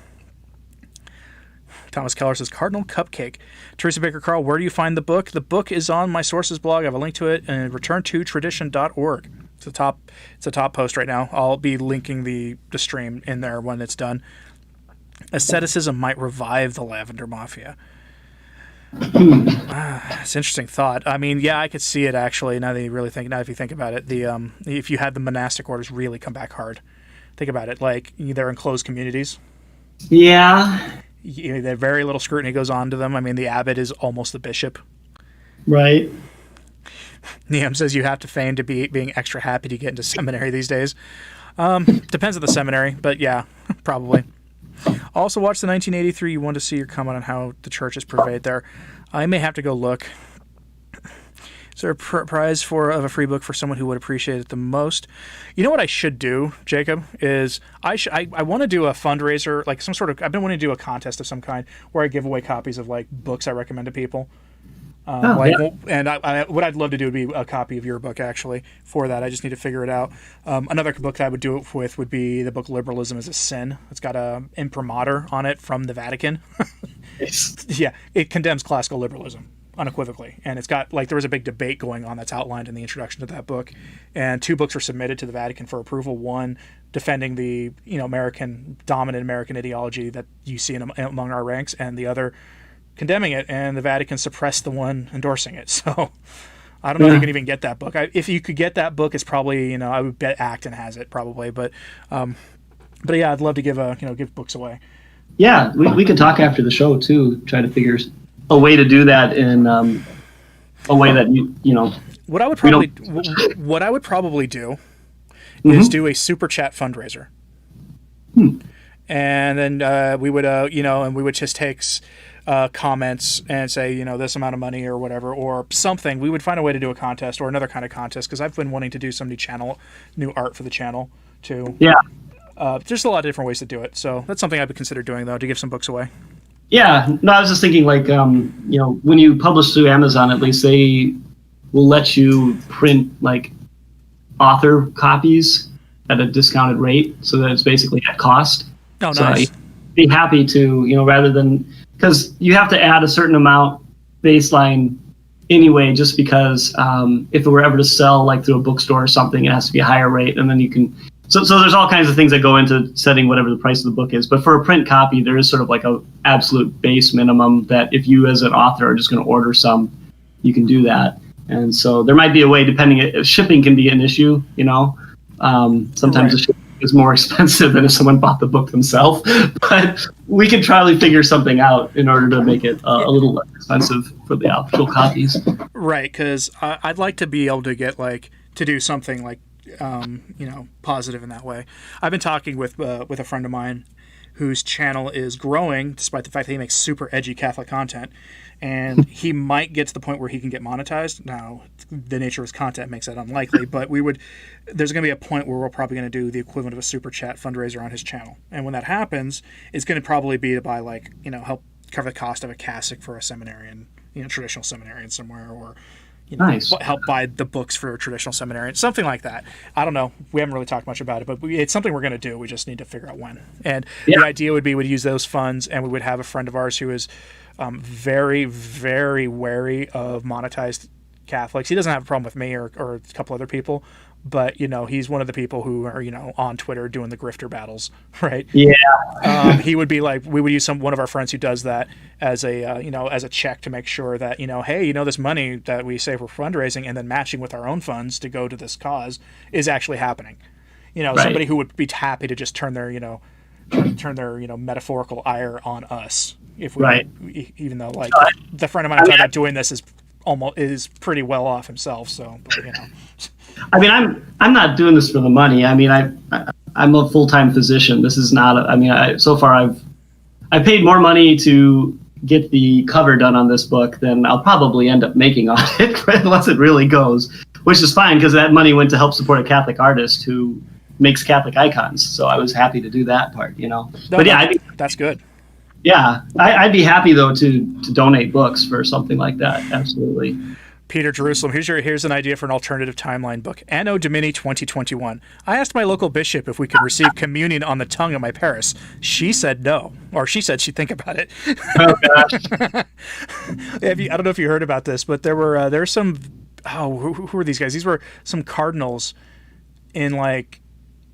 Thomas Keller says, Cardinal Cupcake. Teresa Baker Carl, where do you find the book? The book is on my sources blog. I have a link to it, and returntotradition.org. It's a top post right now. I'll be linking the stream in there when it's done. Asceticism might revive the Lavender Mafia. It's an interesting thought. I mean, I could see it actually. Now if you think about it, if you had the monastic orders really come back hard, think about it. Like they're enclosed communities. Yeah. That very little scrutiny goes on to them. I mean, the abbot is almost the bishop. Right. Niam says you have to feign to be being extra happy to get into seminary these days. Depends on the seminary, but yeah, probably. Also watched the 1983. You want to see your comment on how the church is purveyed there. I may have to go look. Is there a prize of a free book for someone who would appreciate it the most? You know what I should do, Jacob, is I want to do a fundraiser, like some sort of, I've been wanting to do a contest of some kind where I give away copies of like books I recommend to people. And what I'd love to do would be a copy of your book, actually, for that. I just need to figure it out. Another book that I would do it with would be the book Liberalism is a Sin. It's got a imprimatur on it from the Vatican. Yeah, it condemns classical liberalism unequivocally. And it's got, there was a big debate going on that's outlined in the introduction to that book. And 2 books were submitted to the Vatican for approval. One defending the dominant American ideology that you see among our ranks, and the other condemning it, and the Vatican suppressed the one endorsing it. So I don't know if you can even get that book. If you could get that book, it's probably, I would bet Acton has it probably, but yeah, I'd love to give books away. Yeah, we could talk after the show too, try to figure a way to do that in a way that what I would probably do is do a super chat fundraiser. And then we would and we would just take comments and say, this amount of money or whatever, or something. We would find a way to do a contest or another kind of contest, because I've been wanting to do some new art for the channel too. Yeah. There's a lot of different ways to do it. So that's something I would consider doing, though, to give some books away. Yeah, no, I was just thinking like, when you publish through Amazon, at least they will let you print like author copies at a discounted rate, so that it's basically at cost. Oh, So nice. I'd be happy to, rather than, because you have to add a certain amount baseline anyway, just because if it were ever to sell like through a bookstore or something, it has to be a higher rate, and then you can. So there's all kinds of things that go into setting whatever the price of the book is. But for a print copy, there is sort of like a absolute base minimum that if you as an author are just going to order some, you can do that. And so there might be a way, depending, shipping can be an issue, sometimes Right. the shipping is more expensive than if someone bought the book themselves. But we can try to figure something out in order to make it a little less expensive for the actual copies. Right, because I'd like to be able to get to do something positive in that way. I've been talking with a friend of mine whose channel is growing, despite the fact that he makes super edgy Catholic content, and he might get to the point where he can get monetized. Now, the nature of his content makes that unlikely, but there's going to be a point where we're probably going to do the equivalent of a super chat fundraiser on his channel, and when that happens, it's going to probably be to buy help cover the cost of a cassock for a seminarian, traditional seminarian somewhere, or Nice. help buy the books for a traditional seminarian, something like that. I don't know. We haven't really talked much about it, but it's something we're going to do. We just need to figure out when. And the idea would be we'd use those funds, and we would have a friend of ours who is very, very wary of monetized Catholics. He doesn't have a problem with me or a couple other people, but he's one of the people who are on Twitter doing the grifter battles, right? Yeah. He would be like, we would use one of our friends who does that as a as a check to make sure that hey, this money that we save for fundraising and then matching with our own funds to go to this cause is actually happening. Right. Somebody who would be happy to just turn their metaphorical ire on us if we, Right. even though the friend of mine I'm talking about doing this is pretty well off himself. So, I mean, I'm not doing this for the money. I mean, I'm a full-time physician. This is not. So far I've paid more money to get the cover done on this book than I'll probably end up making on it, unless it really goes, which is fine because that money went to help support a Catholic artist who makes Catholic icons. So I was happy to do that part, But yeah, that's good. Yeah, I'd be happy though to donate books for something like that. Absolutely. Peter Jerusalem, here's an idea for an alternative timeline book. Anno Domini 2021. I asked my local bishop if we could receive communion on the tongue of my parish. She said no, or she said she'd think about it. Oh gosh. I don't know if you heard about this, but there were some. Who were these guys? These were some cardinals in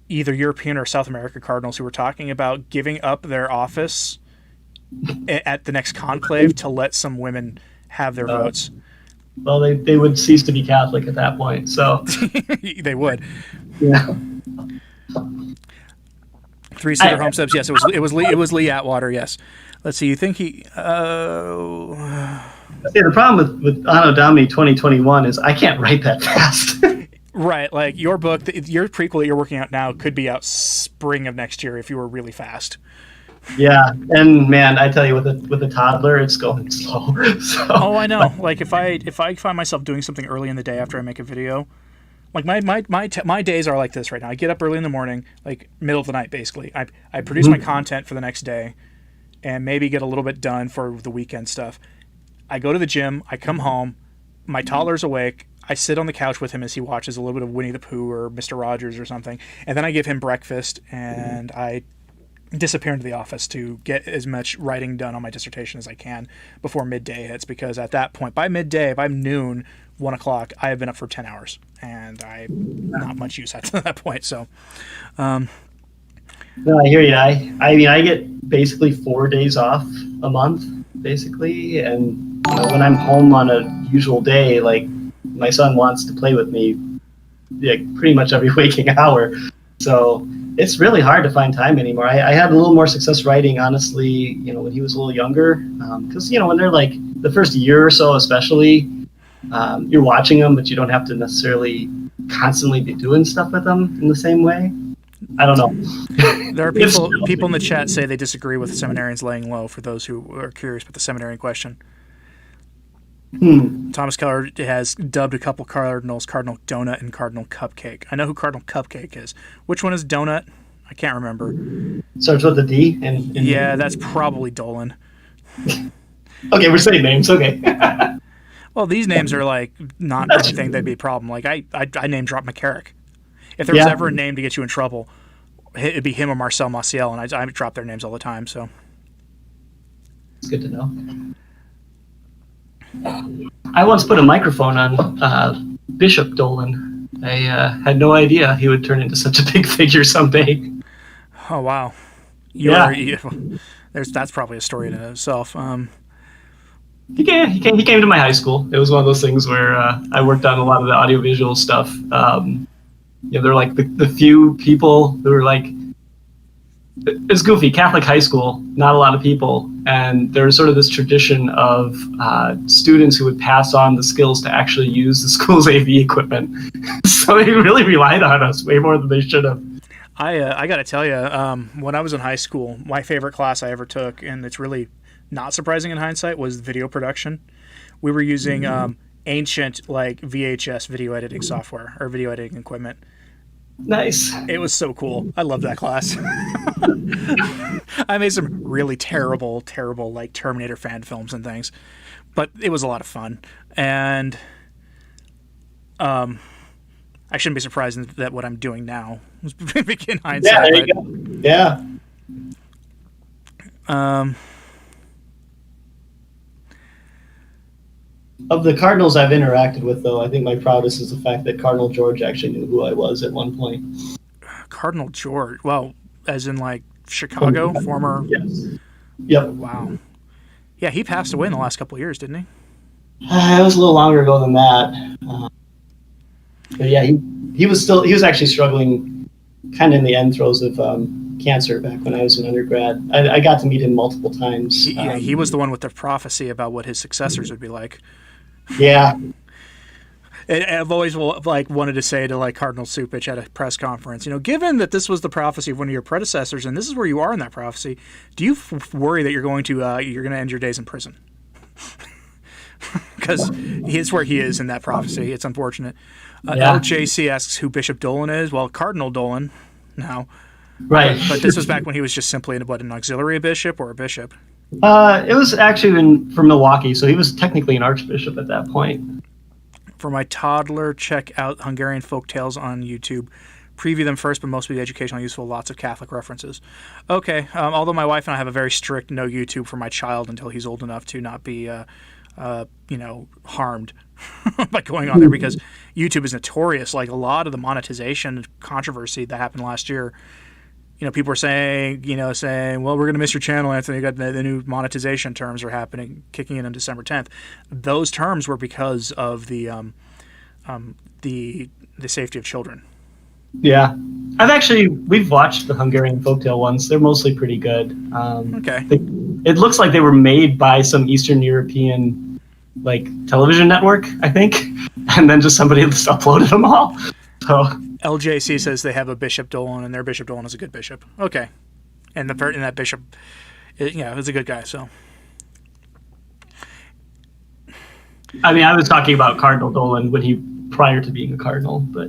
either European or South American cardinals who were talking about giving up their office at the next conclave to let some women have their votes. Well, they would cease to be Catholic at that point. So they would. Yeah. 3 Cedar Homesteads. Yes, it was Lee Atwater. Yes. Let's see. You think he? See, the problem with Anno Domini 2021 is I can't write that fast. Right. Like your book, your prequel that you're working out now could be out spring of next year if you were really fast. Yeah, and man, I tell you, with a toddler, it's going slow. So, oh, I know. If I find myself doing something early in the day after I make a video, my days are like this right now. I get up early in the morning, middle of the night, basically. I produce my content for the next day, and maybe get a little bit done for the weekend stuff. I go to the gym. I come home. My toddler's awake. I sit on the couch with him as he watches a little bit of Winnie the Pooh or Mr. Rogers or something, and then I give him breakfast, and I disappear into the office to get as much writing done on my dissertation as I can before midday hits, because at that point, by midday, by noon, 1 o'clock, I have been up for 10 hours, and I'm not much use at that point. So, no, I hear you. I mean, I get basically 4 days off a month, basically, and when I'm home on a usual day, my son wants to play with me pretty much every waking hour. So it's really hard to find time anymore. I had a little more success writing, honestly, when he was a little younger. Because, when they're the first year or so, especially, you're watching them, but you don't have to necessarily constantly be doing stuff with them in the same way. I don't know. There are people in the chat say they disagree with seminarians laying low, for those who are curious about the seminarian question. Thomas Keller has dubbed a couple cardinals Cardinal Donut and Cardinal Cupcake. I know who Cardinal Cupcake is. Which one is Donut? I can't remember. Starts with a D. Yeah, that's probably Dolan. Okay, we're saying names. Okay. Well, these names are like not anything that'd be a problem. Like I name drop McCarrick. If there was Yeah. ever a name to get you in trouble, it'd be him or Marcel Maciel, and I drop their names all the time. So It's good to know. I once put a microphone on Bishop Dolan. I had no idea he would turn into such a big figure someday. oh wow, that's probably a story in itself. He came to my high school. It was one of those things where I worked on a lot of the audiovisual stuff. They're like the few people who were like, it's goofy, Catholic high school, not a lot of people. And there was sort of this tradition of students who would pass on the skills to actually use the school's AV equipment. So they really relied on us way more than they should have. I got to tell you, when I was in high school, my favorite class I ever took, and it's really not surprising in hindsight, was video production. We were using ancient like VHS video editing software or video editing equipment. Nice. It was so cool. I loved that class. I made some really terrible like Terminator fan films and things, but it was a lot of fun. And I shouldn't be surprised that what I'm doing now was in hindsight. Yeah, there you go. Yeah. Of the Cardinals I've interacted with, though, I think my proudest is the fact that Cardinal George actually knew who I was at one point. Cardinal George? Well, as in like Chicago, former... Yes. Yep. Wow. Yeah, he passed away in the last couple of years, didn't he? It was a little longer ago than that. But yeah, he was actually struggling kind of in the end throes of cancer back when I was an undergrad. I got to meet him multiple times. He was the one with the prophecy about what his successors would be like. Yeah. I've always like wanted to say to like Cardinal Supich at a press conference, given that this was the prophecy of one of your predecessors, and this is where you are in that prophecy, do you worry that you're going to end your days in prison? Because it's where he is in that prophecy. It's unfortunate. LJC asks who Bishop Dolan is. Well, Cardinal Dolan now. Right. But this was back when he was just simply an auxiliary bishop or a bishop? It was actually from Milwaukee, so he was technically an archbishop at that point. For my toddler, check out Hungarian folk tales on YouTube. Preview them first, but most will be educational, useful, lots of Catholic references. Okay, although my wife and I have a very strict no YouTube for my child until he's old enough to not be, harmed by going on there, because YouTube is notorious. Like a lot of the monetization controversy that happened last year, people were saying, well, we're going to miss your channel, Anthony. You got the new monetization terms are happening, kicking in on December 10th. Those terms were because of the safety of children. Yeah. We've watched the Hungarian folktale ones. They're mostly pretty good. Okay. It looks like they were made by some Eastern European, television network, I think. And then just somebody just uploaded them all. So... LJC says they have a Bishop Dolan, and their Bishop Dolan is a good bishop. Okay. And that bishop, is a good guy, so... I mean, I was talking about Cardinal Dolan prior to being a cardinal, but...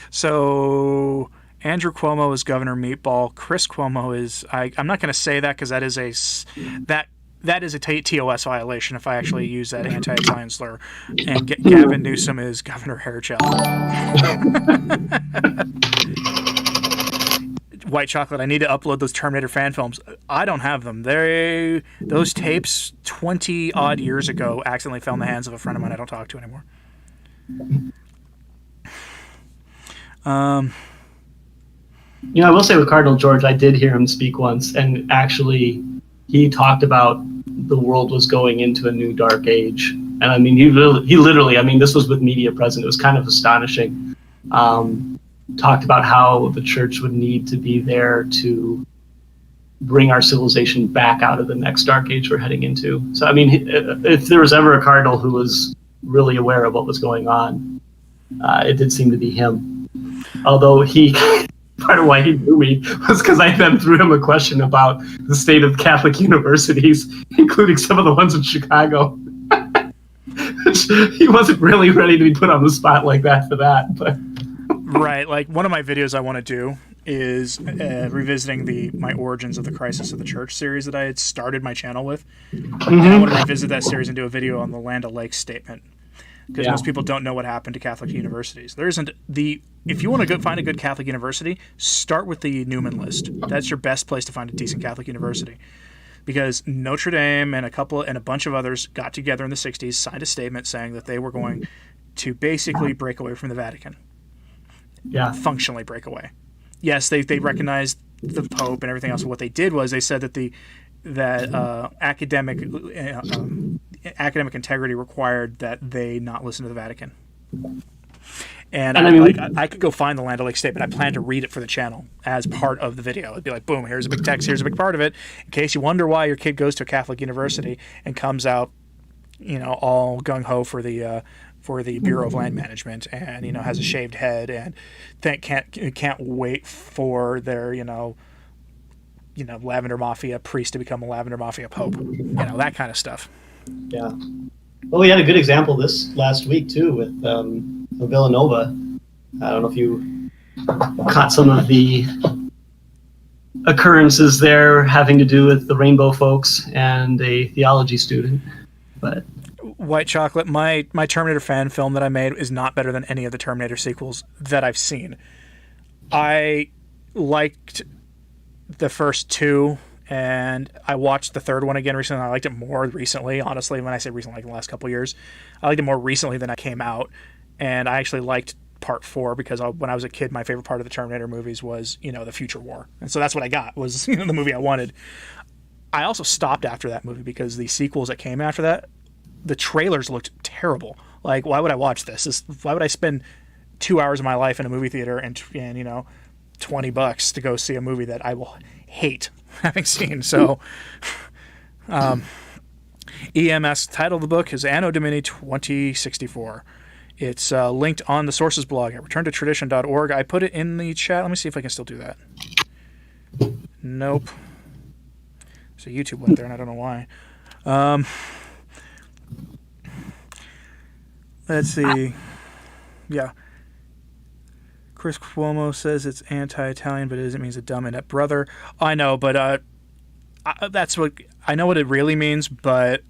So, Andrew Cuomo is Governor Meatball. Chris Cuomo is... I'm not going to say that because that is a TOS violation if I actually use that anti-Italian slur. And Gavin Newsom is Governor Hairgel. White Chocolate, I need to upload those Terminator fan films. I don't have them. Those tapes 20-odd years ago accidentally fell in the hands of a friend of mine I don't talk to anymore. I will say with Cardinal George, I did hear him speak once, and actually he talked about the world was going into a new dark age. And I mean, he literally, I mean, this was with media present. It was kind of astonishing. Talked about how the church would need to be there to bring our civilization back out of the next dark age we're heading into. So, I mean, if there was ever a cardinal who was really aware of what was going on, it did seem to be him. Although part of why he knew me was because I then threw him a question about the state of Catholic universities, including some of the ones in Chicago. He wasn't really ready to be put on the spot like that for that, but Right, like one of my videos I want to do is revisiting my Origins of the Crisis of the Church series that I had started my channel with. And I want to revisit that series and do a video on the Land O'Lakes statement. Because most people don't know what happened to Catholic universities. There isn't if you want to find a good Catholic university, start with the Newman List. That's your best place to find a decent Catholic university. Because Notre Dame and a bunch of others got together in the 60s, signed a statement saying that they were going to basically break away from the Vatican. Yeah. Functionally break away. Yes, they recognized the Pope and everything else. But what they did was they said that academic integrity required that they not listen to the Vatican. And I could go find the Land O'Lakes statement. I plan to read it for the channel as part of the video. It'd be like, boom, here's a big text, here's a big part of it, in case you wonder why your kid goes to a Catholic university and comes out, all gung-ho for the Bureau of Land Management, and has a shaved head and can't wait for their Lavender Mafia priest to become a Lavender Mafia Pope, that kind of stuff. Yeah. Well, we had a good example this last week too with Villanova. I don't know if you caught some of the occurrences there having to do with the Rainbow folks and a theology student, but. White Chocolate, my Terminator fan film that I made is not better than any of the Terminator sequels that I've seen. I liked the first two, and I watched the third one again recently. I liked it more recently, honestly. When I say recently, like in the last couple of years, I liked it more recently than it came out. And I actually liked part 4 because when I was a kid, my favorite part of the Terminator movies was, the future war. And so that's what I got, was the movie I wanted. I also stopped after that movie because the sequels that came after that, the trailers looked terrible. Like, why would I watch this? Why would I spend 2 hours of my life in a movie theater and $20 to go see a movie that I will hate having seen? So, EMS title of the book is Anno Domini 2064. It's linked on the sources blog at returntotradition.org. I put it in the chat. Let me see if I can still do that. Nope. So YouTube went there, and I don't know why. Let's see. Yeah. Chris Cuomo says it's anti-Italian, but it doesn't mean he's a dumb inept brother. I know, but that's what I know what it really means, but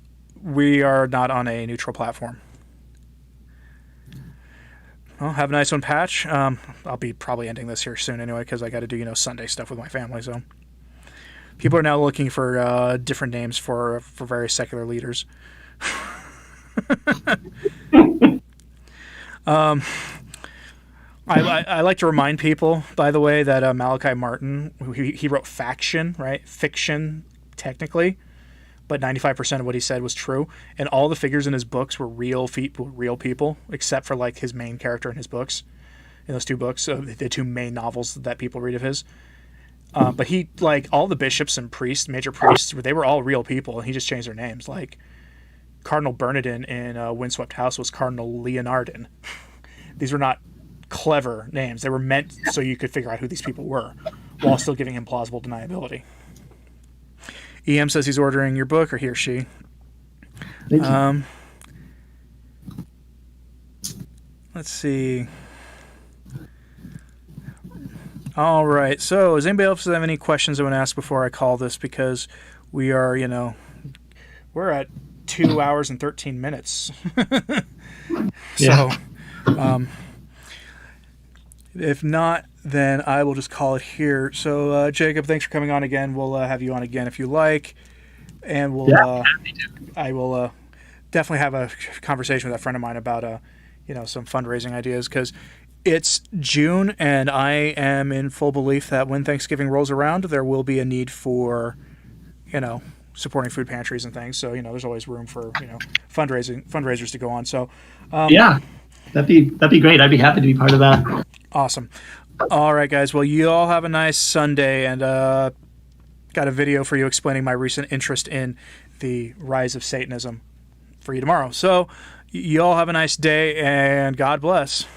we are not on a neutral platform. Well, have a nice one, Patch. I'll be probably ending this here soon anyway because I got to do Sunday stuff with my family. So people are now looking for different names for various secular leaders. I like to remind people, by the way, that Malachi Martin, he wrote faction, right? Fiction, technically, but 95% of what he said was true, and all the figures in his books were real people, except for like his main character in his books, in those 2 books, the 2 main novels that people read of his. But he, like, all the bishops and priests, major priests, they were all real people, and he just changed their names. Like Cardinal Bernardin in Windswept House was Cardinal Leonardin. These were not clever names. They were meant so you could figure out who these people were while still giving him plausible deniability. EM says he's ordering your book, or he or she. Let's see. All right. So, does anybody else have any questions I want to ask before I call this? Because we are, we're at 2 hours and 13 minutes. So, if not, then I will just call it here. So, Jacob, thanks for coming on again. We'll have you on again if you like. And I will definitely have a conversation with a friend of mine about, some fundraising ideas, because it's June, and I am in full belief that when Thanksgiving rolls around, there will be a need for, supporting food pantries and things. So, there's always room for, fundraisers to go on. So, that'd be great. I'd be happy to be part of that. Awesome. All right, guys. Well, you all have a nice Sunday, and got a video for you explaining my recent interest in the rise of Satanism for you tomorrow. So, you all have a nice day, and God bless.